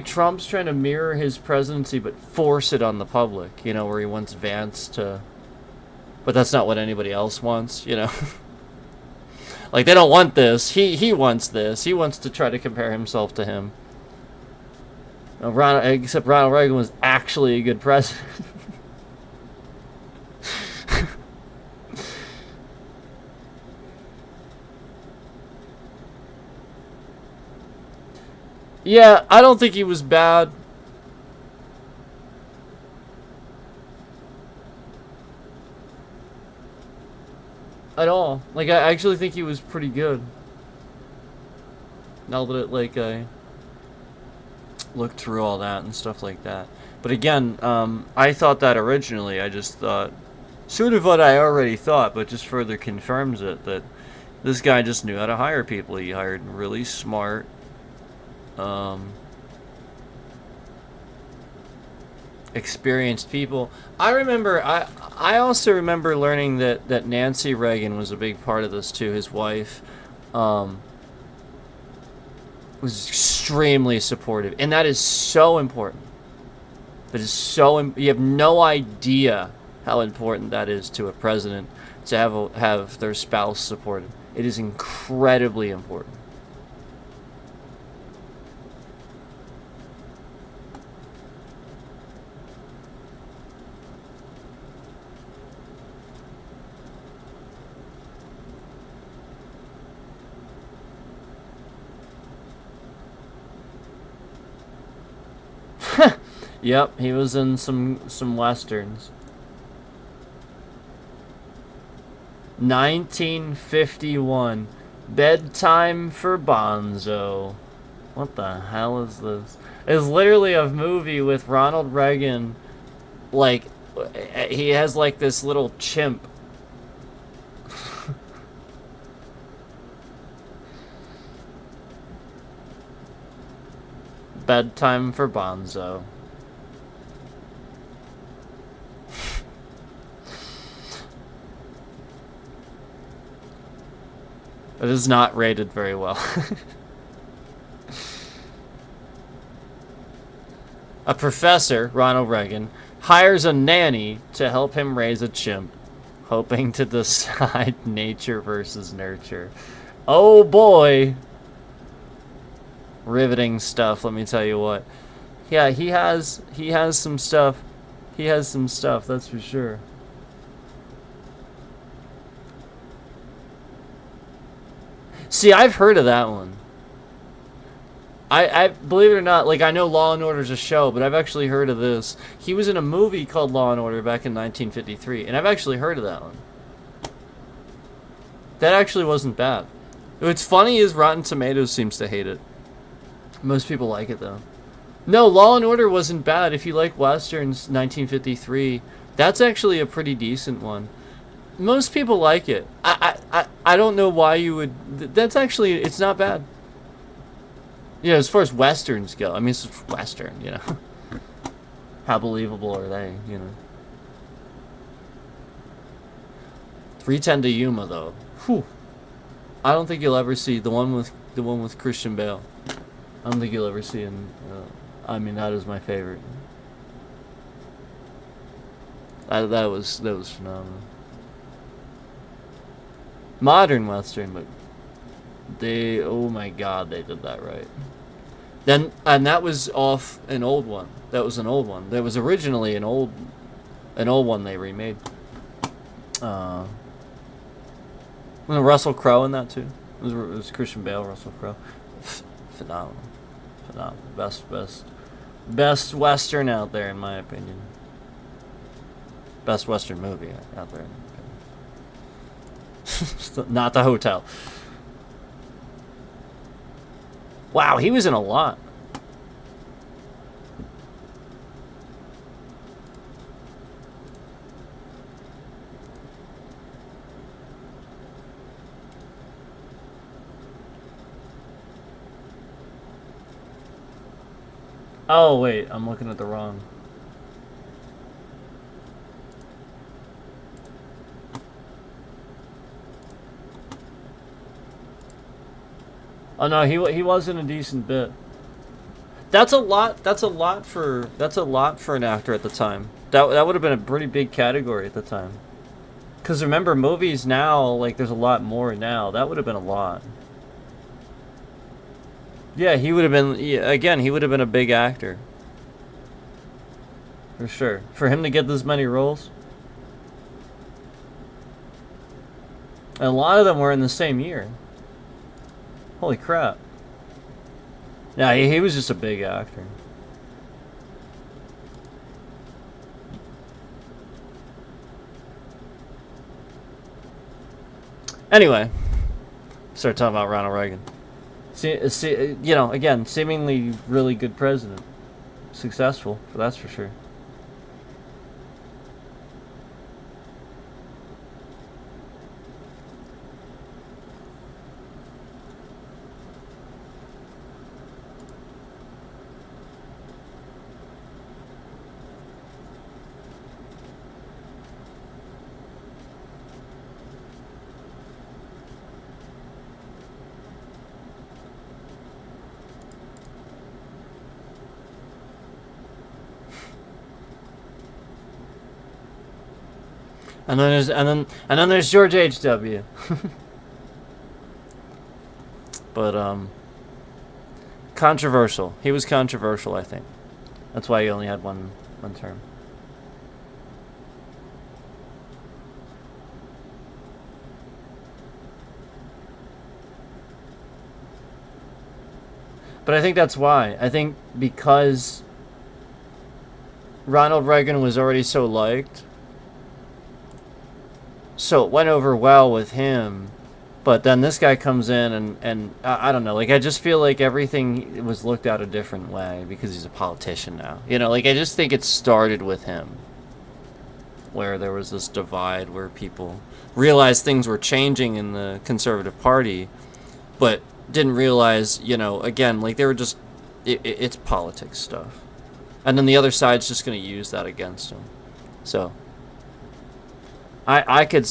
Speaker 1: Trump's trying to mirror his presidency but force it on the public, you know, where he wants Vance to... But that's not what anybody else wants, you know? Like, they don't want this. He wants this. He wants to try to compare himself to him. Except Ronald Reagan was actually a good president. Yeah, I don't think he was bad. At all. Like, I actually think he was pretty good. Now that I looked through all that and stuff like that. But again, I thought that originally. I just thought sort of what I already thought, but just further confirms it, that this guy just knew how to hire people. He hired really smart, experienced people. I also remember learning that Nancy Reagan was a big part of this too. His wife was extremely supportive, and that is so important. That is so you have no idea how important that is to a president, to have their spouse supported. It is incredibly important. Yep, he was in some westerns. 1951, Bedtime for Bonzo. What the hell is this? It's literally a movie with Ronald Reagan. Like, he has like this little chimp. Bedtime for Bonzo. It is not rated very well. A professor, Ronald Reagan, hires a nanny to help him raise a chimp, hoping to decide nature versus nurture. Oh boy! Riveting stuff, let me tell you what. Yeah, he has some stuff. He has some stuff, that's for sure. See, I've heard of that one. I believe it or not, like, I know Law and Order's a show, but I've actually heard of this. He was in a movie called Law and Order back in 1953, and I've actually heard of that one. That actually wasn't bad. What's funny is Rotten Tomatoes seems to hate it. Most people like it, though. No, Law and Order wasn't bad. If you like westerns, 1953, that's actually a pretty decent one. Most people like it. I don't know why you would. That's actually, it's not bad. You know, as far as westerns go, I mean, it's western. You know, how believable are they? You know, 310 to Yuma though. Whew. I don't think you'll ever see the one with Christian Bale. I don't think you'll ever see him. I mean, that is my favorite. That was phenomenal. Modern western, but they, oh my god, they did that right. Then, and that was off an old one. That was an old one. That was originally an old one they remade. Russell Crowe in that too. It was Christian Bale, Russell Crowe. Phenomenal. Best western out there, in my opinion. Best western movie out there. Not The Hotel. Wow, he was in a lot. Oh wait, I'm looking at the wrong. Oh no, he was in a decent bit. That's a lot. That's a lot for an actor at the time. That would have been a pretty big category at the time. Cause remember, movies now, like there's a lot more now. That would have been a lot. Yeah, he would have been. Yeah, again, he would have been a big actor. For sure. For him to get this many roles. And a lot of them were in the same year. Holy crap. Yeah, he was just a big actor. Anyway, start talking about Ronald Reagan. See, you know, again, seemingly really good president. Successful, that's for sure. And then there's George H.W. But controversial. He was controversial, I think. That's why he only had one term. But I think that's why. I think because Ronald Reagan was already so liked, so it went over well with him. But then this guy comes in and I don't know, like I just feel like everything was looked at a different way because he's a politician now. You know, like I just think it started with him. Where there was this divide where people realized things were changing in the Conservative Party, but didn't realize, you know, again, like they were just, it's politics stuff. And then the other side's just going to use that against him. So I could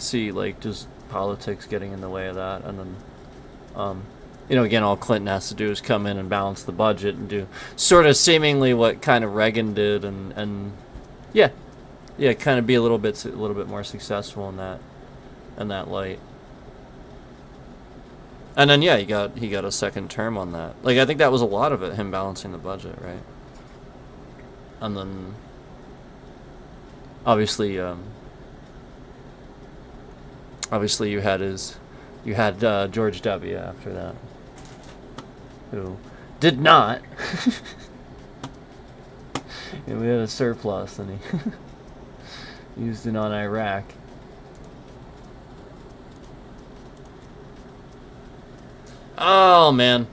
Speaker 1: see like just politics getting in the way of that, and then you know, again, all Clinton has to do is come in and balance the budget and do sort of seemingly what kind of Reagan did, and yeah, kind of be a little bit more successful in that light. And then yeah, he got a second term on that. Like I think that was a lot of it, him balancing the budget, right? And then obviously you had George W. after that, who did not. Yeah, we had a surplus, and he used it on Iraq. Oh man.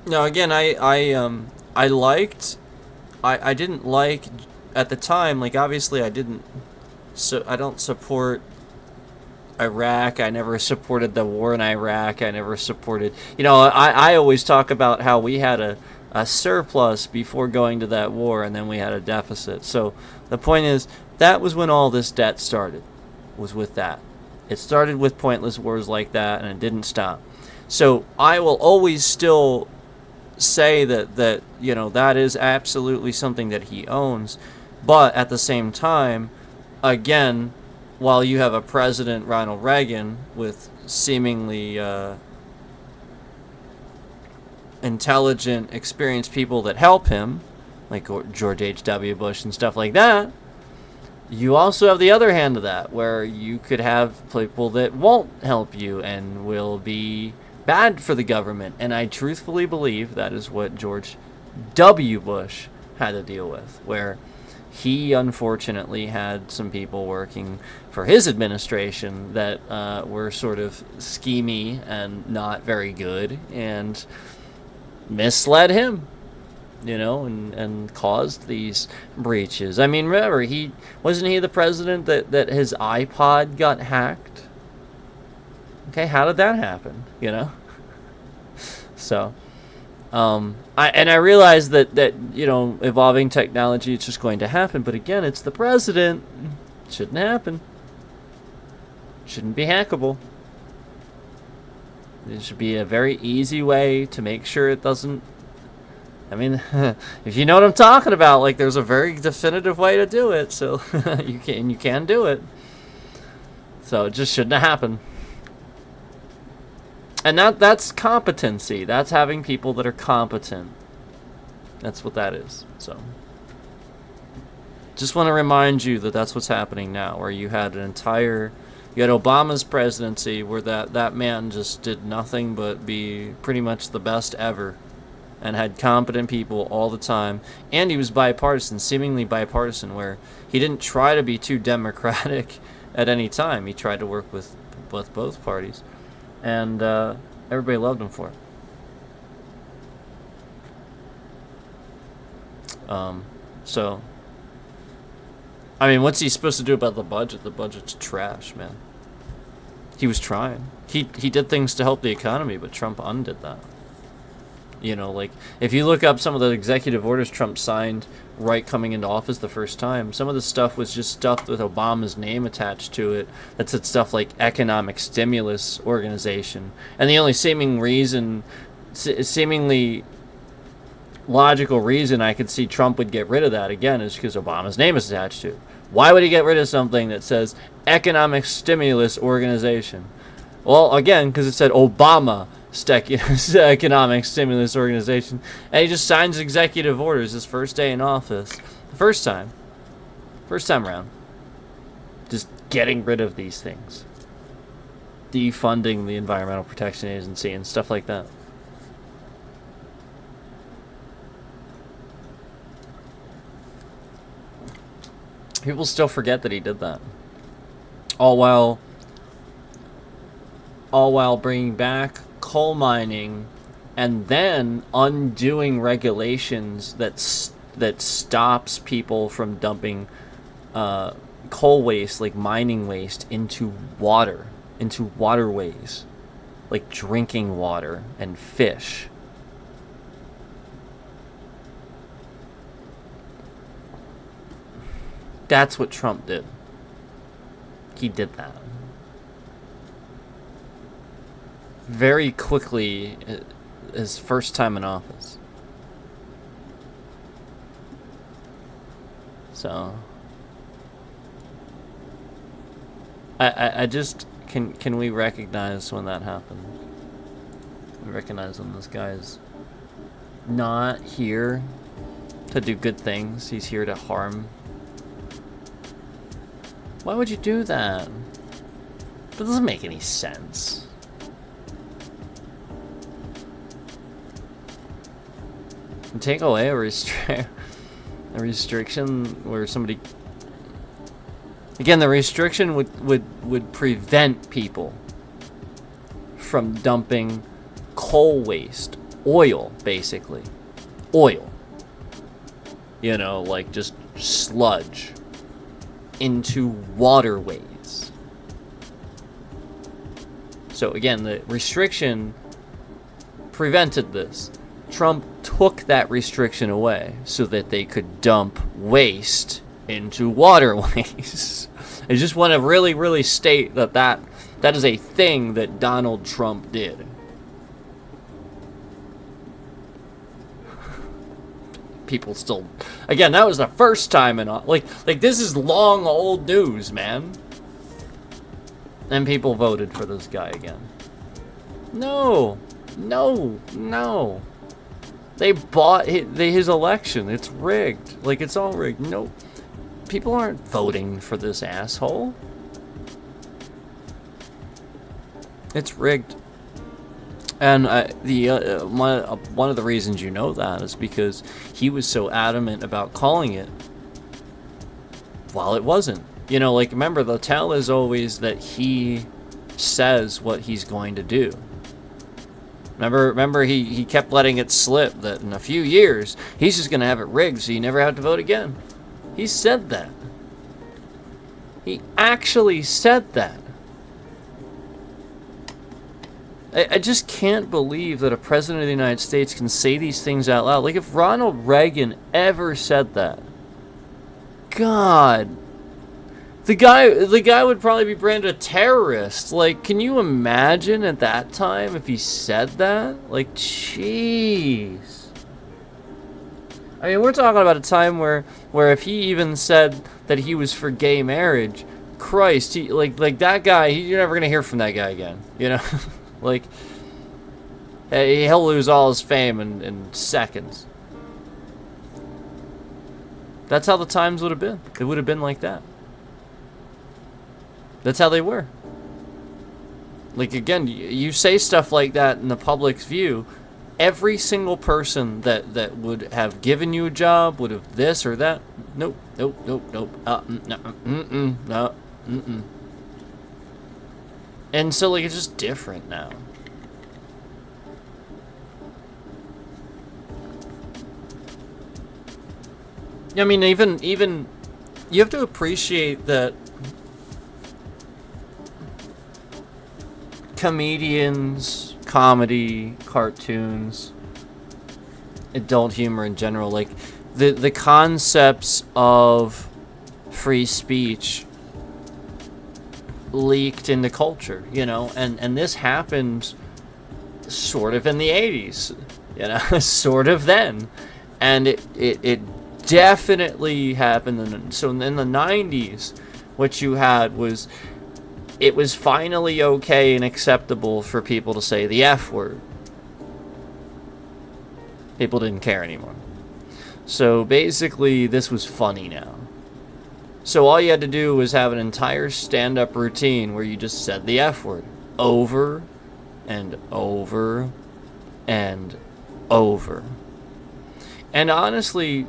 Speaker 1: No, again, I liked, I didn't like at the time. Like obviously, I didn't. So I don't support Iraq. I never supported the war in Iraq. I never supported. I always talk about how we had a surplus before going to that war, and then we had a deficit. So the point is, that was when all this debt started. Was with that. It started with pointless wars like that, and it didn't stop. So I will always still say that that is absolutely something that he owns, but at the same time, again, while you have a president, Ronald Reagan, with seemingly intelligent, experienced people that help him, like George H.W. Bush and stuff like that, you also have the other hand of that, where you could have people that won't help you and will be bad for the government. And I truthfully believe that is what George W. Bush had to deal with, where he unfortunately had some people working for his administration that were sort of schemy and not very good and misled him, and caused these breaches. I mean, remember, wasn't he the president that his iPod got hacked? Okay, how did that happen? So, I realize that evolving technology, it's just going to happen. But again, it's the president. It shouldn't happen. Shouldn't be hackable. There should be a very easy way to make sure it doesn't. I mean, if you know what I'm talking about, like there's a very definitive way to do it. So you can do it. So it just shouldn't have happened. And that's competency. That's having people that are competent. That's what that is. So just want to remind you that that's what's happening now, where you had Obama's presidency, where that man just did nothing but be pretty much the best ever, and had competent people all the time, and he was bipartisan, seemingly bipartisan, where he didn't try to be too democratic at any time. He tried to work with both parties. And everybody loved him for it. So, I mean, what's he supposed to do about the budget? The budget's trash, man. He was trying. He did things to help the economy, but Trump undid that. Like, if you look up some of the executive orders Trump signed right coming into office the first time, some of the stuff was just stuff with Obama's name attached to it that said stuff like Economic Stimulus Organization. And the only seemingly logical reason I could see Trump would get rid of that, again, is because Obama's name is attached to it. Why would he get rid of something that says Economic Stimulus Organization? Well, again, because it said Obama Economic Stimulus Organization, and he just signs executive orders his first day in office, first time around, just getting rid of these things, defunding the Environmental Protection Agency and stuff like that. People still forget that he did that, all while bringing back coal mining, and then undoing regulations that stops people from dumping coal waste, like mining waste, into waterways, like drinking water and fish. That's what Trump did. He did that very quickly, his first time in office. So I just can we recognize when that happened? We recognize when this guy's not here to do good things. He's here to harm. Why would you do that? That doesn't make any sense. And take away a restriction where somebody... Again, the restriction would prevent people from dumping coal waste oil, basically. Oil. You know, like just sludge into waterways. So again, the restriction prevented this. Trump took that restriction away so that they could dump waste into waterways. I just want to really, really state that is a thing that Donald Trump did. People still, again, that was the first time in like this is long old news, man. And people voted for this guy again. No. They bought his election. It's rigged. Like, it's all rigged. No, people aren't voting for this asshole. It's rigged. And one of the reasons you know that is because he was so adamant about calling it while it wasn't. You know, like, remember, the tell is always that he says what he's going to do. Remember he kept letting it slip that in a few years, he's just going to have it rigged so you never have to vote again. He said that. He actually said that. I just can't believe that a president of the United States can say these things out loud. Like, if Ronald Reagan ever said that, God, the guy would probably be branded a terrorist. Like, can you imagine at that time if he said that? Like, jeez. I mean, we're talking about a time where if he even said that he was for gay marriage, Christ, he, like that guy, you're never gonna hear from that guy again. You know, like, he'll lose all his fame in seconds. That's how the times would have been. It would have been like that. That's how they were. Like, again, you say stuff like that in the public's view, every single person that would have given you a job, would have this or that, nope. And so, like, it's just different now. I mean, even you have to appreciate that comedians, comedy, cartoons, adult humor in general, like the concepts of free speech leaked into culture, you know, and this happened sort of in the 80s, you know, sort of then, and it definitely happened. So in the 90s, what you had was, it was finally okay and acceptable for people to say the F word. People didn't care anymore. So basically, this was funny now. So all you had to do was have an entire stand-up routine where you just said the F word over and over and over. And honestly,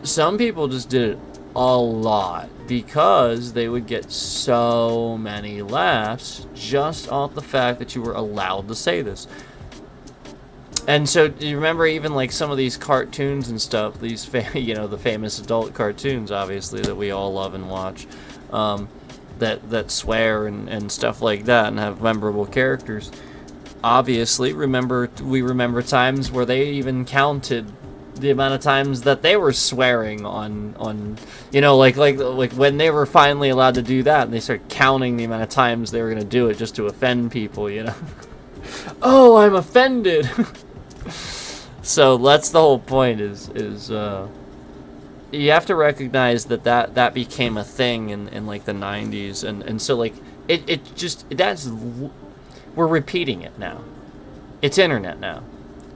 Speaker 1: some people just did it a lot because they would get so many laughs just off the fact that you were allowed to say this. And so, do you remember even like some of these cartoons and stuff, these you know, the famous adult cartoons, obviously, that we all love and watch, that swear and stuff like that and have memorable characters. Obviously, we remember times where they even counted the amount of times that they were swearing on you know, like when they were finally allowed to do that, and they started counting the amount of times they were going to do it just to offend people, you know. Oh, I'm offended. So that's the whole point, is you have to recognize that became a thing in like the 90s, and so like it just, we're repeating it now. It's internet now.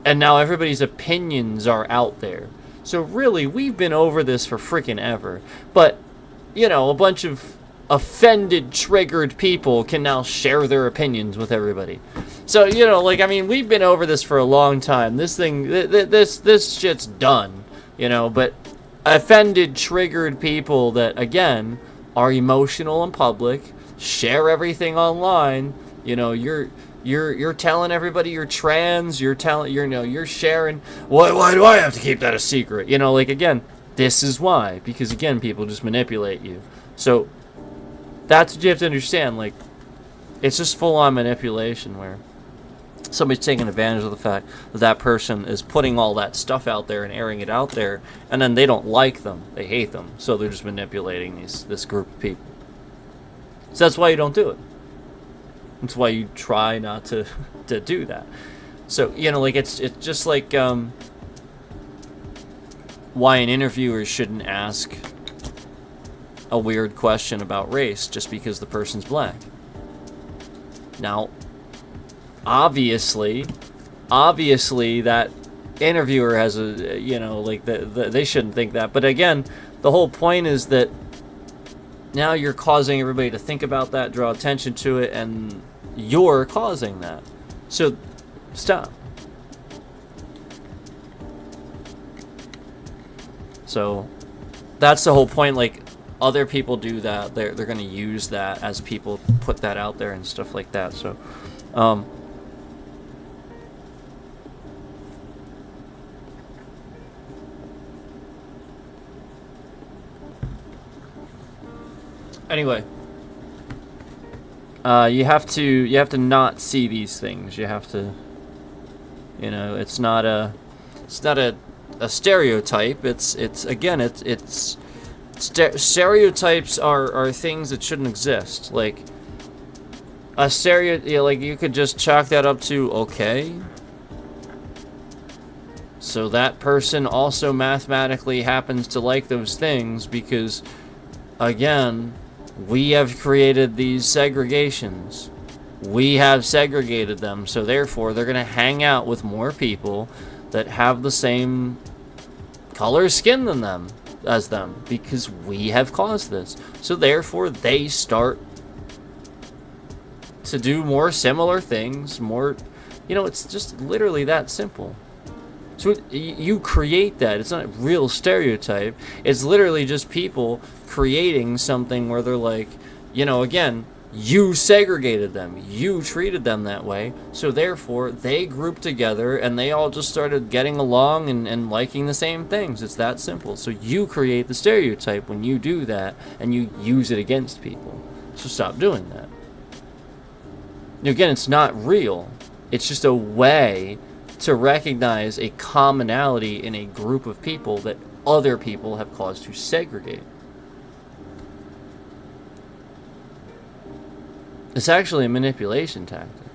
Speaker 1: And now everybody's opinions are out there. So really, we've been over this for freaking ever. But, you know, a bunch of offended, triggered people can now share their opinions with everybody. So, you know, like, I mean, we've been over this for a long time. This thing, this shit's done, you know. But offended, triggered people that, again, are emotional in public, share everything online, you know, You're telling everybody you're trans. You're telling you're sharing. Why do I have to keep that a secret? You know, like again, this is why, because again, people just manipulate you. So that's what you have to understand. Like, it's just full on manipulation where somebody's taking advantage of the fact that that person is putting all that stuff out there and airing it out there, and then they don't like them, they hate them, so they're just manipulating this group of people. So that's why you don't do it. That's why you try not to do that. So, you know, like it's just like why an interviewer shouldn't ask a weird question about race just because the person's black. Now, obviously that interviewer has a, you know, like they shouldn't think that. But again, the whole point is that now you're causing everybody to think about that, draw attention to it, and you're causing that. So stop. So that's the whole point. Like, other people do that, they're going to use that as people put that out there and stuff like that. So anyway, you have to not see these things. You have to, you know, it's not a stereotype. It's again, it's stereotypes are things that shouldn't exist. Like a you know, like you could just chalk that up to, okay, so that person also mathematically happens to like those things because, again, we have created these segregations. We have segregated them, so therefore they're going to hang out with more people that have the same color skin than them as them because we have caused this. So therefore they start to do more similar things, more, you know, it's just literally that simple. So you create that. It's not a real stereotype. It's literally just people creating something where they're like, you know, again, you segregated them. You treated them that way. So therefore, they grouped together and they all just started getting along and liking the same things. It's that simple. So you create the stereotype when you do that and you use it against people. So stop doing that. Again, it's not real. It's just a way to recognize a commonality in a group of people that other people have caused to segregate. It's actually a manipulation tactic.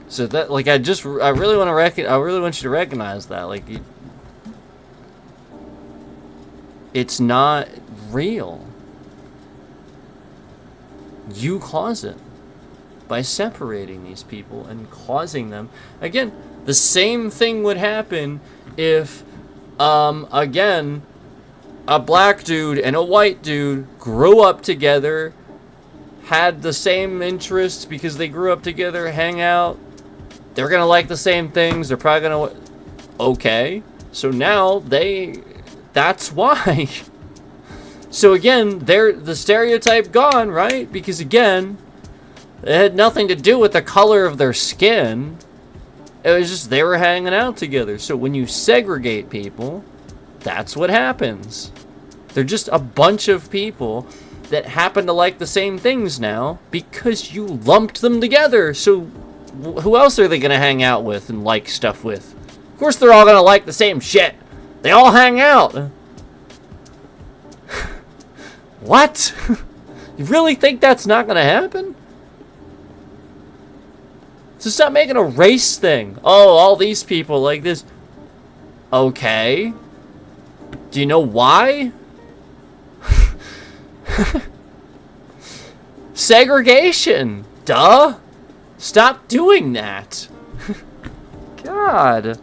Speaker 1: So that, like, I really want you to recognize that, like, it's not real. You cause it by separating these people and causing them. Again, the same thing would happen if, again, a black dude and a white dude grew up together, had the same interests because they grew up together, hang out. They're going to like the same things. They're probably going to... Okay. So now that's why. So again, the stereotype gone, right? Because again, it had nothing to do with the color of their skin. It was just they were hanging out together. So when you segregate people, that's what happens. They're just a bunch of people that happen to like the same things now because you lumped them together. So who else are they going to hang out with and like stuff with? Of course they're all going to like the same shit. They all hang out. What? You really think that's not going to happen? So stop making a race thing. Oh, all these people like this. Okay. Do you know why? Segregation. Duh. Stop doing that. God.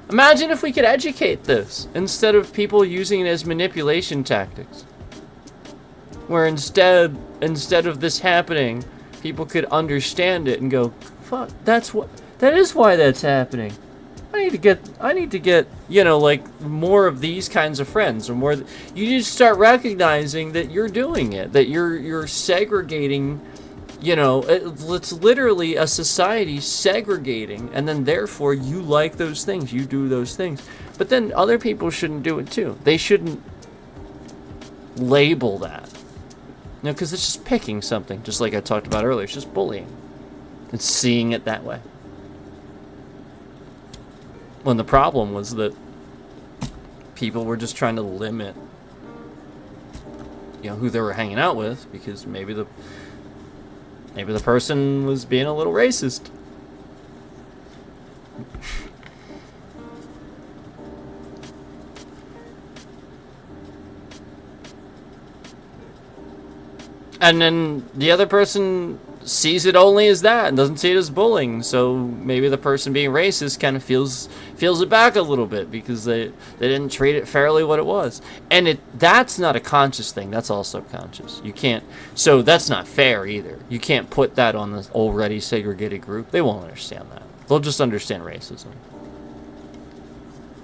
Speaker 1: Imagine if we could educate this instead of people using it as manipulation tactics. Where instead of this happening, people could understand it and go, fuck, that is why that's happening. I need to get, you know, like more of these kinds of friends, or more. You just start recognizing that you're doing it, that you're segregating. You know, it's literally a society segregating, and then therefore you like those things, you do those things. But then other people shouldn't do it too. They shouldn't label that. You know, because it's just picking something, just like I talked about earlier. It's just bullying. It's seeing it that way. When the problem was that people were just trying to limit, you know, who they were hanging out with, because maybe the person was being a little racist. And then the other person sees it only as that and doesn't see it as bullying. So maybe the person being racist kind of feels it back a little bit because they didn't treat it fairly what it was. And that's not a conscious thing. That's all subconscious. You can't. So that's not fair either. You can't put that on the already segregated group. They won't understand that. They'll just understand racism.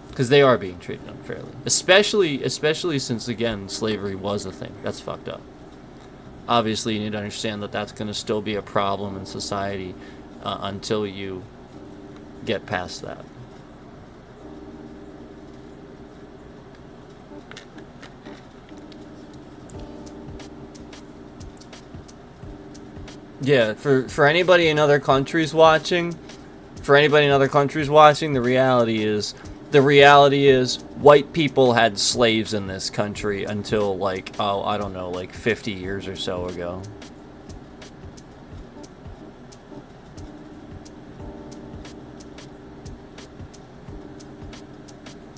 Speaker 1: Because they are being treated unfairly. Especially since, again, slavery was a thing. That's fucked up. Obviously, you need to understand that that's going to still be a problem in society until you get past that. Yeah, for anybody in other countries watching, the reality is white people had slaves in this country until, like, oh, I don't know, like 50 years or so ago.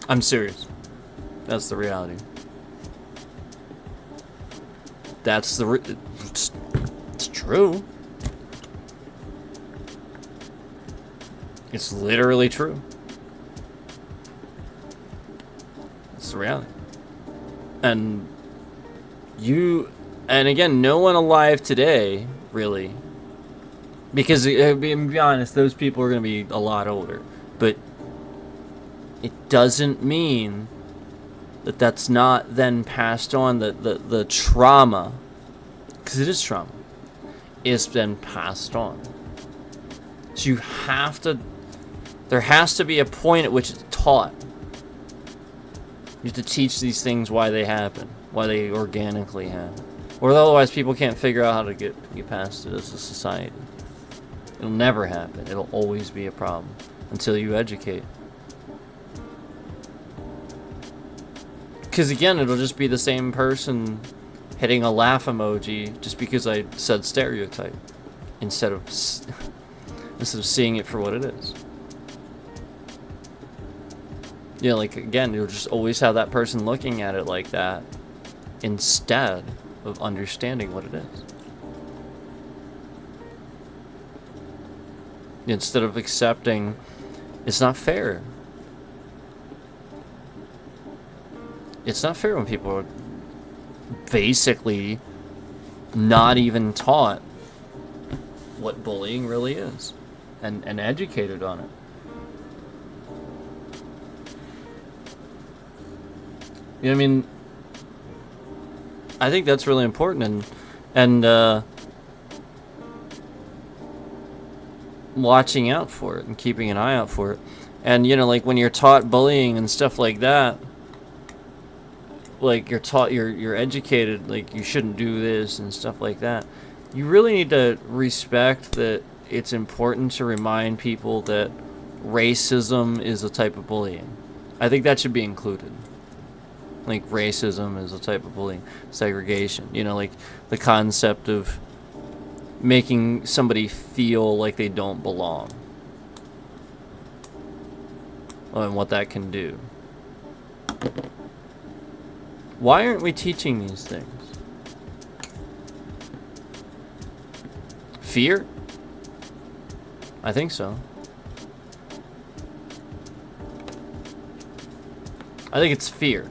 Speaker 1: I'm serious. That's the reality. It's true. It's literally true. It's the reality. And again, no one alive today, really, because, to be honest, those people are going to be a lot older, but it doesn't mean that that's not then passed on, the trauma, because it is trauma, is then passed on. So there has to be a point at which it's taught. You have to teach these things why they happen, why they organically happen. Or otherwise people can't figure out how to get past it as a society. It'll never happen. It'll always be a problem until you educate. Because again, it'll just be the same person hitting a laugh emoji just because I said stereotype instead of seeing it for what it is. You know, like, again, you'll just always have that person looking at it like that instead of understanding what it is. Instead of accepting it's not fair. It's not fair when people are basically not even taught what bullying really is and educated on it. You know what I mean? I think that's really important, and watching out for it and keeping an eye out for it. And, you know, like, when you're taught bullying and stuff like that, like, you're educated, like, you shouldn't do this and stuff like that. You really need to respect that it's important to remind people that racism is a type of bullying. I think that should be included. Like, racism is a type of bullying. Segregation. You know, like, the concept of making somebody feel like they don't belong. And what that can do. Why aren't we teaching these things? Fear? I think so. I think it's fear.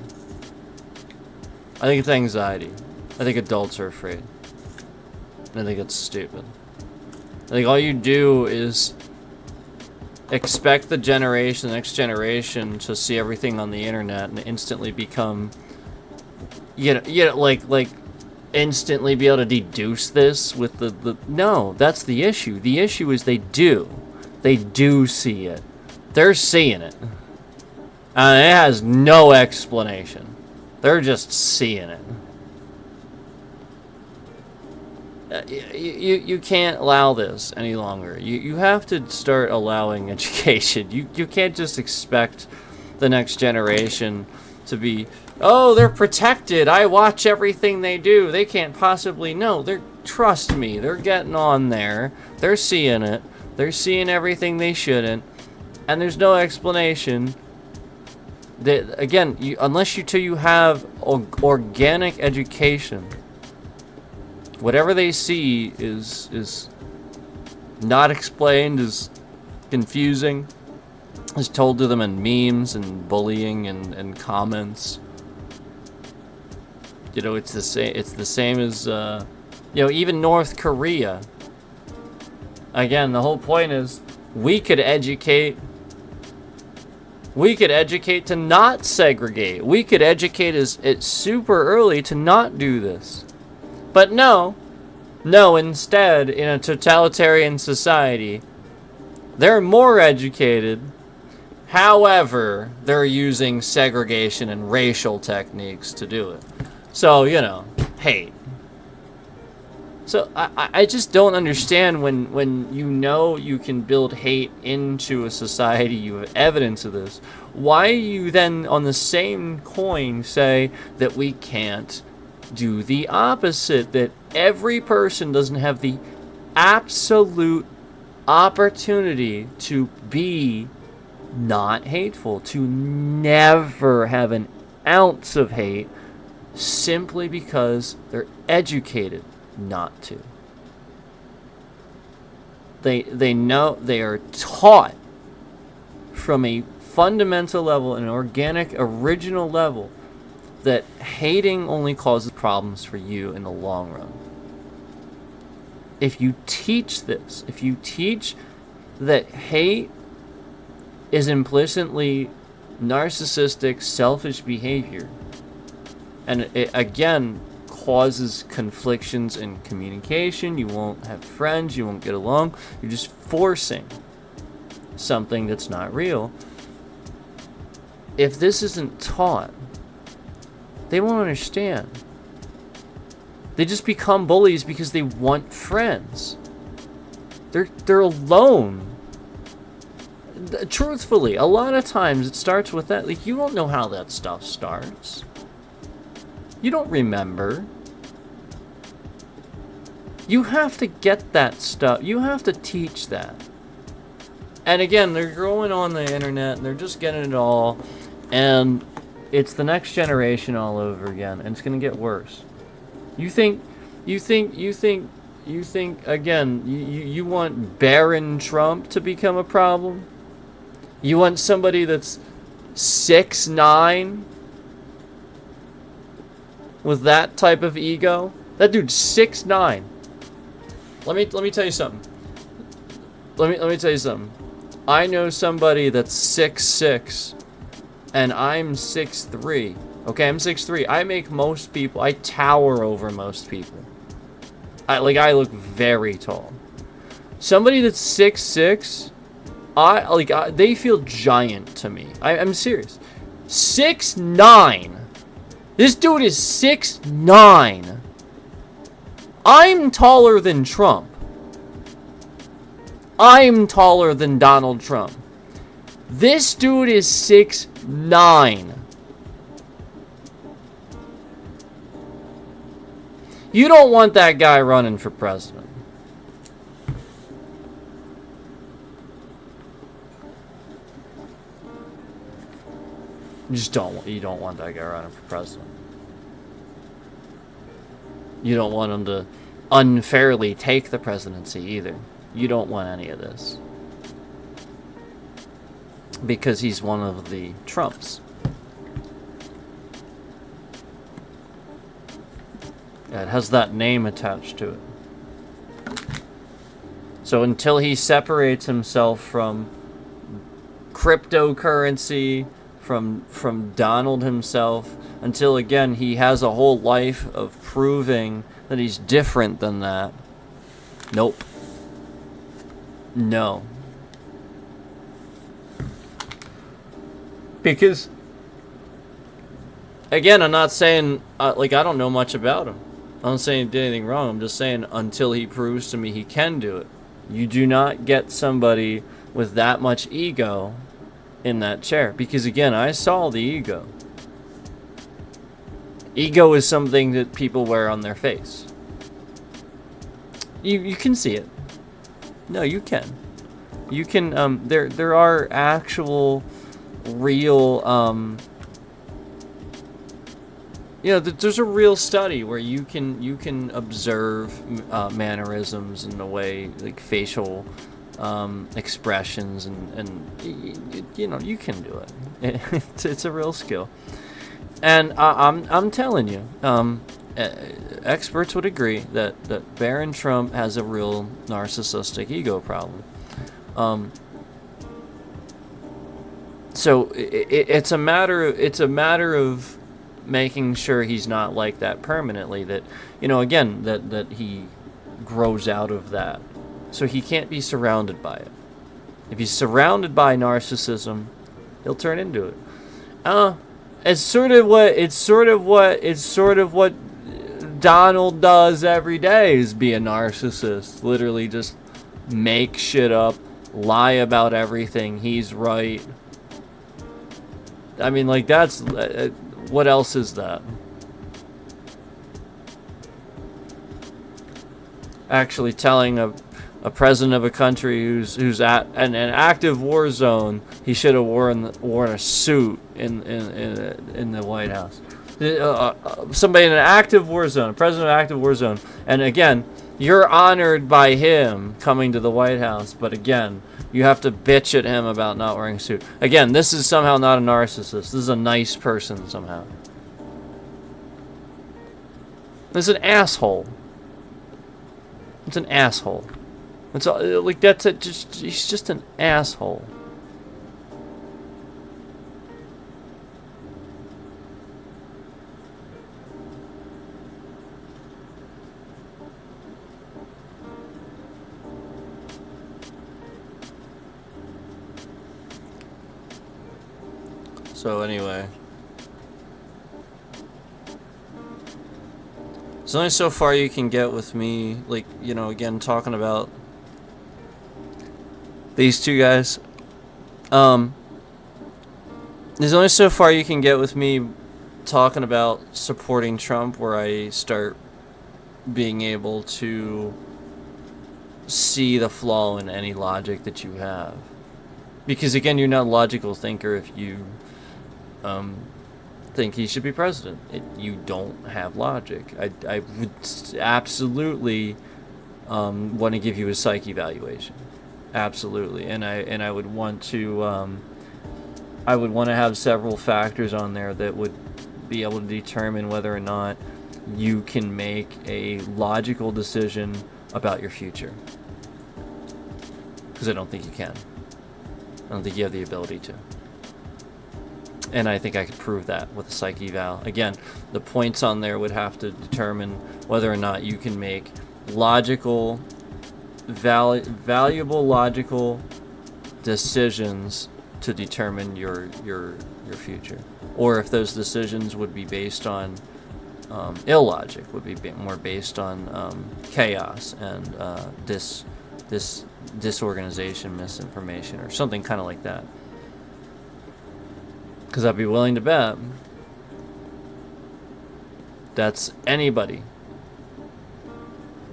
Speaker 1: I think it's anxiety. I think adults are afraid. I think it's stupid. I think all you do is expect the next generation to see everything on the internet and instantly become, like instantly be able to deduce this with the no, that's the issue. The issue is they do see it. They're seeing it. And it has no explanation. They're just seeing it. You can't allow this any longer. You have to start allowing education. You can't just expect the next generation to be, oh, they're protected. I watch everything they do. They can't possibly know. Trust me, they're getting on there. They're seeing it. They're seeing everything they shouldn't. And there's no explanation. That, again, unless you have organic education, whatever they see is not explained, is confusing, is told to them in memes and bullying and comments. It's the same as even North Korea. Again, the whole point is we could educate to not segregate. We could educate it super early to not do this. But no, instead, in a totalitarian society, they're more educated. However, they're using segregation and racial techniques to do it. So, hate. So, I just don't understand when you can build hate into a society, you have evidence of this, why you then, on the same coin, say that we can't do the opposite, that every person doesn't have the absolute opportunity to be not hateful, to never have an ounce of hate, simply because they're educated not to. They know, they are taught from a fundamental level, an organic, original level, that hating only causes problems for you in the long run. If you teach this, if you teach that hate is implicitly narcissistic, selfish behavior, and it again causes conflictions in communication, you won't have friends, you won't get along, you're just forcing something that's not real. If this isn't taught, they won't understand. They just become bullies because they want friends. They're alone. Truthfully, a lot of times it starts with that. Like, you don't know how that stuff starts. You don't remember. You have to get that stuff. You have to teach that. And again, they're going on the internet and they're just getting it all. And it's the next generation all over again, and it's gonna get worse. You think again, you want Baron Trump to become a problem? You want somebody that's 6'9" with that type of ego? That dude's 6'9". Let me tell you something. Let me tell you something. I know somebody that's 6'6", and I'm 6'3". Okay, I'm 6'3". I make most people, I tower over most people. I look very tall. Somebody that's 6'6", they feel giant to me. I'm serious. 6'9". This dude is 6'9". I'm taller than Trump. I'm taller than Donald Trump. This dude is 6'9". You don't want that guy running for president. You don't want that guy running for president. You don't want him to unfairly take the presidency either. You don't want any of this. Because he's one of the Trumps. It has that name attached to it. So until he separates himself from cryptocurrency, from Donald himself, until again he has a whole life of proving that he's different than that. Nope. No. Because, again, I'm not saying, like, I don't know much about him. I'm not saying he did anything wrong. I'm just saying until he proves to me he can do it. You do not get somebody with that much ego in that chair. Because, again, I saw the ego. Ego is something that people wear on their face. You can see it. No, you can. You can, there are actual, real, there's a real study where you can observe mannerisms and the way, like, facial expressions, and you can do it. It's a real skill. And I'm telling you, experts would agree that Baron Trump has a real narcissistic ego problem. So it's a matter of making sure he's not like that permanently. That again, that he grows out of that. So he can't be surrounded by it. If he's surrounded by narcissism, he'll turn into it. It's sort of what Donald does every day, is be a narcissist. Literally just make shit up, lie about everything. He's right. I mean, like, that's what else is that? Actually telling a president of a country who's at an active war zone, he should have worn a suit in the White House. Somebody in an active war zone, a president of an active war zone, and again, you're honored by him coming to the White House, but again, you have to bitch at him about not wearing a suit. Again, this is somehow not a narcissist. This is a nice person somehow. This is an asshole. It's an asshole. It's like, that's it. He's just an asshole. So anyway, there's only so far you can get with me, like, again, talking about these two guys. There's only so far you can get with me talking about supporting Trump, where I start being able to see the flaw in any logic that you have. Because again, you're not a logical thinker if you think he should be president. You don't have logic. I would absolutely want to give you a psych evaluation. Absolutely. And I would want to have several factors on there that would be able to determine whether or not you can make a logical decision about your future. Because I don't think you can. I don't think you have the ability to. And I think I could prove that with a psych eval. Again, the points on there would have to determine whether or not you can make logical, valuable logical decisions to determine your future. Or if those decisions would be based on illogic, would be more based on chaos and disorganization, misinformation, or something kind of like that. Because I'd be willing to bet that's anybody.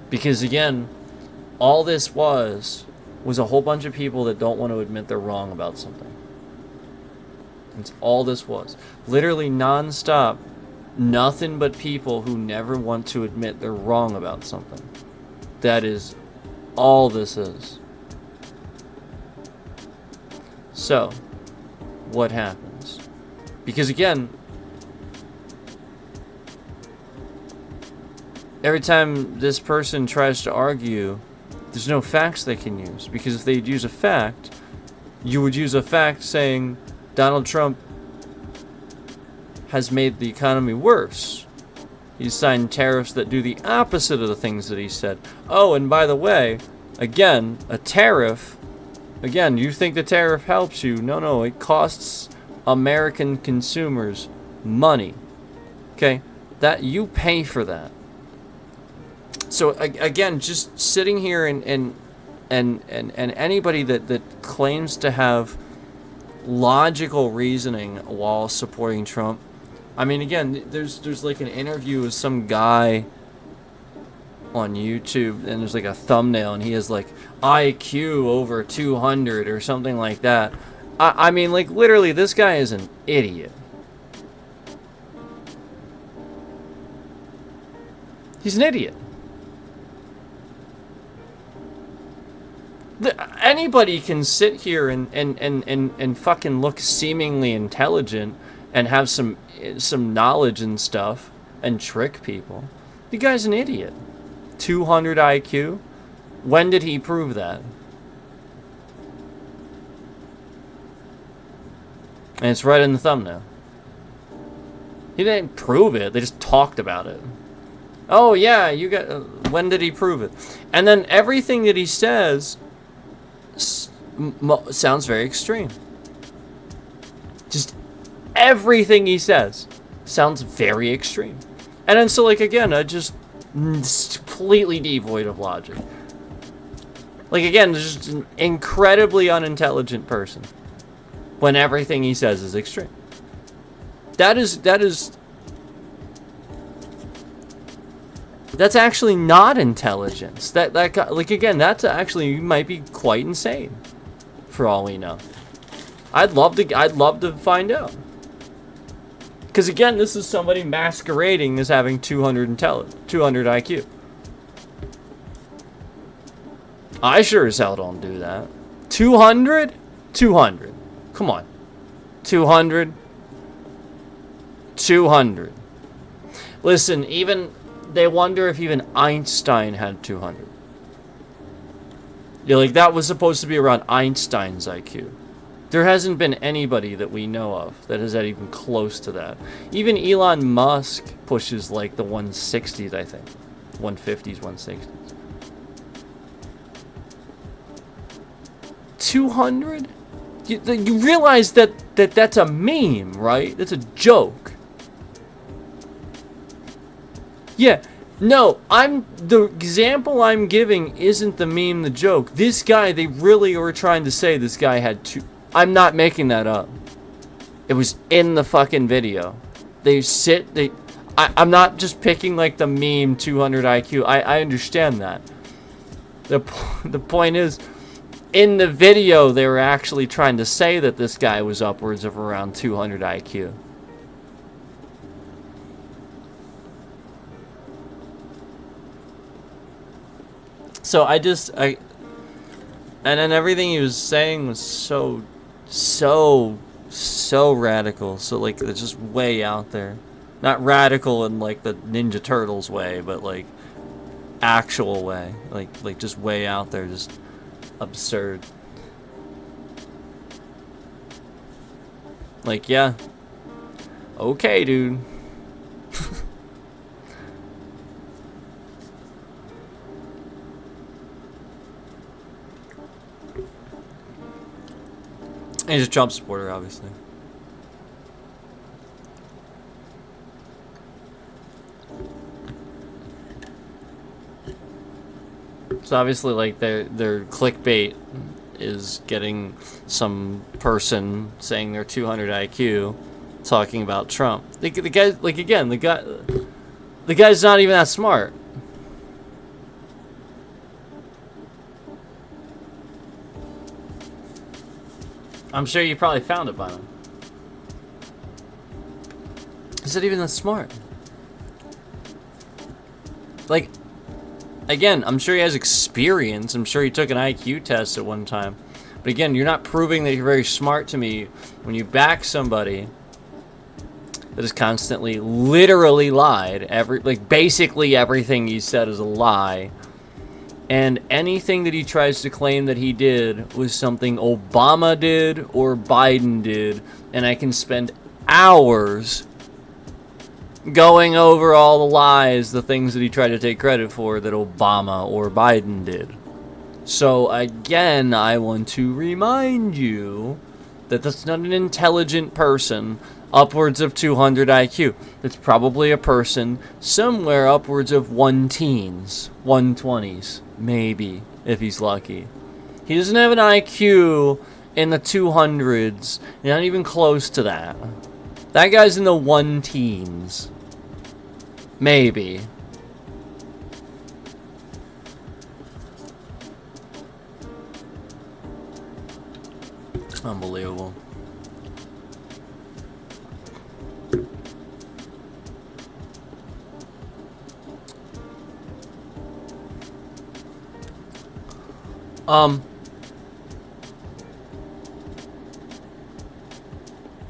Speaker 1: Because again, all this was a whole bunch of people that don't want to admit they're wrong about something. That's all this was. Literally non-stop, nothing but people who never want to admit they're wrong about something. That is all this is. So, what happens? Because again, every time this person tries to argue, there's no facts they can use. Because if they'd use a fact, you would use a fact saying Donald Trump has made the economy worse. He's signed tariffs that do the opposite of the things that he said. Oh, and by the way, again, a tariff, again, you think the tariff helps you. No, it costs American consumers money. Okay? That you pay for that. So again, just sitting here and anybody that claims to have logical reasoning while supporting Trump. I mean, again, there's like an interview with some guy on YouTube, and there's like a thumbnail, and he has like IQ over 200 or something like that. I mean, like, literally, this guy is an idiot. He's an idiot. Anybody can sit here and fucking look seemingly intelligent and have some knowledge and stuff and trick people. The guy's an idiot. 200 IQ? When did he prove that? And it's right in the thumbnail. He didn't prove it, they just talked about it. Oh yeah, you got... when did he prove it? And then everything that he says sounds very extreme. Just everything he says sounds very extreme. And then so, like, again, just completely devoid of logic. Like, again, just an incredibly unintelligent person when everything he says is extreme. That's actually not intelligence. That like, again, that's actually might be quite insane, for all we know. I'd love to find out. Because again, this is somebody masquerading as having 200 IQ. I sure as hell don't do that. 200? 200. Come on. 200. 200. Listen, even they wonder if even Einstein had 200. Yeah, like, that was supposed to be around Einstein's IQ. There hasn't been anybody that we know of that has had even close to that. Even Elon Musk pushes like the 160s, I think. 150s, 160s. 200? You realize that's a meme, right? That's a joke. Yeah, no, the example I'm giving isn't the meme, the joke. This guy, they really were trying to say this guy had two. I'm not making that up. It was in the fucking video. I'm not just picking like the meme 200 IQ. I understand that. The point is, in the video, they were actually trying to say that this guy was upwards of around 200 IQ. So and then everything he was saying was so radical. So, like, it's just way out there. Not radical in like the Ninja Turtles way, but like actual way. Like just way out there, just absurd. Like, yeah. Okay, dude. He's a Trump supporter, obviously. So obviously, like, their clickbait is getting some person saying they're 200 IQ talking about Trump. The guy, like, again, the guy's not even that smart. I'm sure you probably found it by now. Is it even that smart? Like, again, I'm sure he has experience. I'm sure he took an IQ test at one time. But again, you're not proving that you're very smart to me when you back somebody that has constantly, literally lied. Basically everything he said is a lie. And anything that he tries to claim that he did was something Obama did or Biden did, and I can spend hours going over all the lies, the things that he tried to take credit for that Obama or Biden did. So again, I want to remind you that that's not an intelligent person upwards of 200 IQ. It's probably a person somewhere upwards of 110s, 120s, maybe, if he's lucky. He doesn't have an IQ in the 200s, not even close to that. That guy's in the 110s. Maybe. Unbelievable.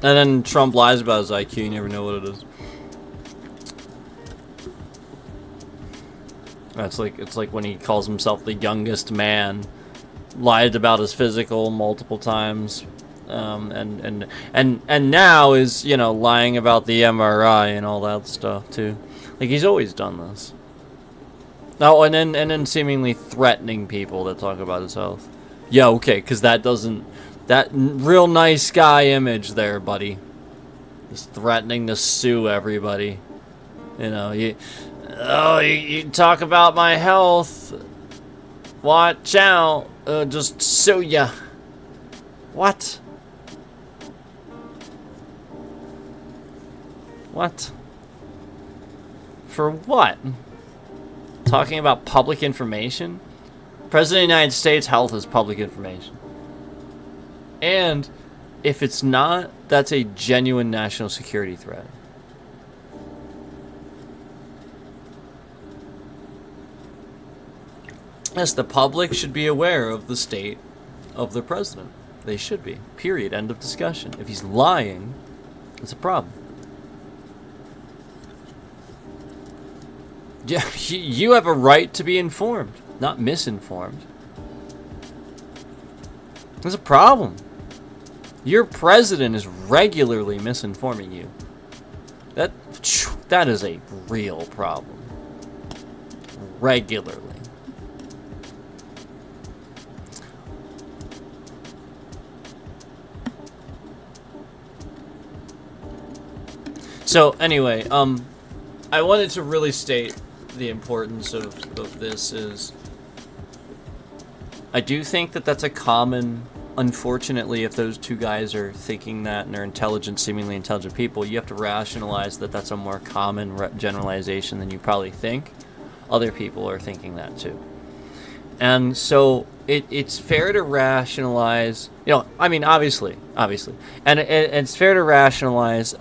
Speaker 1: And then Trump lies about his IQ, you never know what it is. It's like when he calls himself the youngest man, lied about his physical multiple times, and now is, you know, lying about the MRI and all that stuff too. Like, he's always done this. Oh, and then seemingly threatening people that talk about his health. Yeah, okay, because that doesn't, that real nice guy image there, buddy. Just threatening to sue everybody. You know, you talk about my health. Watch out. Just sue ya. What? What? For what? Talking about public information? President of the United States, health is public information. And if it's not, that's a genuine national security threat. Yes, the public should be aware of the state of the president. They should be. Period. End of discussion. If he's lying, it's a problem. Yeah, you have a right to be informed, not misinformed. There's a problem. Your president is regularly misinforming you. That is a real problem. Regularly. So anyway, I wanted to really state the importance of this is, I do think that that's a common, unfortunately, if those two guys are thinking that and are intelligent, seemingly intelligent people, you have to rationalize that that's a more common generalization than you probably think. Other people are thinking that too. And so it's fair to rationalize, you know, I mean, obviously, and it's fair to rationalize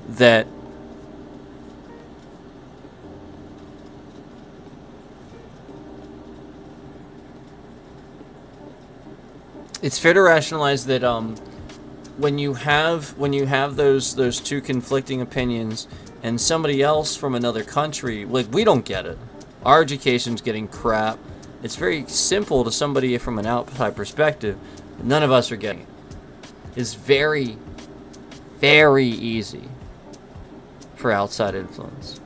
Speaker 1: that it's fair to rationalize that when you have those two conflicting opinions and somebody else from another country, like, we don't get it. Our education's getting crap. It's very simple to somebody from an outside perspective, but none of us are getting it. It's very, very easy for outside influence.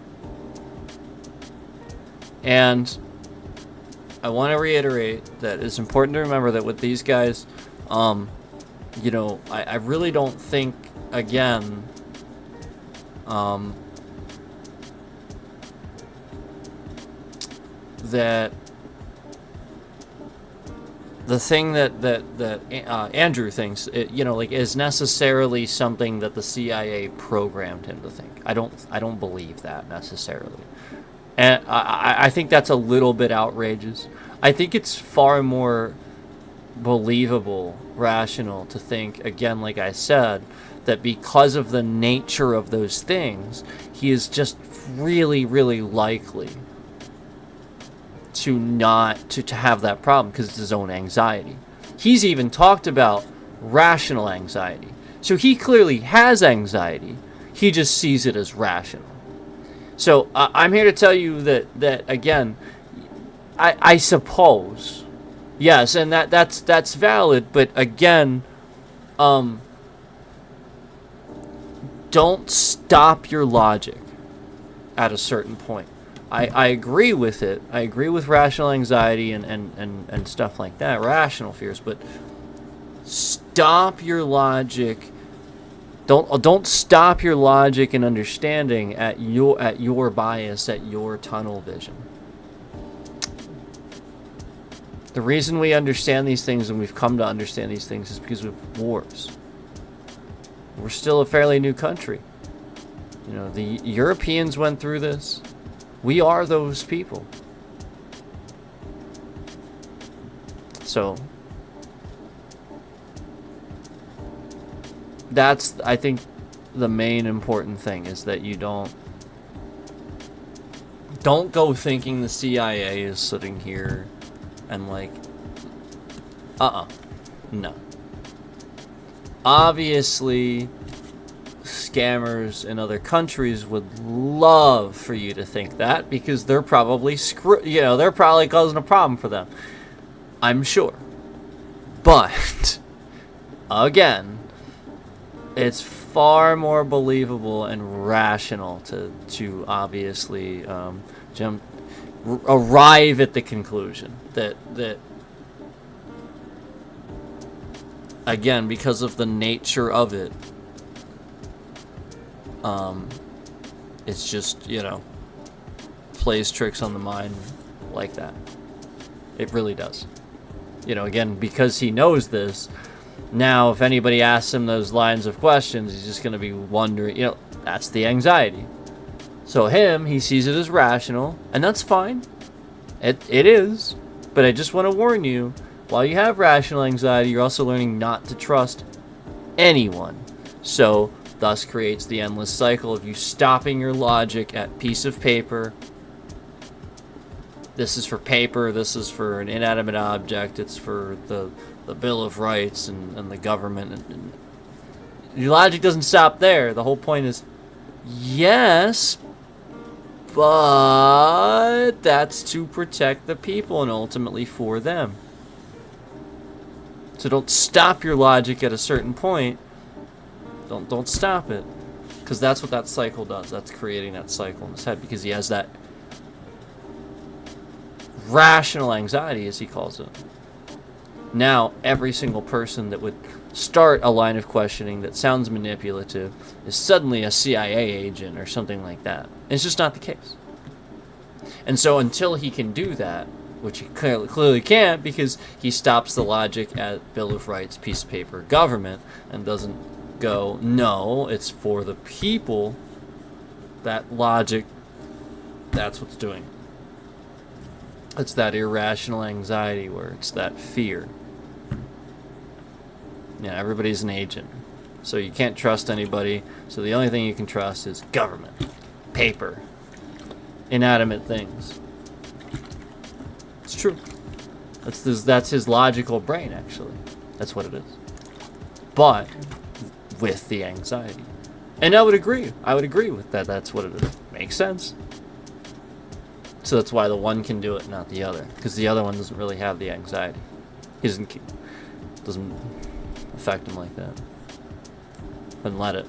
Speaker 1: And I want to reiterate that it's important to remember that with these guys, you know, I really don't think, again, that the thing that Andrew thinks, you know, like, is necessarily something that the CIA programmed him to think. I don't believe that necessarily. And I think that's a little bit outrageous. I think it's far more believable, rational to think, again, like I said, that because of the nature of those things, he is just really, really likely to not to have that problem because it's his own anxiety. He's even talked about rational anxiety. So he clearly has anxiety. He just sees it as rational. So I'm here to tell you that again, I suppose. Yes, and that's valid, but again, don't stop your logic at a certain point. I agree with it. I agree with rational anxiety and stuff like that, rational fears, but stop your logic. Don't stop your logic and understanding at your bias, at your tunnel vision. The reason we understand these things and we've come to understand these things is because of wars. We're still a fairly new country. You know, the Europeans went through this. We are those people. So that's, I think, the main important thing is that you don't go thinking the CIA is sitting here and like, no. Obviously, scammers in other countries would love for you to think that because they're probably they're probably causing a problem for them. I'm sure. But again, it's far more believable and rational to obviously arrive at the conclusion that again, because of the nature of it, it's just, plays tricks on the mind like that. It really does. Again, because he knows this, now if anybody asks him those lines of questions, he's just going to be wondering, that's the anxiety. So he sees it as rational, and that's fine. It is. But I just want to warn you, while you have rational anxiety, you're also learning not to trust anyone. So, thus creates the endless cycle of you stopping your logic at piece of paper. This is for paper, this is for an inanimate object, it's for the Bill of Rights and the government. And your logic doesn't stop there. The whole point is, yes, but that's to protect the people and ultimately for them. So don't stop your logic at a certain point. Don't stop it, because that's what that cycle does. That's creating that cycle in his head because he has that rational anxiety, as he calls it. Now, every single person that would start a line of questioning that sounds manipulative is suddenly a CIA agent or something like that. And it's just not the case. And so until he can do that, which he clearly can't because he stops the logic at Bill of Rights, piece of paper, government, and doesn't go, no, it's for the people, that logic, that's what's doing. It's that irrational anxiety where it's that fear. Yeah, everybody's an agent. So you can't trust anybody. So the only thing you can trust is government, paper, inanimate things. It's true. That's his logical brain, actually. That's what it is. But with the anxiety. And I would agree. I would agree with that. That's what it is. Makes sense. So that's why the one can do it, not the other. Because the other one doesn't really have the anxiety. He doesn't affect him like that. Wouldn't let it.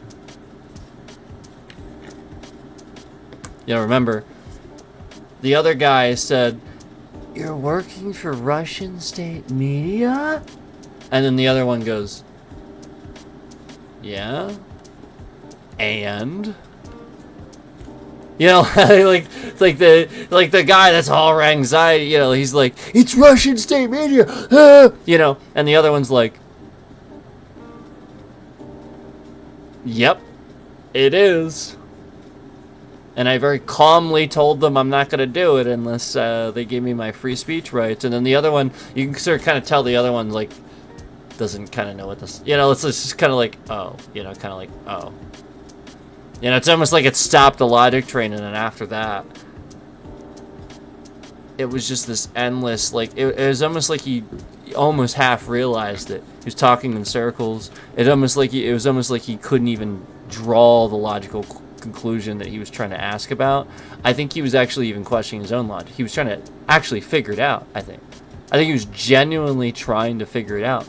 Speaker 1: Remember, the other guy said, "You're working for Russian state media?" And then the other one goes, "Yeah? And?" It's like the guy that's all anxiety, he's like, "It's Russian state media," and the other one's like, "Yep, it is." And I very calmly told them I'm not going to do it unless they give me my free speech rights. And then the other one, you can sort of kind of tell the other one, like, doesn't kind of know what this... it's just kind of like, oh. Kind of like, oh. It's almost like it stopped the logic train, and then after that, it was just this endless, like, it was almost like he almost half realized it. He was talking in circles. It was almost like he couldn't even draw the logical conclusion that he was trying to ask about. I think he was actually even questioning his own logic. He was trying to actually figure it out, I think he was genuinely trying to figure it out,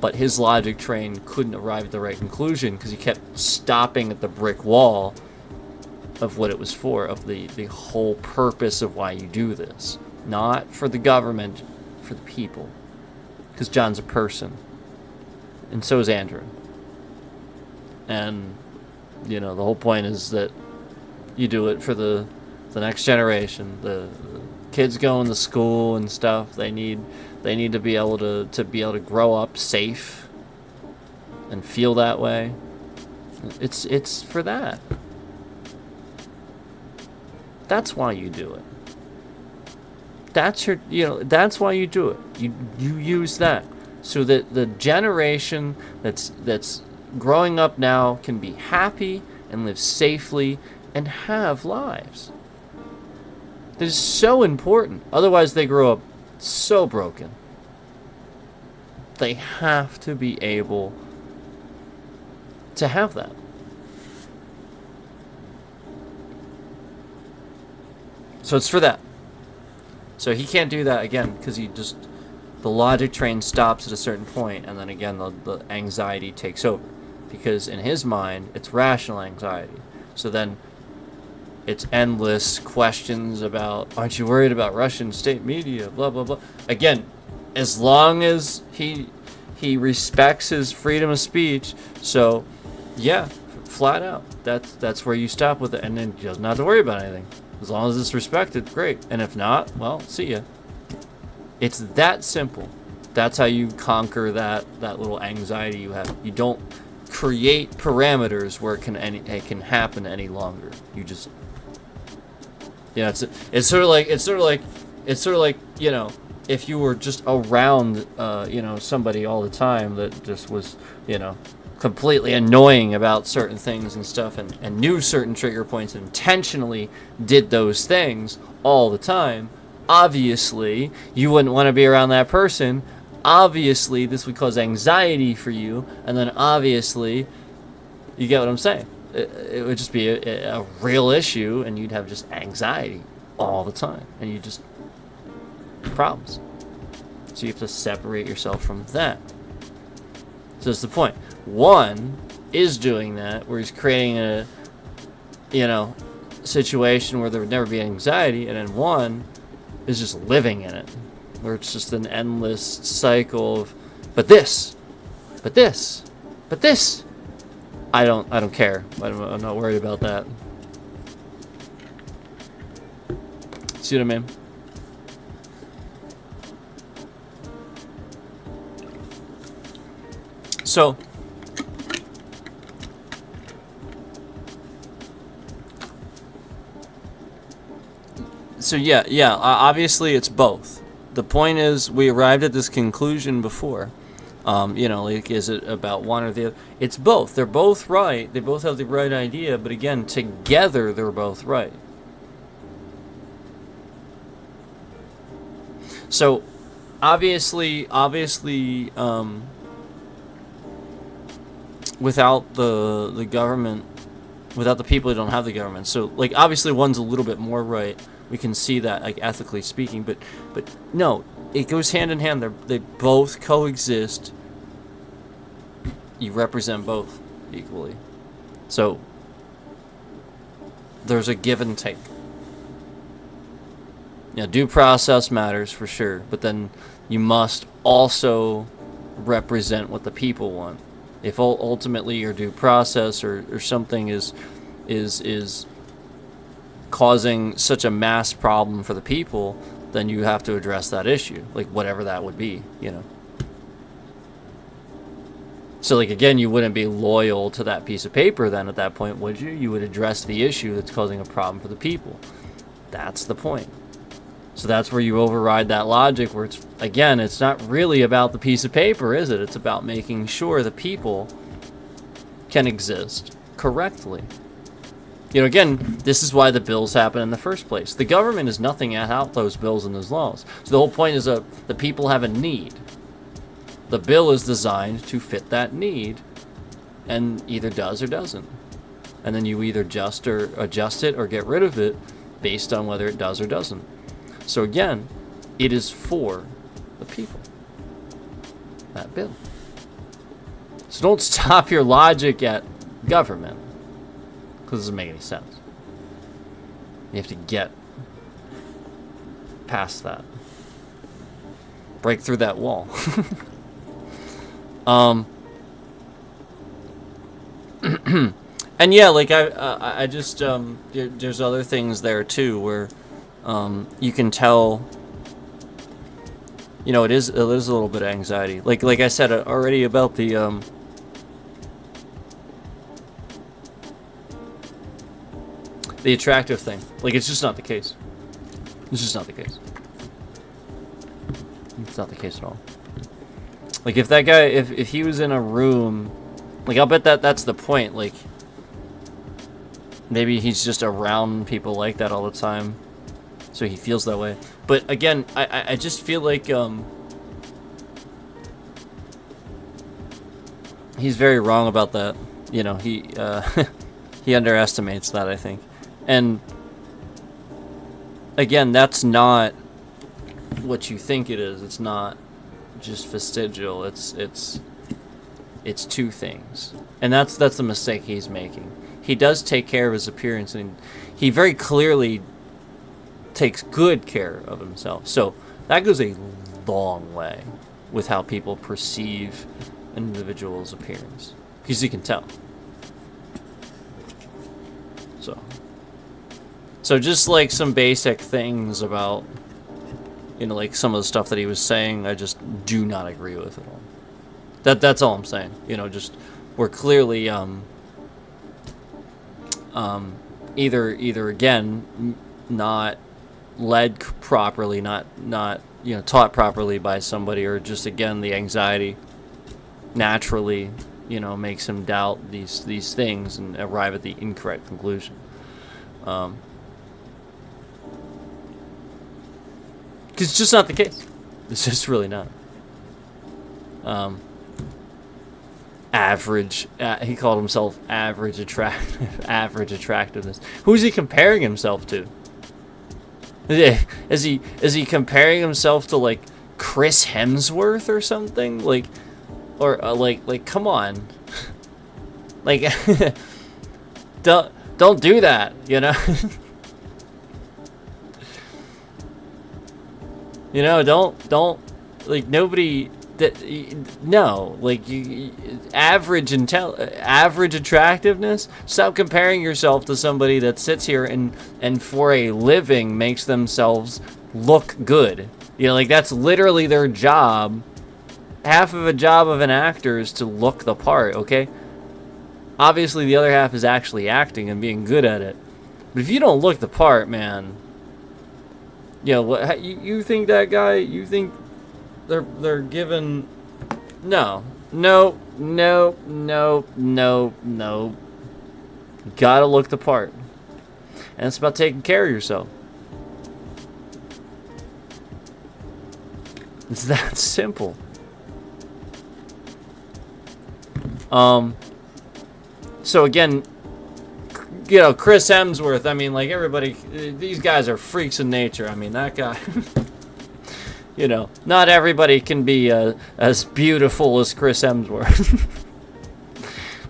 Speaker 1: but his logic train couldn't arrive at the right conclusion because he kept stopping at the brick wall of what it was for, of the whole purpose of why you do this. Not for the government, for the people. Because John's a person. And so is Andrew. And, you know, the whole point is that you do it for the next generation. The kids going to school and stuff, they need to be able to grow up safe and feel that way. It's for that. That's why you do it. That's why you do it. You use that so that the generation that's growing up now can be happy and live safely and have lives. This is so important. Otherwise they grow up so broken. They have to be able to have that. So it's for that. So he can't do that again because the logic train stops at a certain point, and then again the anxiety takes over, because in his mind it's rational anxiety. So then it's endless questions about, aren't you worried about Russian state media, blah blah blah. Again, as long as he respects his freedom of speech, so yeah, flat out, that's where you stop with it, and then he doesn't have to worry about anything. As long as it's respected, great. And if not, well, see ya. It's that simple. That's how you conquer that little anxiety you have. You don't create parameters where it can happen any longer. You just, it's sort of like, you know, if you were just around somebody all the time that just was, completely annoying about certain things and stuff, and knew certain trigger points and intentionally did those things all the time, obviously you wouldn't want to be around that person. Obviously this would cause anxiety for you, and then obviously, you get what I'm saying, it would just be a real issue, and you'd have just anxiety all the time, and you just problems. So you have to separate yourself from that. So that's the point. One is doing that, where he's creating a, situation where there would never be anxiety, and then one is just living in it, where it's just an endless cycle of, but this. I don't care. I'm not worried about that. See what I mean? So yeah, obviously it's both. The point is, we arrived at this conclusion before. Is it about one or the other? It's both. They're both right. They both have the right idea, but again, together they're both right. So, obviously, without the government, without the people who don't have the government. So, like, obviously one's a little bit more right. We can see that, like, ethically speaking, but no, it goes hand in hand. They both coexist. You represent both equally. So there's a give and take. Due process matters for sure, but then you must also represent what the people want. If ultimately your due process or something is causing such a mass problem for the people, then you have to address that issue, like whatever that would be, So, like, again, you wouldn't be loyal to that piece of paper then at that point, would you? You would address the issue that's causing a problem for the people. That's the point. So that's where you override that logic, where it's not really about the piece of paper, is it? It's about making sure the people can exist correctly. Again, this is why the bills happen in the first place. The government is nothing without those bills and those laws. So the whole point is the people have a need. The bill is designed to fit that need, and either does or doesn't. and then you either adjust it or get rid of it based on whether it does or doesn't. So again, it is for the people. That bill. So don't stop your logic at government, because it doesn't make any sense. You have to get past that. Break through that wall. And yeah, like I just there's other things there too where you can tell, you know, it is a little bit of anxiety. Like I said already about the attractive thing. Like, it's just not the case. It's just not the case. It's not the case at all. Like, if that guy, if he was in a room, like, I'll bet that's the point. Like, maybe he's just around people like that all the time, so he feels that way. But again, I just feel like he's very wrong about that. You know, he he underestimates that, I think. And again, that's not what you think it is. It's not just vestigial. It's two things, and that's the mistake he's making. He does take care of his appearance, and he very clearly takes good care of himself. So that goes a long way with how people perceive an individual's appearance, because you can tell. So just like some basic things about, you know, like some of the stuff that he was saying, I just do not agree with at all. That's all I'm saying. You know, just we're clearly either again not led properly, not you know, taught properly by somebody, or just again the anxiety naturally, you know, makes him doubt these things and arrive at the incorrect conclusion. Because it's just not the case. It's just really not. Average. He called himself average attractiveness. Who's he comparing himself to? Is he comparing himself to like Chris Hemsworth or something? Like, or like come on. Like, don't do that, you know? You know, don't like nobody no, like you average attractiveness. Stop comparing yourself to somebody that sits here and for a living makes themselves look good. You know, like that's literally their job. Half of a job of an actor is to look the part, okay? Obviously the other half is actually acting and being good at it. But if you don't look the part, man, you know, what you think that guy, you think they're given no. You gotta look the part. And it's about taking care of yourself. It's that simple. So again, you know, Chris Hemsworth, I mean, like, everybody, these guys are freaks in nature. I mean, that guy, you know, not everybody can be as beautiful as Chris Hemsworth.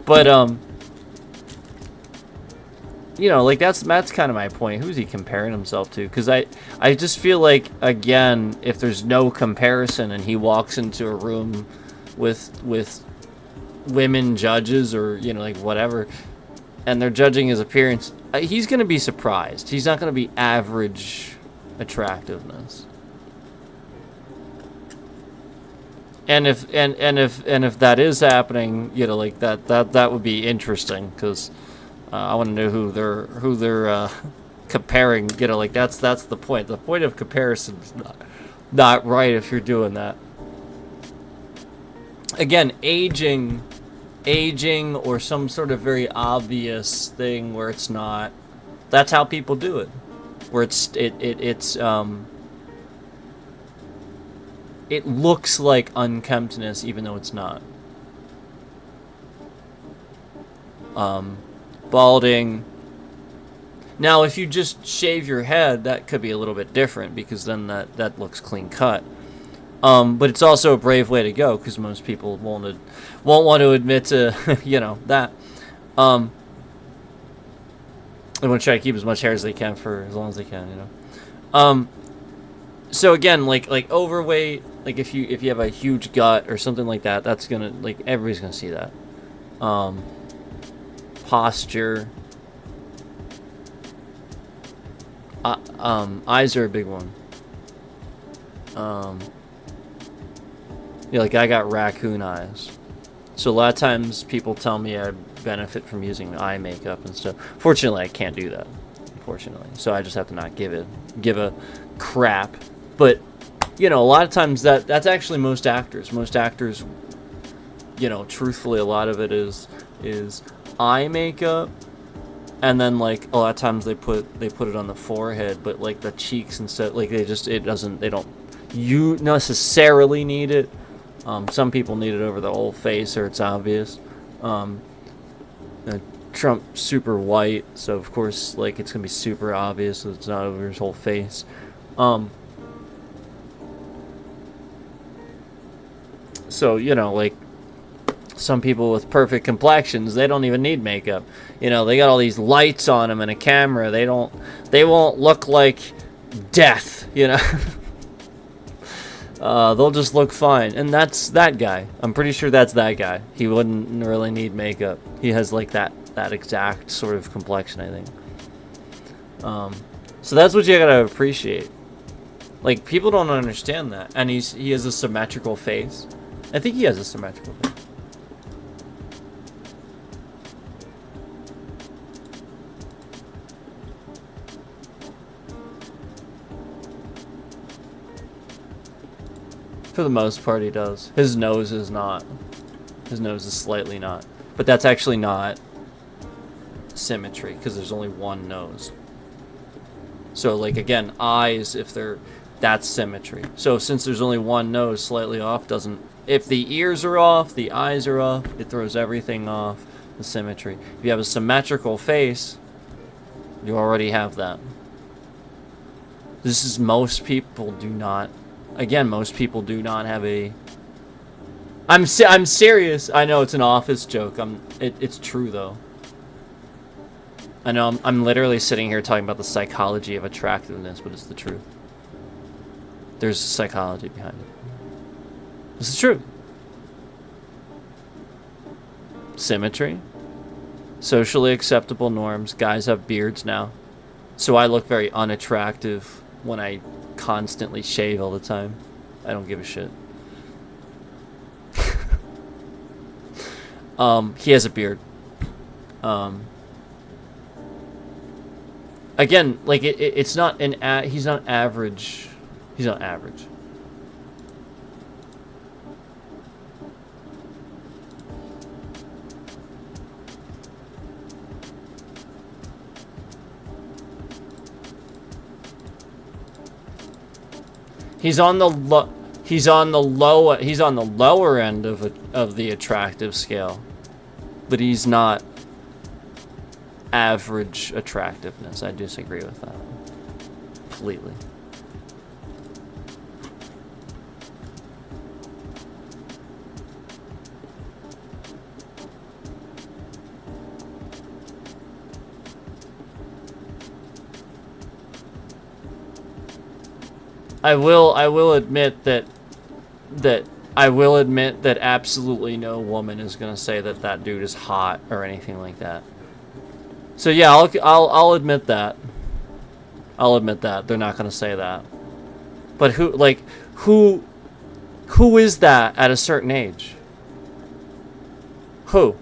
Speaker 1: But, you know, like, that's kind of my point. Who's he comparing himself to? Because I just feel like, again, if there's no comparison and he walks into a room with women judges or, you know, like, whatever, and they're judging his appearance, he's going to be surprised. He's not going to be average attractiveness. And if that is happening, you know, like that would be interesting, because I want to know who they're comparing. You know, like that's the point. The point of comparison is not right if you're doing that. Again, aging or some sort of very obvious thing where it's not. That's how people do it. Where it's it looks like unkemptness even though it's not. balding. Now, if you just shave your head, that could be a little bit different because then that looks clean cut. But it's also a brave way to go because most people won't want to admit to that. They want to try to keep as much hair as they can for as long as they can, So again, like overweight, like if you have a huge gut or something like that, that's gonna everybody's gonna see that. Posture. Eyes are a big one. Like I got raccoon eyes. So a lot of times people tell me I benefit from using eye makeup and stuff. Fortunately, I can't do that. Unfortunately. So I just have to not give a crap. But, a lot of times that's actually most actors. Most actors, truthfully, a lot of it is eye makeup. And then a lot of times they put it on the forehead, but the cheeks and stuff, they don't you necessarily need it. Some people need it over the whole face, or it's obvious. Trump's super white, so of course it's gonna be super obvious. So it's not over his whole face. So some people with perfect complexions, they don't even need makeup. They got all these lights on them and a camera. They won't look like death, they'll just look fine. And that's that guy. I'm pretty sure that's that guy. He wouldn't really need makeup. He has that exact sort of complexion, I think. So that's what you gotta appreciate. People don't understand that. And he has a symmetrical face. I think he has a symmetrical face. For the most part, he does. His nose is not. His nose is slightly not. But that's actually not symmetry, because there's only one nose. So, again, eyes, that's symmetry. So, since there's only one nose, slightly off doesn't... If the ears are off, the eyes are off, it throws everything off the symmetry. If you have a symmetrical face, you already have that. This is most people do not... Again, most people do not have a... I'm serious. I know it's an office joke. It's true, though. I know I'm literally sitting here talking about the psychology of attractiveness, but it's the truth. There's psychology behind it. This is true. Symmetry. Socially acceptable norms. Guys have beards now. So I look very unattractive when I constantly shave all the time. I don't give a shit. He has a beard. Again, it's not he's not average. He's not average. He's on the lower end of the attractive scale, but he's not average attractiveness. I disagree with that completely. I will admit that absolutely no woman is gonna say that dude is hot or anything like that. So yeah, I'll admit that. I'll admit that they're not gonna say that. But who is that at a certain age? Who?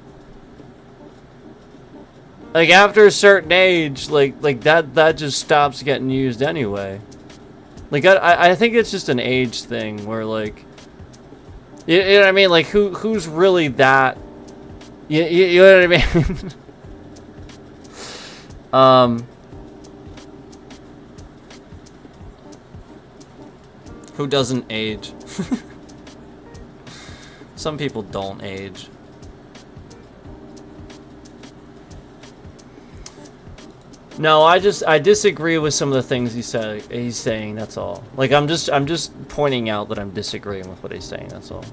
Speaker 1: After a certain age, that just stops getting used anyway. I think it's just an age thing where you know what I mean? Who's really that? You know what I mean? Who doesn't age? Some people don't age. No, I disagree with some of the things he's saying, that's all. Like I'm just pointing out that I'm disagreeing with what he's saying, that's all.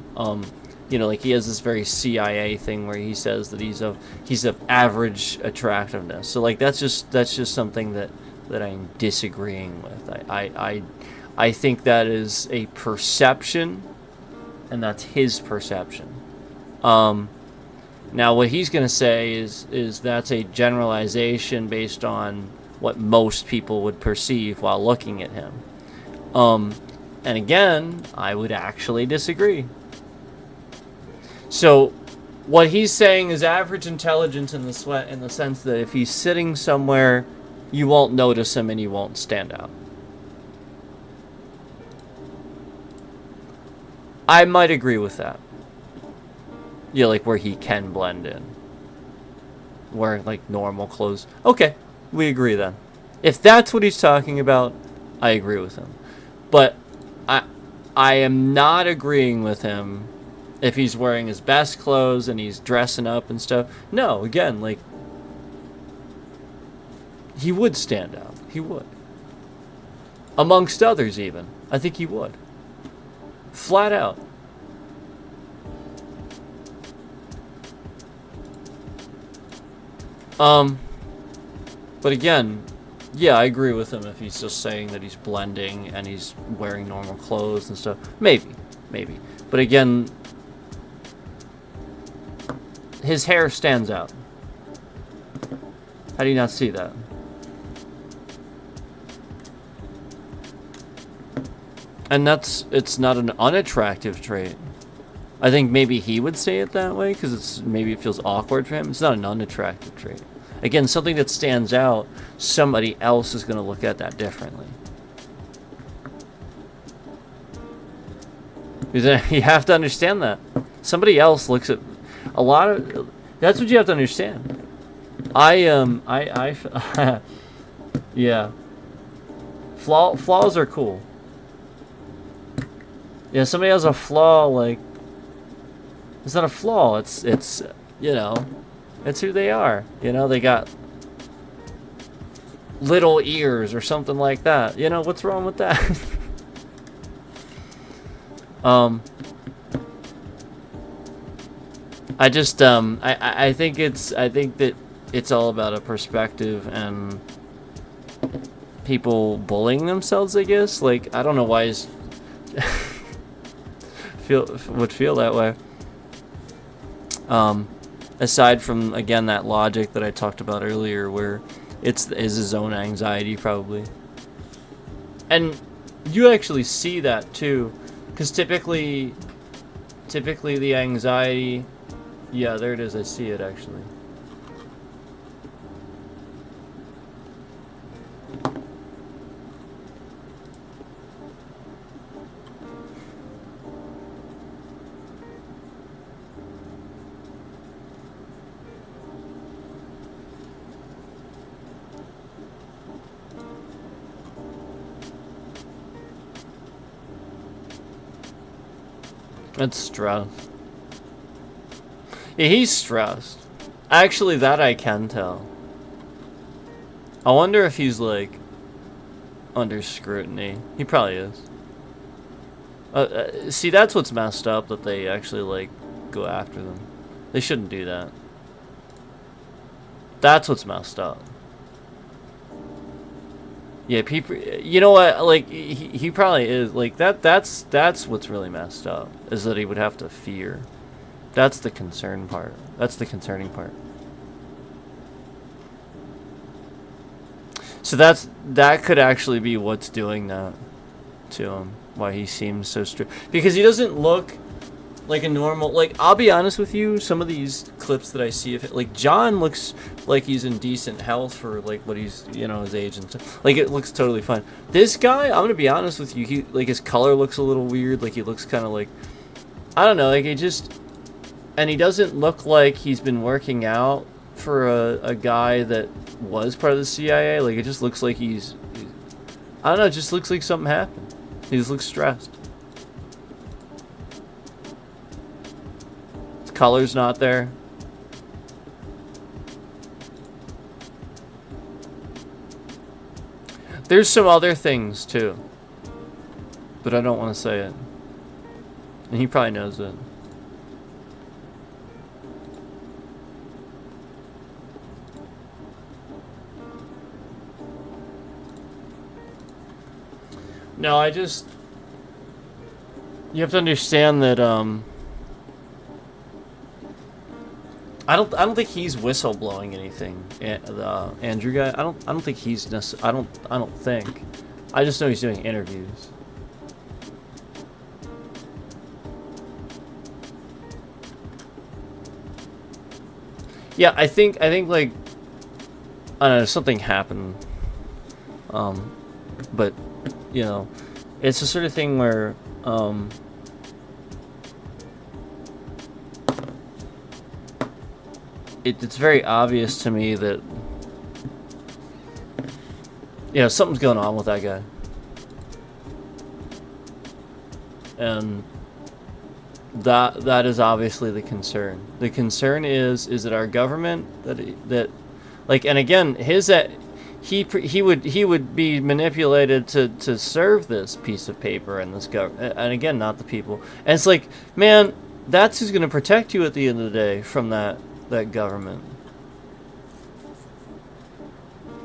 Speaker 1: You know, like he has this very CIA thing where he says that he's of average attractiveness. So like that's just something that I'm disagreeing with. I think that is a perception, and that's his perception. Now, what he's going to say is that's a generalization based on what most people would perceive while looking at him. And again, I would actually disagree. So, what he's saying is average intelligence in the sense that if he's sitting somewhere, you won't notice him and he won't stand out. I might agree with that. Yeah, like where he can blend in. Wearing like normal clothes. Okay, we agree then. If that's what he's talking about, I agree with him. But I am not agreeing with him if he's wearing his best clothes and he's dressing up and stuff. No, again, like he would stand out. He would. Amongst others even. I think he would. Flat out. But again, yeah, I agree with him if he's just saying that he's blending and he's wearing normal clothes and stuff. Maybe. But again, his hair stands out. How do you not see that? And it's not an unattractive trait. I think maybe he would say it that way because maybe it feels awkward for him. It's not an unattractive trait. Again, something that stands out, somebody else is going to look at that differently. You have to understand that. Somebody else looks at a lot of... That's what you have to understand. Yeah. Flaws are cool. Yeah, somebody has a flaw, like... It's not a flaw, it's you know, it's who they are. You know, they got little ears or something like that. You know, what's wrong with that? I just I think that it's all about a perspective and people bullying themselves, I guess. Like, I don't know why would feel that way. Aside from, again, that logic that I talked about earlier, where is his own anxiety probably. And you actually see that too, because typically the anxiety, yeah, there it is, I see it actually. That's stress. Yeah, he's stressed. Actually, that I can tell. I wonder if he's, like, under scrutiny. He probably is. See, that's what's messed up, that they actually, like, go after them. They shouldn't do that. That's what's messed up. Yeah, people. You know what? Like, he probably is. Like, that's what's really messed up, is that he would have to fear. That's the concern part. That's the concerning part. So that could actually be what's doing that to him. Why he seems so strict. Because he doesn't look like a normal... Like, I'll be honest with you, some of these clips that I see of it, like, John looks like he's in decent health for, like, what he's, you know, his age and stuff. Like, it looks totally fine. This guy, I'm gonna be honest with you, he, like, his color looks a little weird. Like, he looks kind of like... I don't know, like, it just... And he doesn't look like he's been working out for a guy that was part of the CIA. Like, it just looks like he's I don't know, it just looks like something happened. He just looks stressed. His color's not there. there's some other things too, but I don't want to say it, and he probably knows it. No, you have to understand that I don't think he's whistleblowing anything. The Andrew guy, I don't think he's I don't think. I just know he's doing interviews. Yeah, I think like I don't know, something happened. But you know, it's the sort of thing where it's very obvious to me that something's going on with that guy, and that is obviously the concern. The concern is that our government that like, and again, he would be manipulated to serve this piece of paper and this government, and again, not the people. And it's like, man, that's who's going to protect you at the end of the day from that government.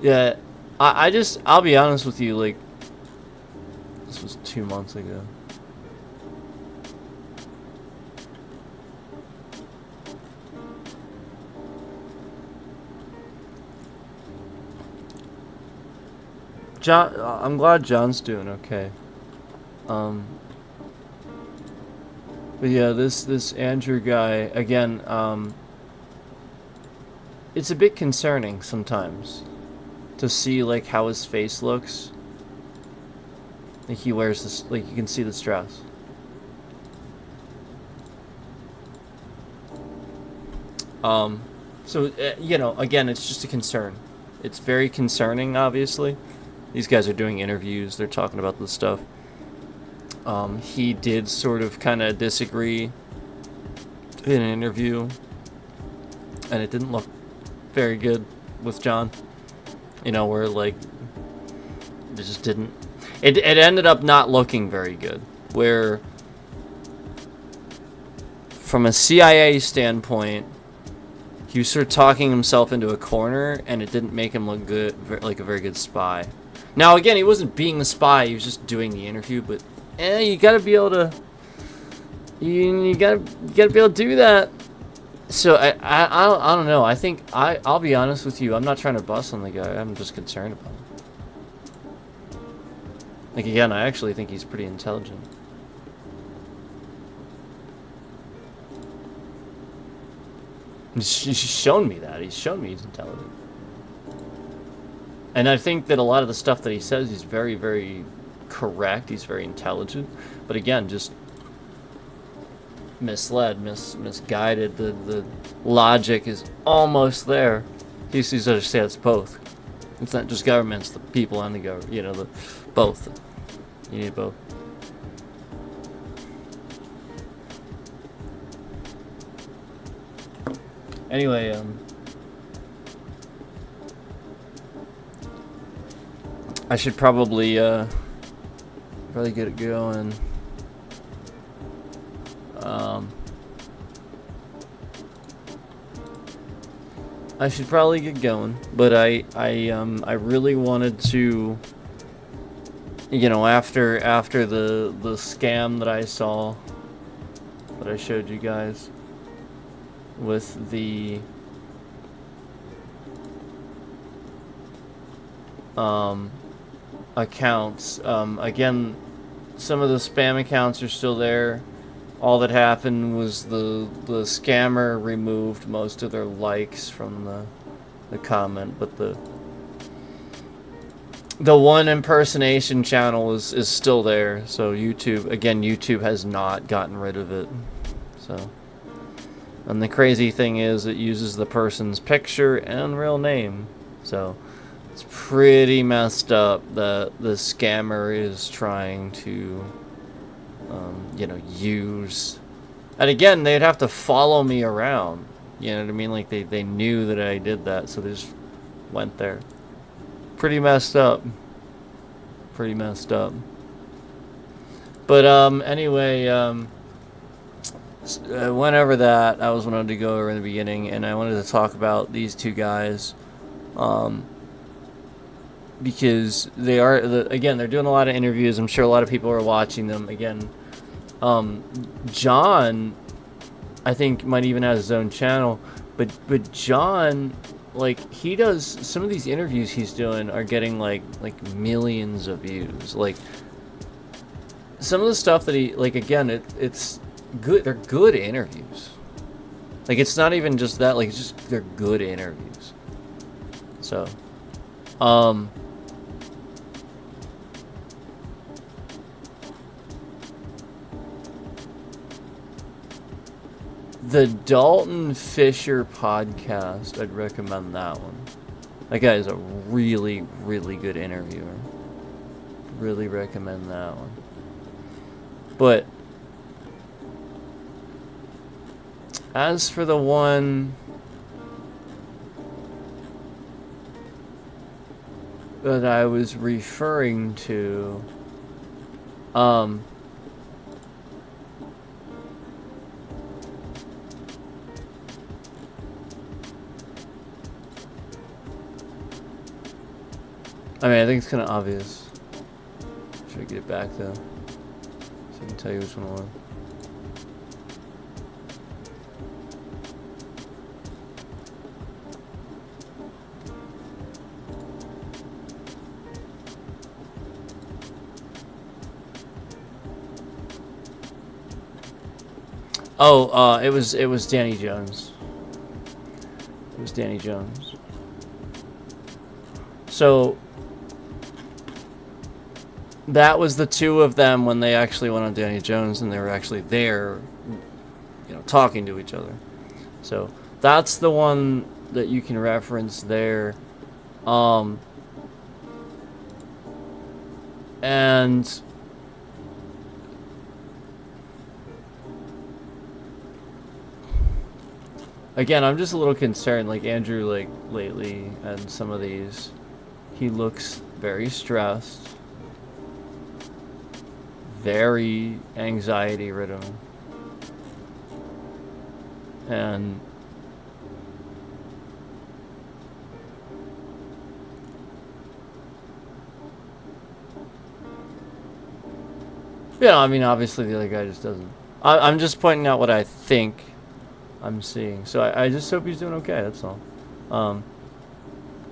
Speaker 1: Yeah, I'll be honest with you, like, this was 2 months ago. John, I'm glad John's doing okay. But yeah, this Andrew guy again. It's a bit concerning sometimes to see like how his face looks. Like he wears this, like you can see the stress. So again, it's just a concern. It's very concerning, obviously. These guys are doing interviews. They're talking about this stuff. He did sort of kind of disagree in an interview, and it didn't look very good with John. Where like it just didn't. It ended up not looking very good. Where from a CIA standpoint, he was sort of talking himself into a corner, and it didn't make him look good, like a very good spy. Now, again, he wasn't being the spy; he was just doing the interview. But, you gotta be able to, you gotta be able to do that. So I don't know. I think I'll be honest with you. I'm not trying to bust on the guy. I'm just concerned about him. Like again, I actually think he's pretty intelligent. He's shown me that. He's shown me he's intelligent. And I think that a lot of the stuff that he says is very, very correct. He's very intelligent. But again, just misled, misguided. The logic is almost there. He needs to understand it's both. It's not just government, it's the people and the government. Both. You need both. Anyway, I should probably get it going. I should probably get going, but I really wanted to, after the scam that I saw, that I showed you guys, with the accounts. Again, some of the spam accounts are still there. All that happened was the scammer removed most of their likes from the comment, but the one impersonation channel is still there. So YouTube has not gotten rid of it. So, and the crazy thing is, it uses the person's picture and real name. So it's pretty messed up that the scammer is trying to, use. And again, they'd have to follow me around. You know what I mean? Like they knew that I did that, so they just went there. Pretty messed up. pretty messed up. But anyway, whenever that, I was wanted to go over in the beginning, and I wanted to talk about these two guys, because they are, again, they're doing a lot of interviews. I'm sure a lot of people are watching them. Again, John, I think, might even have his own channel, but John, like, he does some of these interviews he's doing are getting like millions of views. Like, some of the stuff that he, like, again, it's good. They're good interviews. Like, it's not even just that. Like, it's just they're good interviews. So, the Dalton Fisher podcast, I'd recommend that one. That guy is a really, really good interviewer. Really recommend that one. But as for the one that I was referring to, I mean, I think it's kind of obvious. Should I get it back, though? So I can tell you which one it was. Oh, it was Danny Jones. It was Danny Jones. So that was the two of them when they actually went on Danny Jones, and they were actually there, you know, talking to each other. So that's the one that you can reference there. And again, I'm just a little concerned, like Andrew, like lately, and some of these, he looks very stressed, very anxiety ridden, and yeah, I mean, obviously the other guy just doesn't. I'm just pointing out what I think I'm seeing. So I just hope he's doing okay, that's all.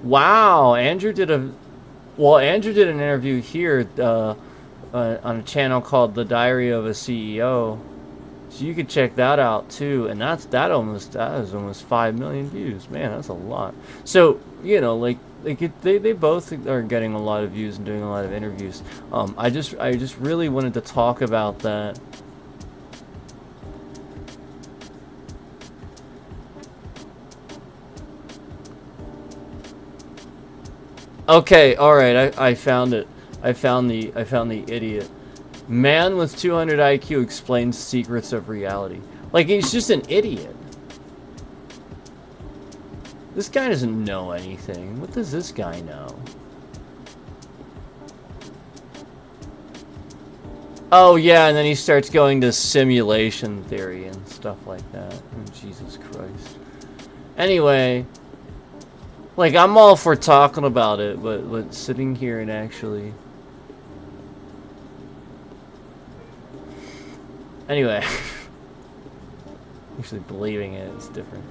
Speaker 1: Wow, Andrew did an interview here on a channel called The Diary of a CEO. So you could check that out too, and that is almost 5 million views. Man, that's a lot. So, you know, they both are getting a lot of views and doing a lot of interviews. I just really wanted to talk about that. Okay, all right, I found it. I found the idiot. Man with 200 IQ explains secrets of reality. Like, he's just an idiot. This guy doesn't know anything. What does this guy know? Oh, yeah, and then he starts going to simulation theory and stuff like that. Oh, Jesus Christ. Anyway, like, I'm all for talking about it, but sitting here and actually... Anyway. Actually believing it is different.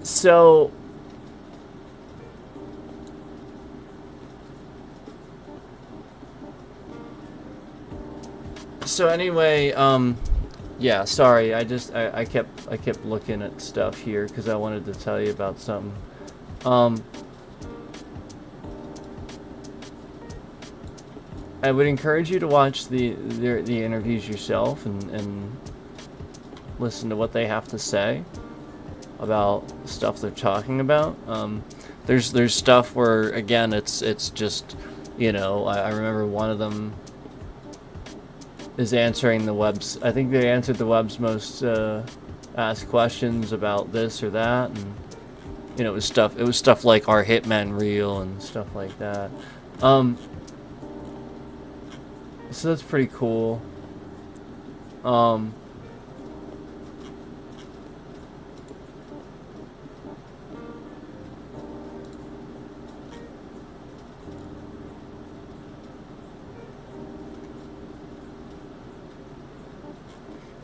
Speaker 1: So... So anyway, yeah, sorry, I kept looking at stuff here because I wanted to tell you about something. I would encourage you to watch the interviews yourself and listen to what they have to say about stuff they're talking about. There's stuff where, again, it's just, you know, I remember one of them is answering the web's, I think they answered the web's most asked questions about this or that, and You know, it was stuff like Our Hitmen Real and stuff like that. So that's pretty cool.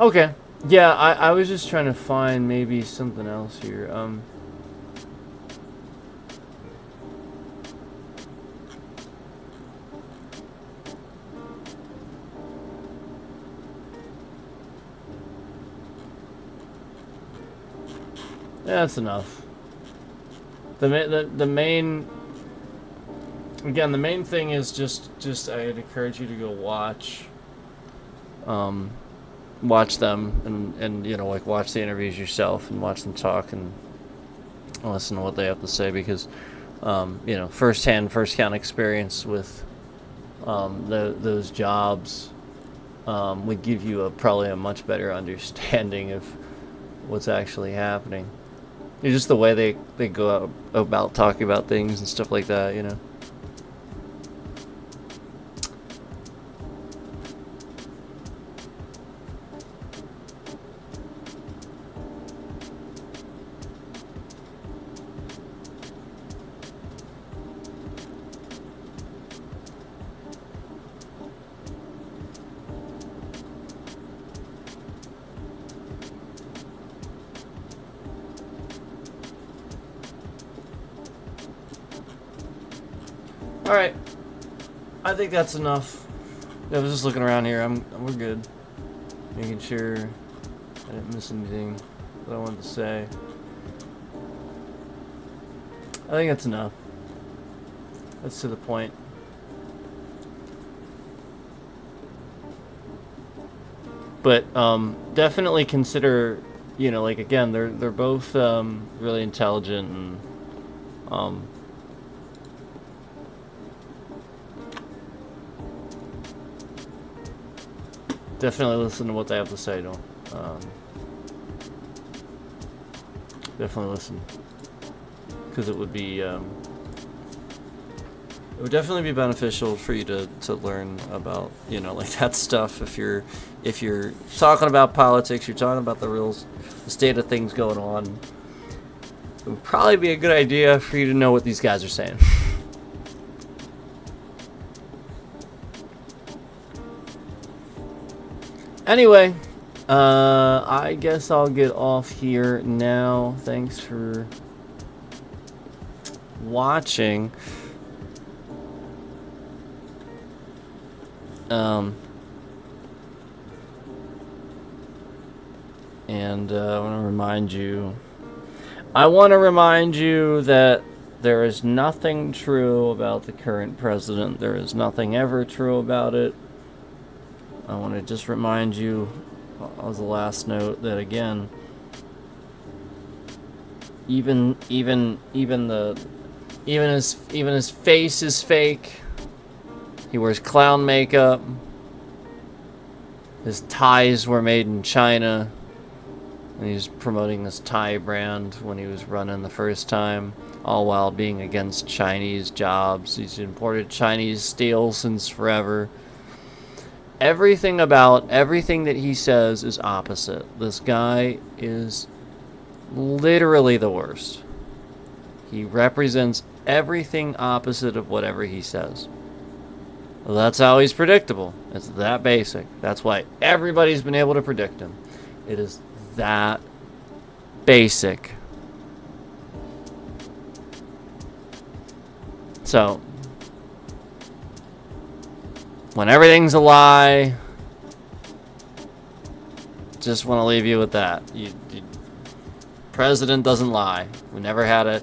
Speaker 1: Okay. Yeah, I was just trying to find maybe something else here. That's enough. The main again, the main thing is just I'd encourage you to go watch watch them and you know, like, watch the interviews yourself and watch them talk and listen to what they have to say, because you know, first hand experience with those jobs would give you probably a much better understanding of what's actually happening. It's just the way they go about talking about things and stuff like that, you know. All right, I think that's enough. I was just looking around here. We're good. Making sure I didn't miss anything that I wanted to say. I think that's enough. That's to the point. But definitely consider, you know, like, again, they're both really intelligent and definitely listen to what they have to say, though. Definitely listen, because it would definitely be beneficial for you to learn about, you know, like, that stuff. If you're talking about politics, you're talking about the state of things going on, it would probably be a good idea for you to know what these guys are saying. Anyway, I guess I'll get off here now. Thanks for watching. And I want to remind you that there is nothing true about the current president. There is nothing ever true about it. I want to just remind you, as a last note, that, again, even his face is fake. He wears clown makeup. His ties were made in China. And he's promoting this tie brand when he was running the first time, all while being against Chinese jobs. He's imported Chinese steel since forever. Everything that he says is opposite. This guy is literally the worst. He represents everything opposite of whatever he says. Well, that's how he's predictable. It's that basic. That's why everybody's been able to predict him. It is that basic. So, when everything's a lie, just want to leave you with that. President doesn't lie. We never had a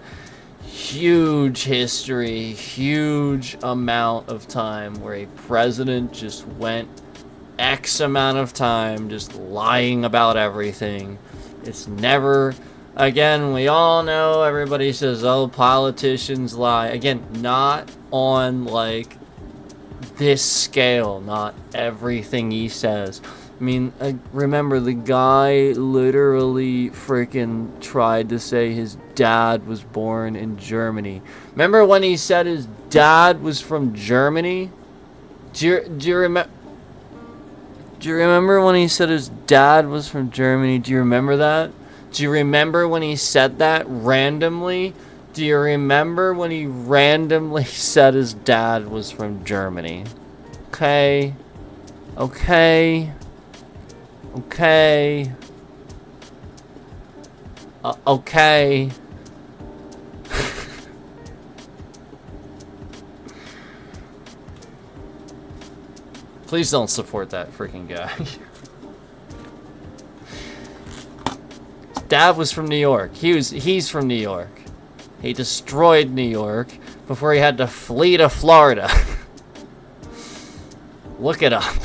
Speaker 1: huge history, huge amount of time where a president just went X amount of time just lying about everything. It's never, again, we all know, everybody says, oh, politicians lie. Again, not on, like, this scale, not everything he says, I mean, remember, the guy literally freaking tried to say his dad was born in Germany. Remember when he said his dad was from Germany? Do you remember? Do you remember when he said his dad was from Germany? Do you remember that? Do you remember when he said that randomly? Do you remember when he randomly said his dad was from Germany? Okay. Okay. Okay. Okay. Please don't support that freaking guy. Dad was from New York. He's from New York. He destroyed New York before he had to flee to Florida. Look it up.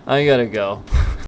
Speaker 1: I gotta go.